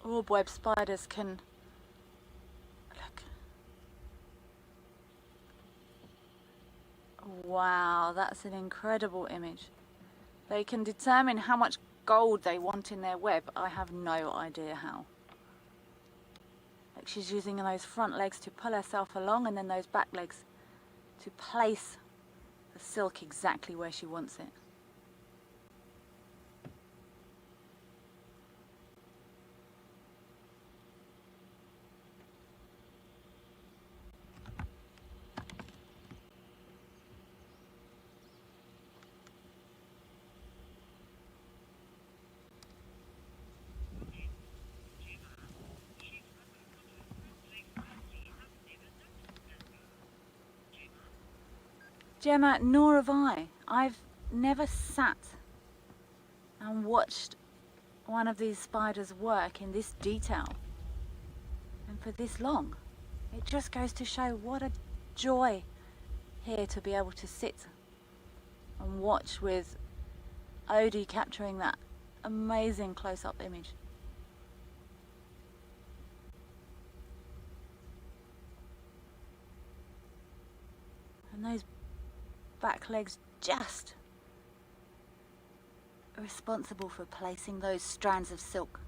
Speaker 3: orb web spiders can look. Wow, that's an incredible image. They can determine how much gold they want in their web. I have no idea how. Like, she's using those front legs to pull herself along, and then those back legs to place the silk exactly where she wants it. Gemma, nor have I. I've never sat and watched one of these spiders work in this detail and for this long. It just goes to show what a joy here to be able to sit and watch with Odie capturing that amazing close-up image. And those back legs just responsible for placing those strands of silk.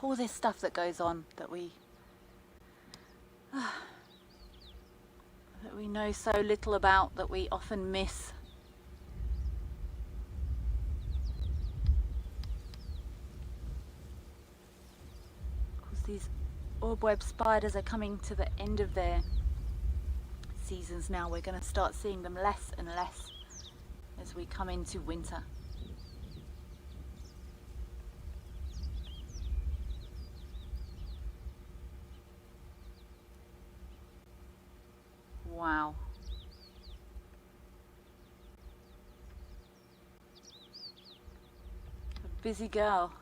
Speaker 3: all this stuff that goes on that we know so little about, that we often miss. Of course, these orb-web spiders are coming to the end of their seasons now. We're going to start seeing them less and less as we come into winter. Wow. A busy girl.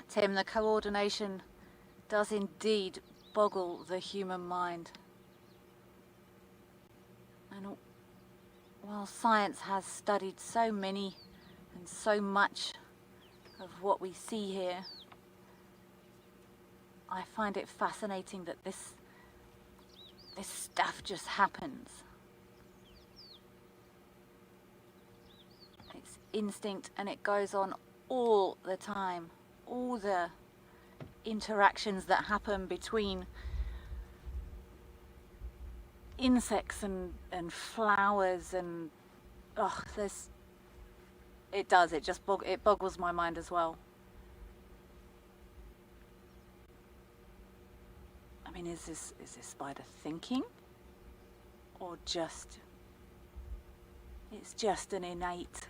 Speaker 3: Tim, the coordination does indeed boggle the human mind. And while science has studied so many and so much of what we see here, I find it fascinating that this stuff just happens. It's instinct, and it goes on all the time. All the interactions that happen between insects and flowers, and it boggles my mind as well. I mean, is this spider thinking, or it's just an innate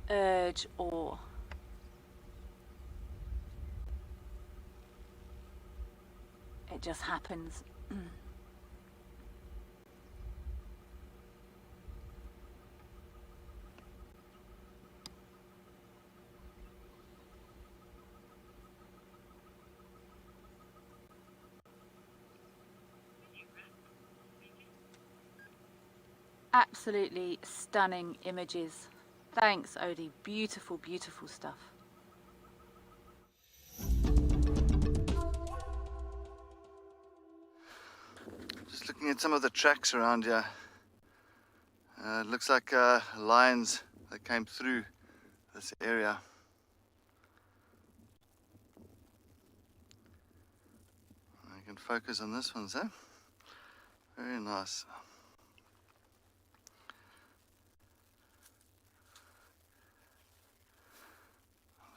Speaker 3: urge, or it just happens? Absolutely stunning images. Thanks, Odie. Beautiful, beautiful stuff.
Speaker 2: Just looking at some of the tracks around here. It looks like lions that came through this area. I can focus on this one, sir. Very nice.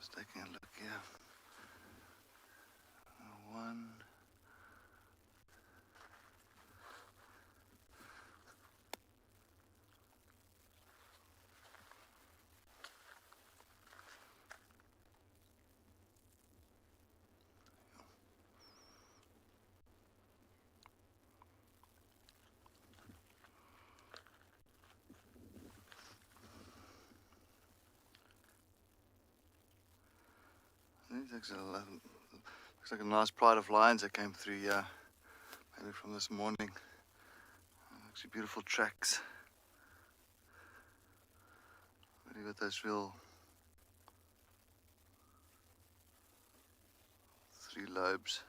Speaker 2: Just taking a look here. One. Looks like a nice pride of lions that came through here, maybe from this morning. Actually beautiful tracks. Really got those real 3 lobes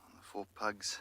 Speaker 2: and the 4 pugs.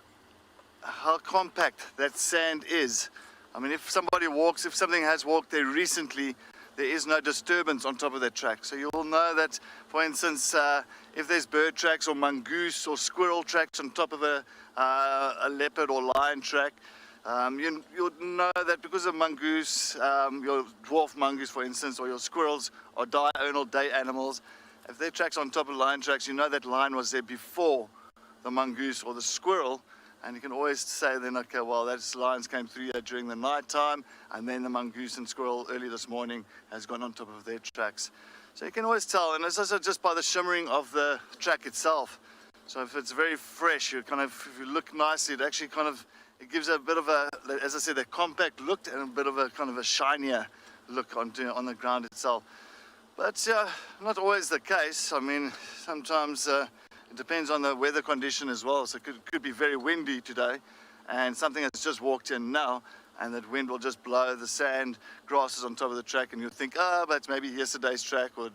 Speaker 2: how compact that sand is. I mean, if something has walked there recently, there is no disturbance on top of that track. So you'll know that, for instance, if there's bird tracks or mongoose or squirrel tracks on top of a leopard or lion track, you'll know that because of mongoose, your dwarf mongoose, for instance, or your squirrels are diurnal day animals. If their tracks on top of lion tracks, you know that lion was there before the mongoose or the squirrel, and you can always say then, okay, well, those lions came through here during the night time, and then the mongoose and squirrel early this morning has gone on top of their tracks. So you can always tell, and it's also just by the shimmering of the track itself. So if it's very fresh, if you look nicely, it actually it gives a bit of a, as I said, a compact look and a bit of a kind of a shinier look on the ground itself. But not always the case. I mean, sometimes it depends on the weather condition as well. So it could be very windy today, and something has just walked in now, and that wind will just blow the sand grasses on top of the track, and you'll think, but it's maybe yesterday's track or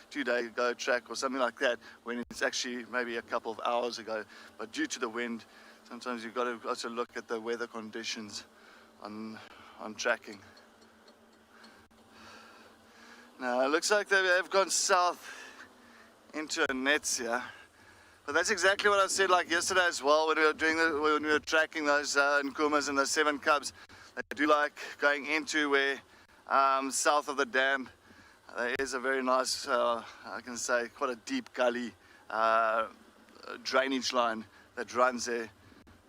Speaker 2: 2 days ago track or something like that, when it's actually maybe a couple of hours ago. But due to the wind, sometimes you've got to also look at the weather conditions on tracking. Now, it looks like they have gone south into a nets here. But that's exactly what I said like yesterday as well, when we were tracking those nkumas and those 7 cubs. They do like going into where south of the dam. There is a very nice, I can say, quite a deep gully drainage line that runs there,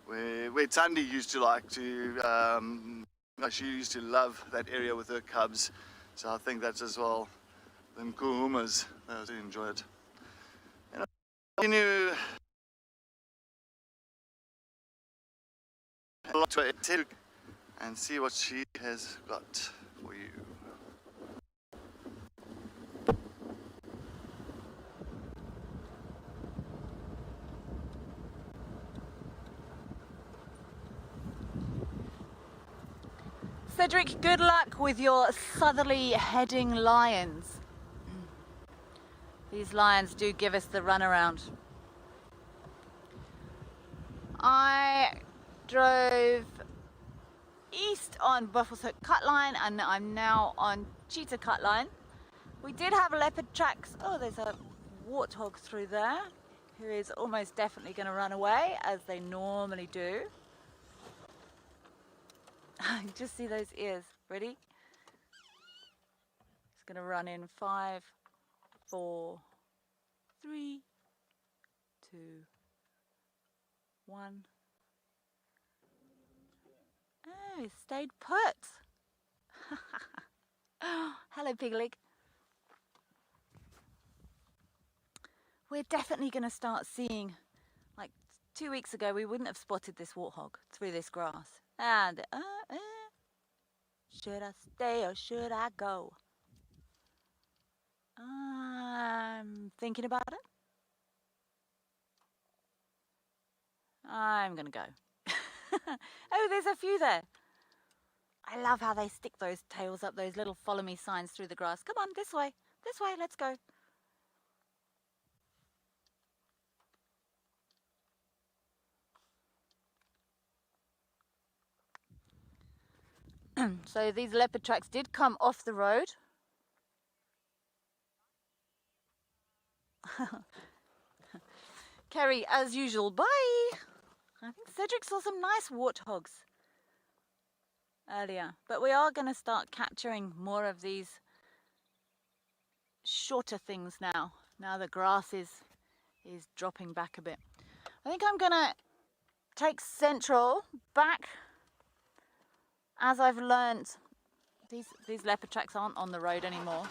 Speaker 2: where Tandi used to like to, she used to love that area with her cubs. So I think that's as well the nkuhumas, they do enjoy it. And I'll continue and see what she has got for you.
Speaker 3: Cedric, good luck with your southerly heading lions. These lions do give us the runaround. I drove east on Buffalo's Hook Cut Line, and I'm now on Cheetah Cut Line. We did have leopard tracks. Oh, there's a warthog through there who is almost definitely going to run away, as they normally do. Just see those ears. Ready? It's going to run in 5, 4, 3, 2, 1. Oh, he stayed put. Hello, Pigleg. We're definitely going to start seeing, like 2 weeks ago, we wouldn't have spotted this warthog through this grass. And, should I stay or should I go? I'm thinking about it. I'm going to go. Oh, there's a few there. I love how they stick those tails up, those little follow me signs through the grass. Come on, this way, let's go. So these leopard tracks did come off the road. Kerry, as usual, bye. I think Cedric saw some nice warthogs earlier, but we are going to start capturing more of these shorter things now. Now the grass is dropping back a bit. I think I'm going to take Central back. As I've learned, these leopard tracks aren't on the road anymore.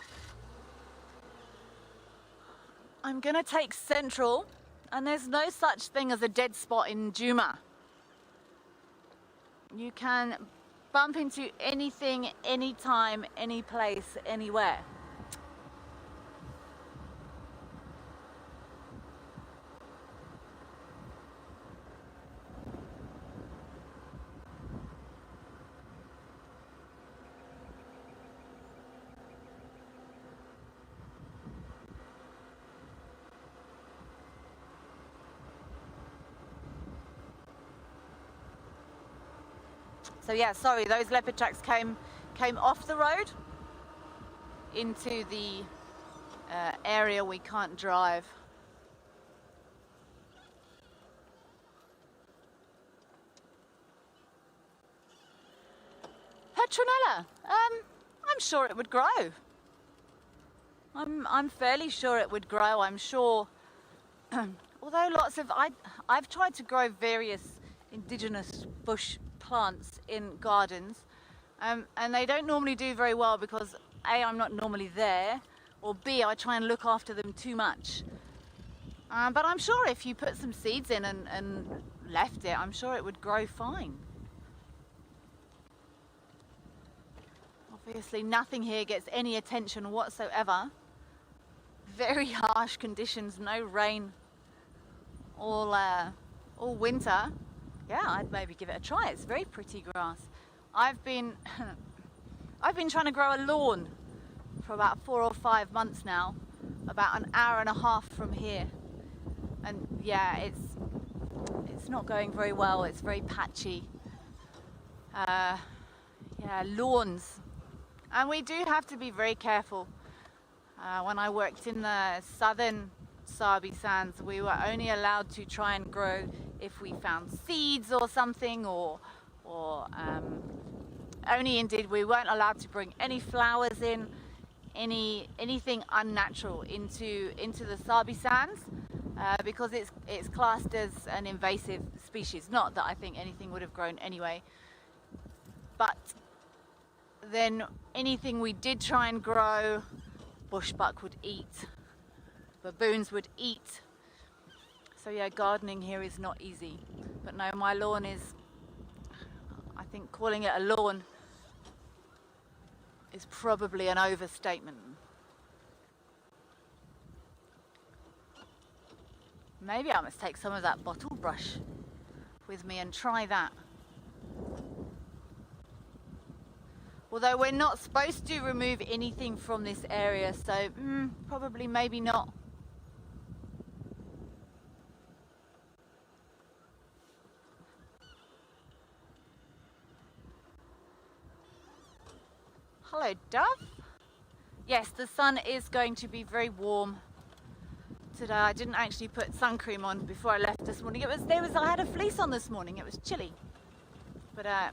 Speaker 3: I'm going to take Central, and there's no such thing as a dead spot in Djuma. You can bump into anything, anytime, any place, anywhere. So yeah, sorry, those leopard tracks came off the road into the area we can't drive. Petronella, I'm sure it would grow. I'm fairly sure it would grow. I'm sure, although I've tried to grow various indigenous bush plants in gardens, and they don't normally do very well because A, I'm not normally there, or B, I try and look after them too much. But I'm sure if you put some seeds in and left it, I'm sure it would grow fine. Obviously nothing here gets any attention whatsoever. Very harsh conditions, no rain all winter. Yeah, I'd maybe give it a try. It's very pretty grass. I've been trying to grow a lawn for about 4 or 5 months now, about an hour and a half from here. And yeah, it's not going very well. It's very patchy. Yeah, lawns. And we do have to be very careful. When I worked in the southern Sabi Sands, we were only allowed to try and grow if we found seeds or something, or only indeed we weren't allowed to bring any flowers in, anything unnatural into the Sabi Sands, because it's classed as an invasive species. Not that I think anything would have grown anyway, but then anything we did try and grow, bushbuck would eat, baboons would eat. So yeah, gardening here is not easy. But no, my lawn is, I think calling it a lawn is probably an overstatement. Maybe I must take some of that bottle brush with me and try that. Although we're not supposed to remove anything from this area, so probably maybe not. Hello, dove. Yes, the sun is going to be very warm today. I didn't actually put sun cream on before I left this morning. I had a fleece on this morning. It was chilly, but I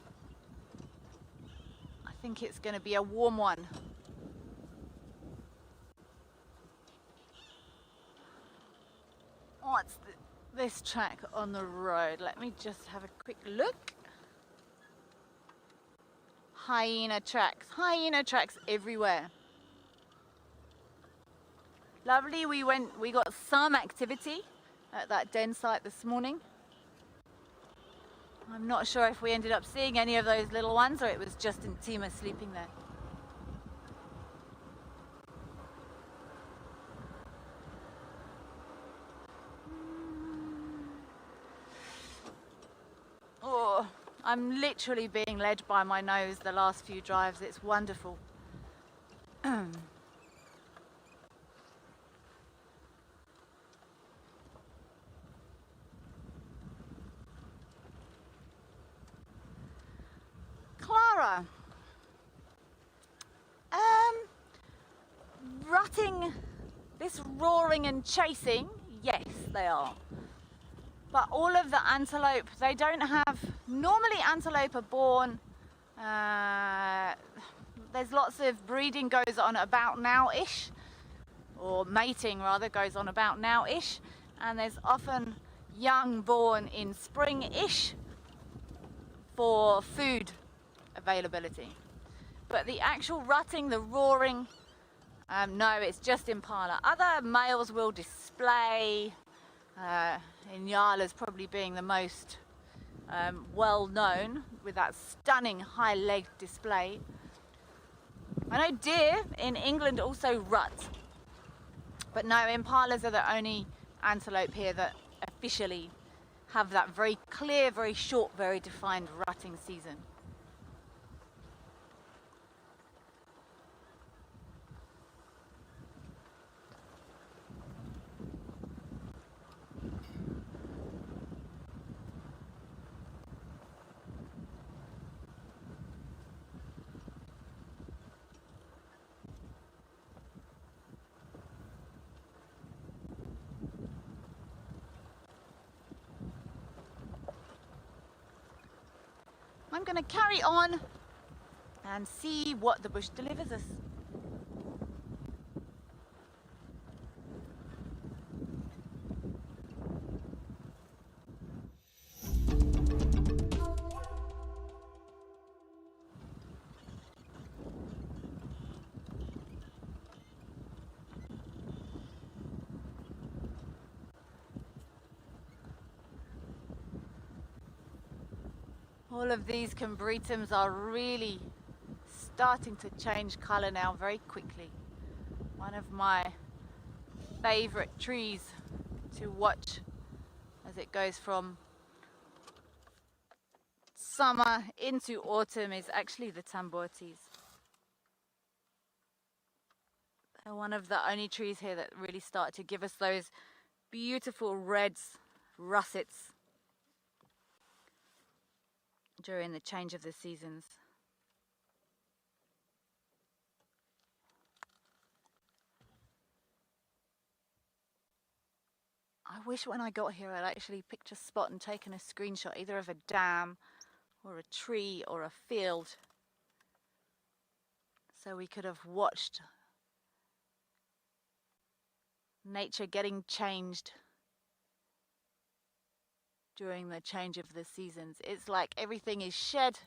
Speaker 3: think it's going to be a warm one. What's this track on the road? Let me just have a quick look. Hyena tracks everywhere. Lovely, we got some activity at that den site this morning. I'm not sure if we ended up seeing any of those little ones or it was just Djuma sleeping there. Oh, I'm literally being led by my nose the last few drives. It's wonderful. Clara, rutting, this roaring and chasing, yes they are. But all of the antelope, they don't have, normally antelope are born, there's lots of breeding goes on about now-ish, or mating rather goes on about now-ish, and there's often young born in spring-ish for food availability. But the actual rutting, the roaring, no, it's just impala. Other males will display, Inyala's probably being the most well known with that stunning high-legged display. I know deer in England also rut, but no, impalas are the only antelope here that officially have that very clear, very short, very defined rutting season. I'm going to carry on and see what the bush delivers us. All of these combretums are really starting to change colour now very quickly. One of my favourite trees to watch as it goes from summer into autumn is actually the tambortis. They're one of the only trees here that really start to give us those beautiful reds, russets during the change of the seasons. I wish when I got here I'd actually picked a spot and taken a screenshot either of a dam or a tree or a field, so we could have watched nature getting changed during the change of the seasons. It's like everything is shed.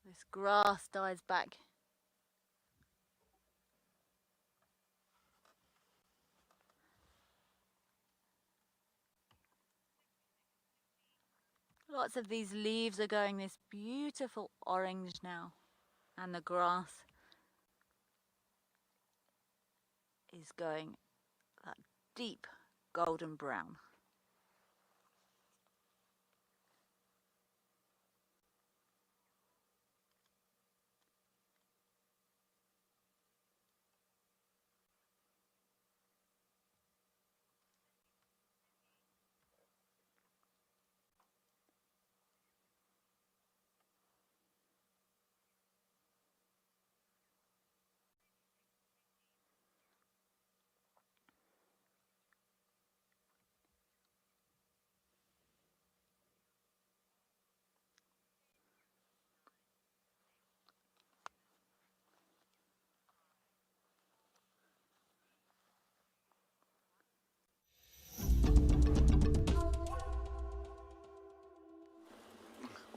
Speaker 3: This grass dies back. Lots of these leaves are going this beautiful orange now, and the grass is going that deep golden brown.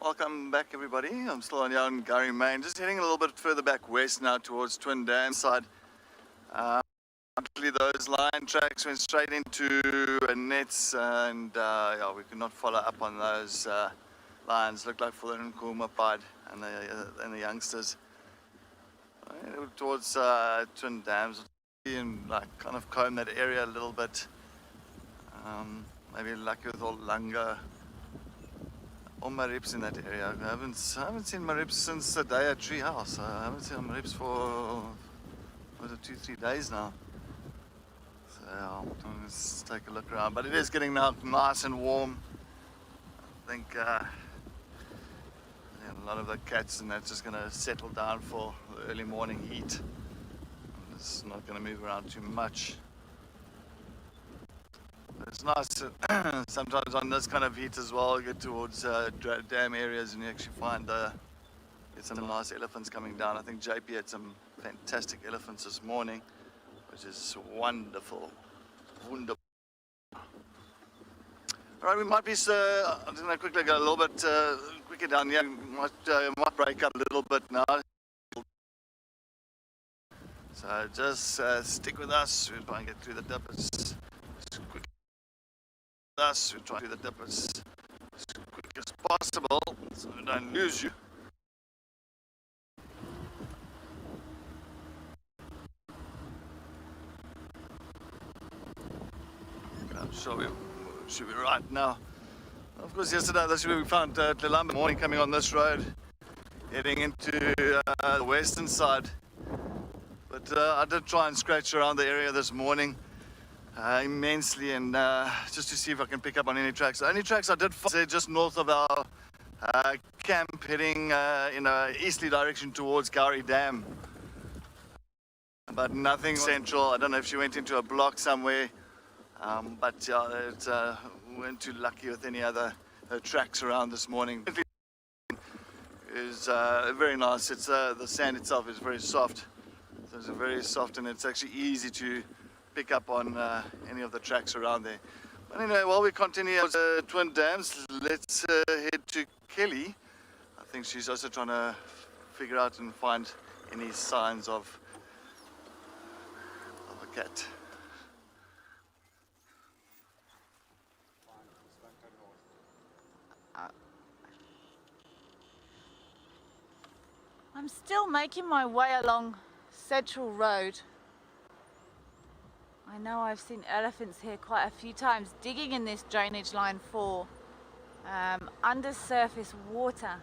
Speaker 2: Welcome back, everybody. I'm still on here on Gurry Main, just heading a little bit further back west now towards Twin Dam side. Actually, those line tracks went straight into nets, and yeah, we could not follow up on those lines. Looked like for the Djuma Private and the youngsters towards Twin Dams, and like kind of comb that area a little bit. Maybe lucky with all Langa. All marips in that area. I haven't seen marips since the day at Treehouse. I haven't seen marips for 2-3 days now. So yeah, let's take a look around. But it is getting now nice and warm. I think yeah, a lot of the cats and that's just going to settle down for the early morning heat. It's not going to move around too much. It's nice sometimes on this kind of heat as well, you get towards dam areas and you actually find get some nice elephants coming down. I think JP had some fantastic elephants this morning, which is wonderful. Wonderful. Alright, we might be, I'm just going to quickly go a little bit quicker down here. Might break up a little bit now. So just stick with us, we'll try and get through the dippers. We try to do the dip as quick as possible so we don't lose you. I'm sure we should be right now. Of course, yesterday that's where we found Tlelamba morning coming on this road, heading into the western side. But I did try and scratch around the area this morning. Immensely, and just to see if I can pick up on any tracks. The only tracks I did find just north of our camp, heading in a easterly direction towards Gurry Dam, but nothing central. I don't know if she went into a block somewhere, but yeah, it We weren't too lucky with any other tracks around this morning. Is very nice. It's the sand itself is very soft, so it's very soft, and it's actually easy to pick up on any of the tracks around there. But anyway, while we continue our twin dams, let's head to Kelly. I think she's also trying to figure out and find any signs of a cat.
Speaker 3: I'm still making my way along Central Road. I know I've seen elephants here quite a few times digging in this drainage line for undersurface water.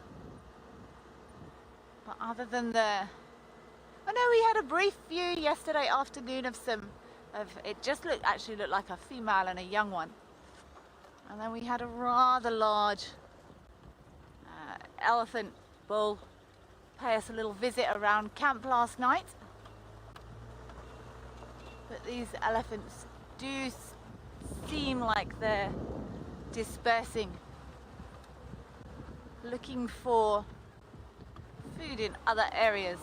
Speaker 3: But other than I know we had a brief view yesterday afternoon of it just actually looked like a female and a young one. And then we had a rather large elephant bull pay us a little visit around camp last night. But these elephants do seem like they're dispersing, looking for food in other areas.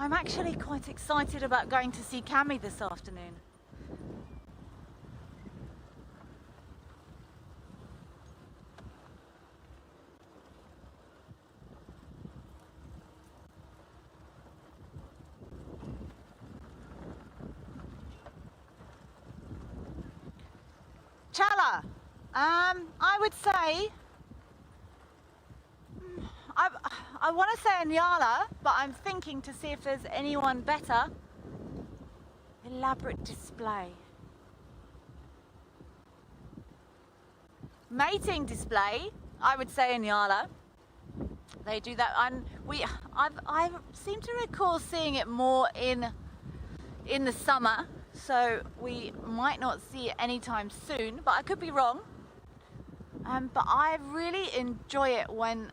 Speaker 3: I'm actually quite excited about going to see Cami this afternoon. Chala, I would say, I want to say Nyala, but I'm thinking to see if there's anyone better. Elaborate display. Mating display, I would say Nyala. They do that, and I seem to recall seeing it more in the summer, so we might not see it anytime soon, but I could be wrong. But I really enjoy it when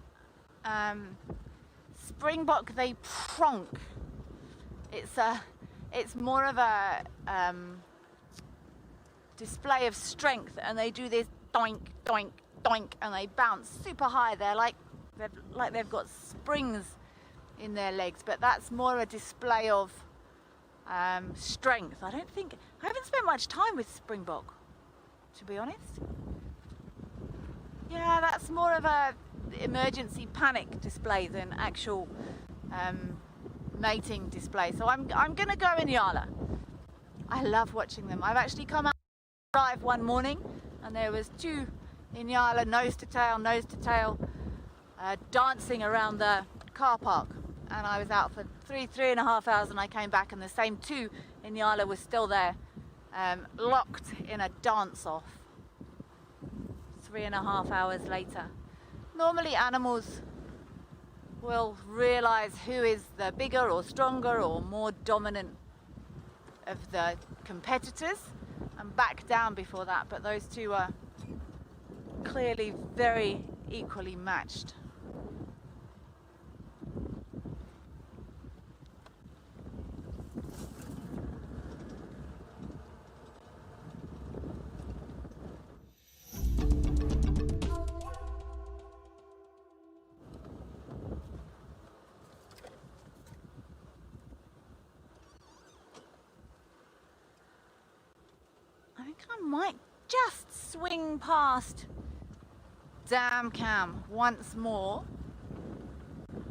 Speaker 3: springbok, they pronk. It's more of a display of strength, and they do this doink, doink, doink, and they bounce super high. They're like they've got springs in their legs, but that's more a display of strength. I haven't spent much time with springbok, to be honest. Yeah, that's more of a emergency panic display than actual mating display. So I'm gonna go Nyala. I love watching them. I've actually come out drive one morning, and there was two Nyala nose to tail dancing around the car park, and I was out for three and a half hours, and I came back and the same two Nyala was still there, locked in a dance off 3.5 hours later. Normally animals will realize who is the bigger or stronger or more dominant of the competitors and back down before that, but those two are clearly very equally matched. I might just swing past Dam Cam once more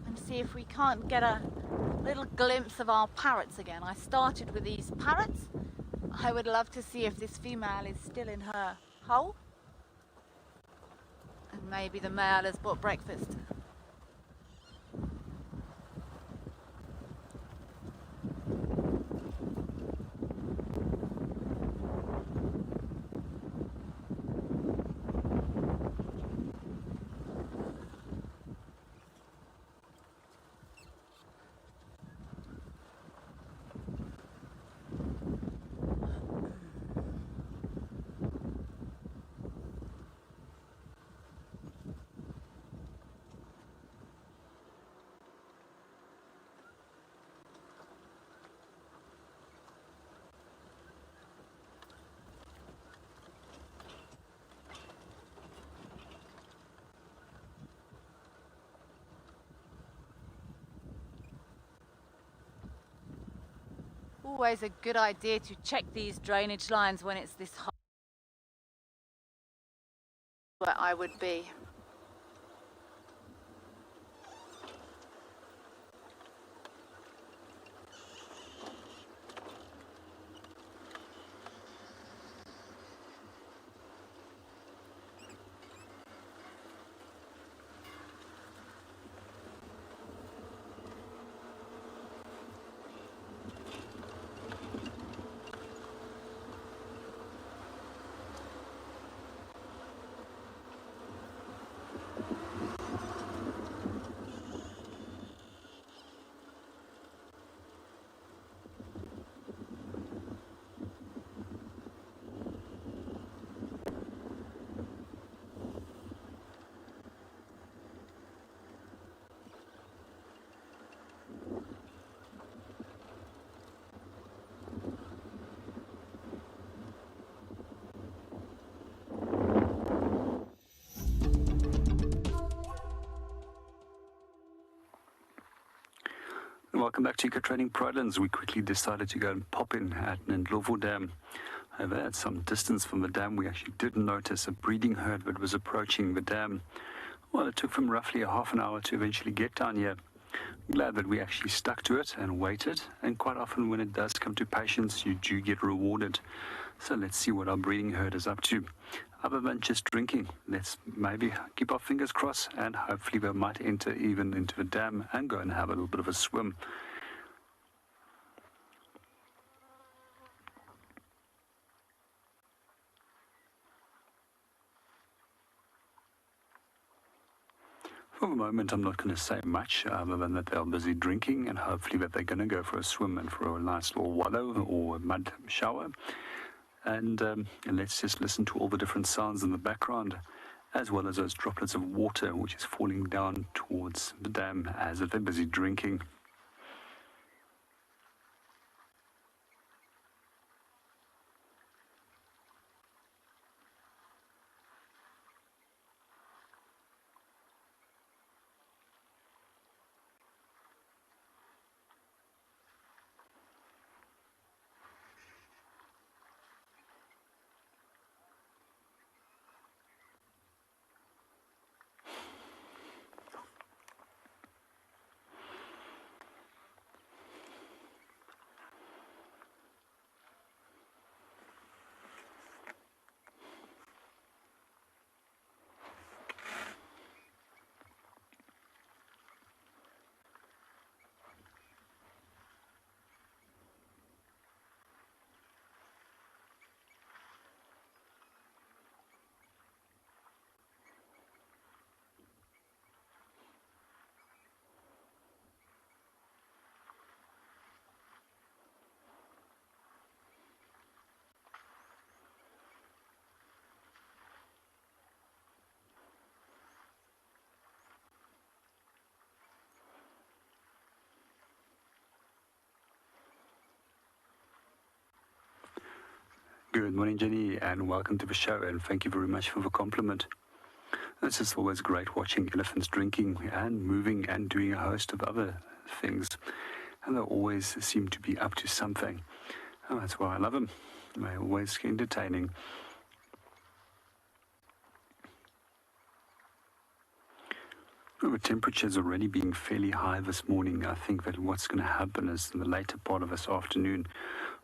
Speaker 3: and see if we can't get a little glimpse of our parrots again. I started with these parrots. I would love to see if this female is still in her hole, and maybe the male has bought breakfast. always a good idea to check these drainage lines when it's this hot. Where I would be.
Speaker 4: Welcome back to Eco Trading Prolands. We quickly decided to go and pop in at Ndlovu Dam. Over at some distance from the dam, we actually did notice a breeding herd that was approaching the dam. Well, it took them roughly a half an hour to eventually get down here. I'm glad that we actually stuck to it and waited. And quite often when it does come to patience, you do get rewarded. So let's see what our breeding herd is up to. Other than just drinking, let's maybe keep our fingers crossed and hopefully they might enter even into the dam and go and have a little bit of a swim. For the moment, I'm not going to say much other than that they're busy drinking and hopefully that they're going to go for a swim and for a nice little wallow or a mud shower. And let's just listen to all the different sounds in the background, as well as those droplets of water which is falling down towards the dam as if they're busy drinking. Good morning, Jenny, and welcome to the show, and thank you very much for the compliment. It's just always great watching elephants drinking and moving and doing a host of other things, and they always seem to be up to something. And that's why I love them. They're always entertaining. Well, the temperature's already being fairly high this morning. I think that what's going to happen is in the later part of this afternoon,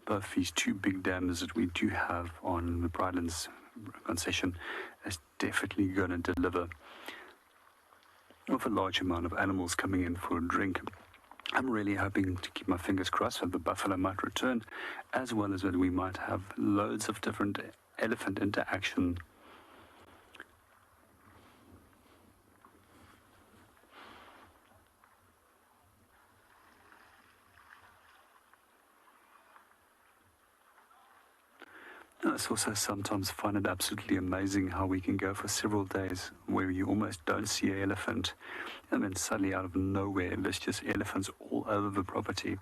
Speaker 4: both these two big dams that we do have on the Brylands concession is definitely going to deliver with a large amount of animals coming in for a drink. I'm really hoping to keep my fingers crossed that the buffalo might return, as well as that we might have loads of different elephant interaction. I also sometimes find it absolutely amazing how we can go for several days where you almost don't see an elephant, and then suddenly out of nowhere there's just elephants all over the property.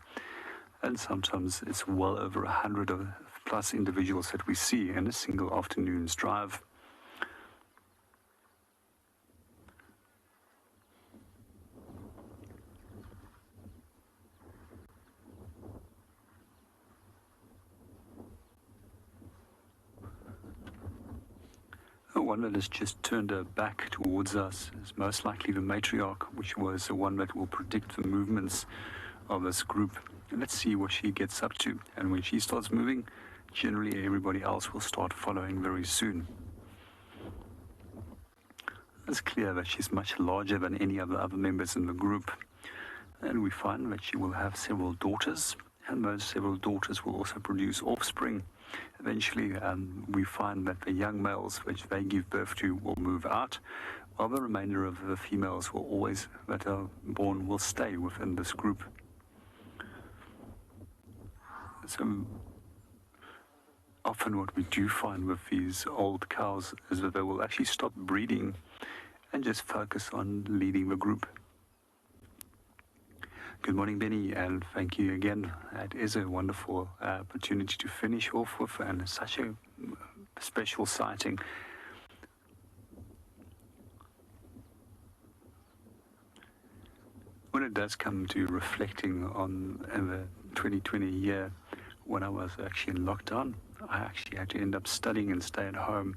Speaker 4: And sometimes it's well over 100 plus individuals that we see in a single afternoon's drive. one that has just turned her back towards us is most likely the matriarch, which was the one that will predict the movements of this group. And let's see what she gets up to. And when she starts moving, generally everybody else will start following very soon. It's clear that she's much larger than any of the other members in the group. And we find that she will have several daughters, and those several daughters will also produce offspring. Eventually, we find that the young males which they give birth to will move out, while the remainder of the females will always, that are born, will stay within this group. So often what we do find with these old cows is that they will actually stop breeding and just focus on leading the group. Good morning, Benny, and thank you again. It is a wonderful opportunity to finish off with, and such a special sighting. When it does come to reflecting on the 2020 year, when I was actually in lockdown, I actually had to end up studying and stay at home,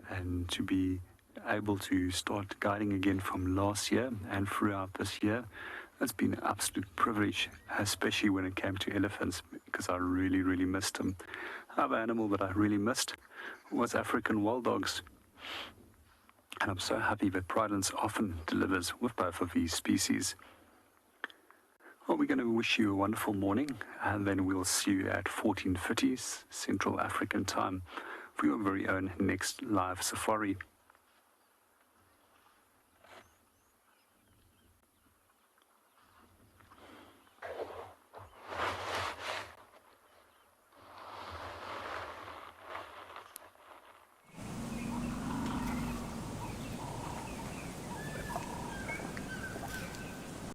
Speaker 4: and to be able to start guiding again from last year and throughout this year, it's been an absolute privilege, especially when it came to elephants, because I really, really missed them. Another animal that I really missed was African wild dogs. And I'm so happy that Prydence often delivers with both of these species. Well, we're going to wish you a wonderful morning, and then we'll see you at 14:30 Central African time for your very own next live safari.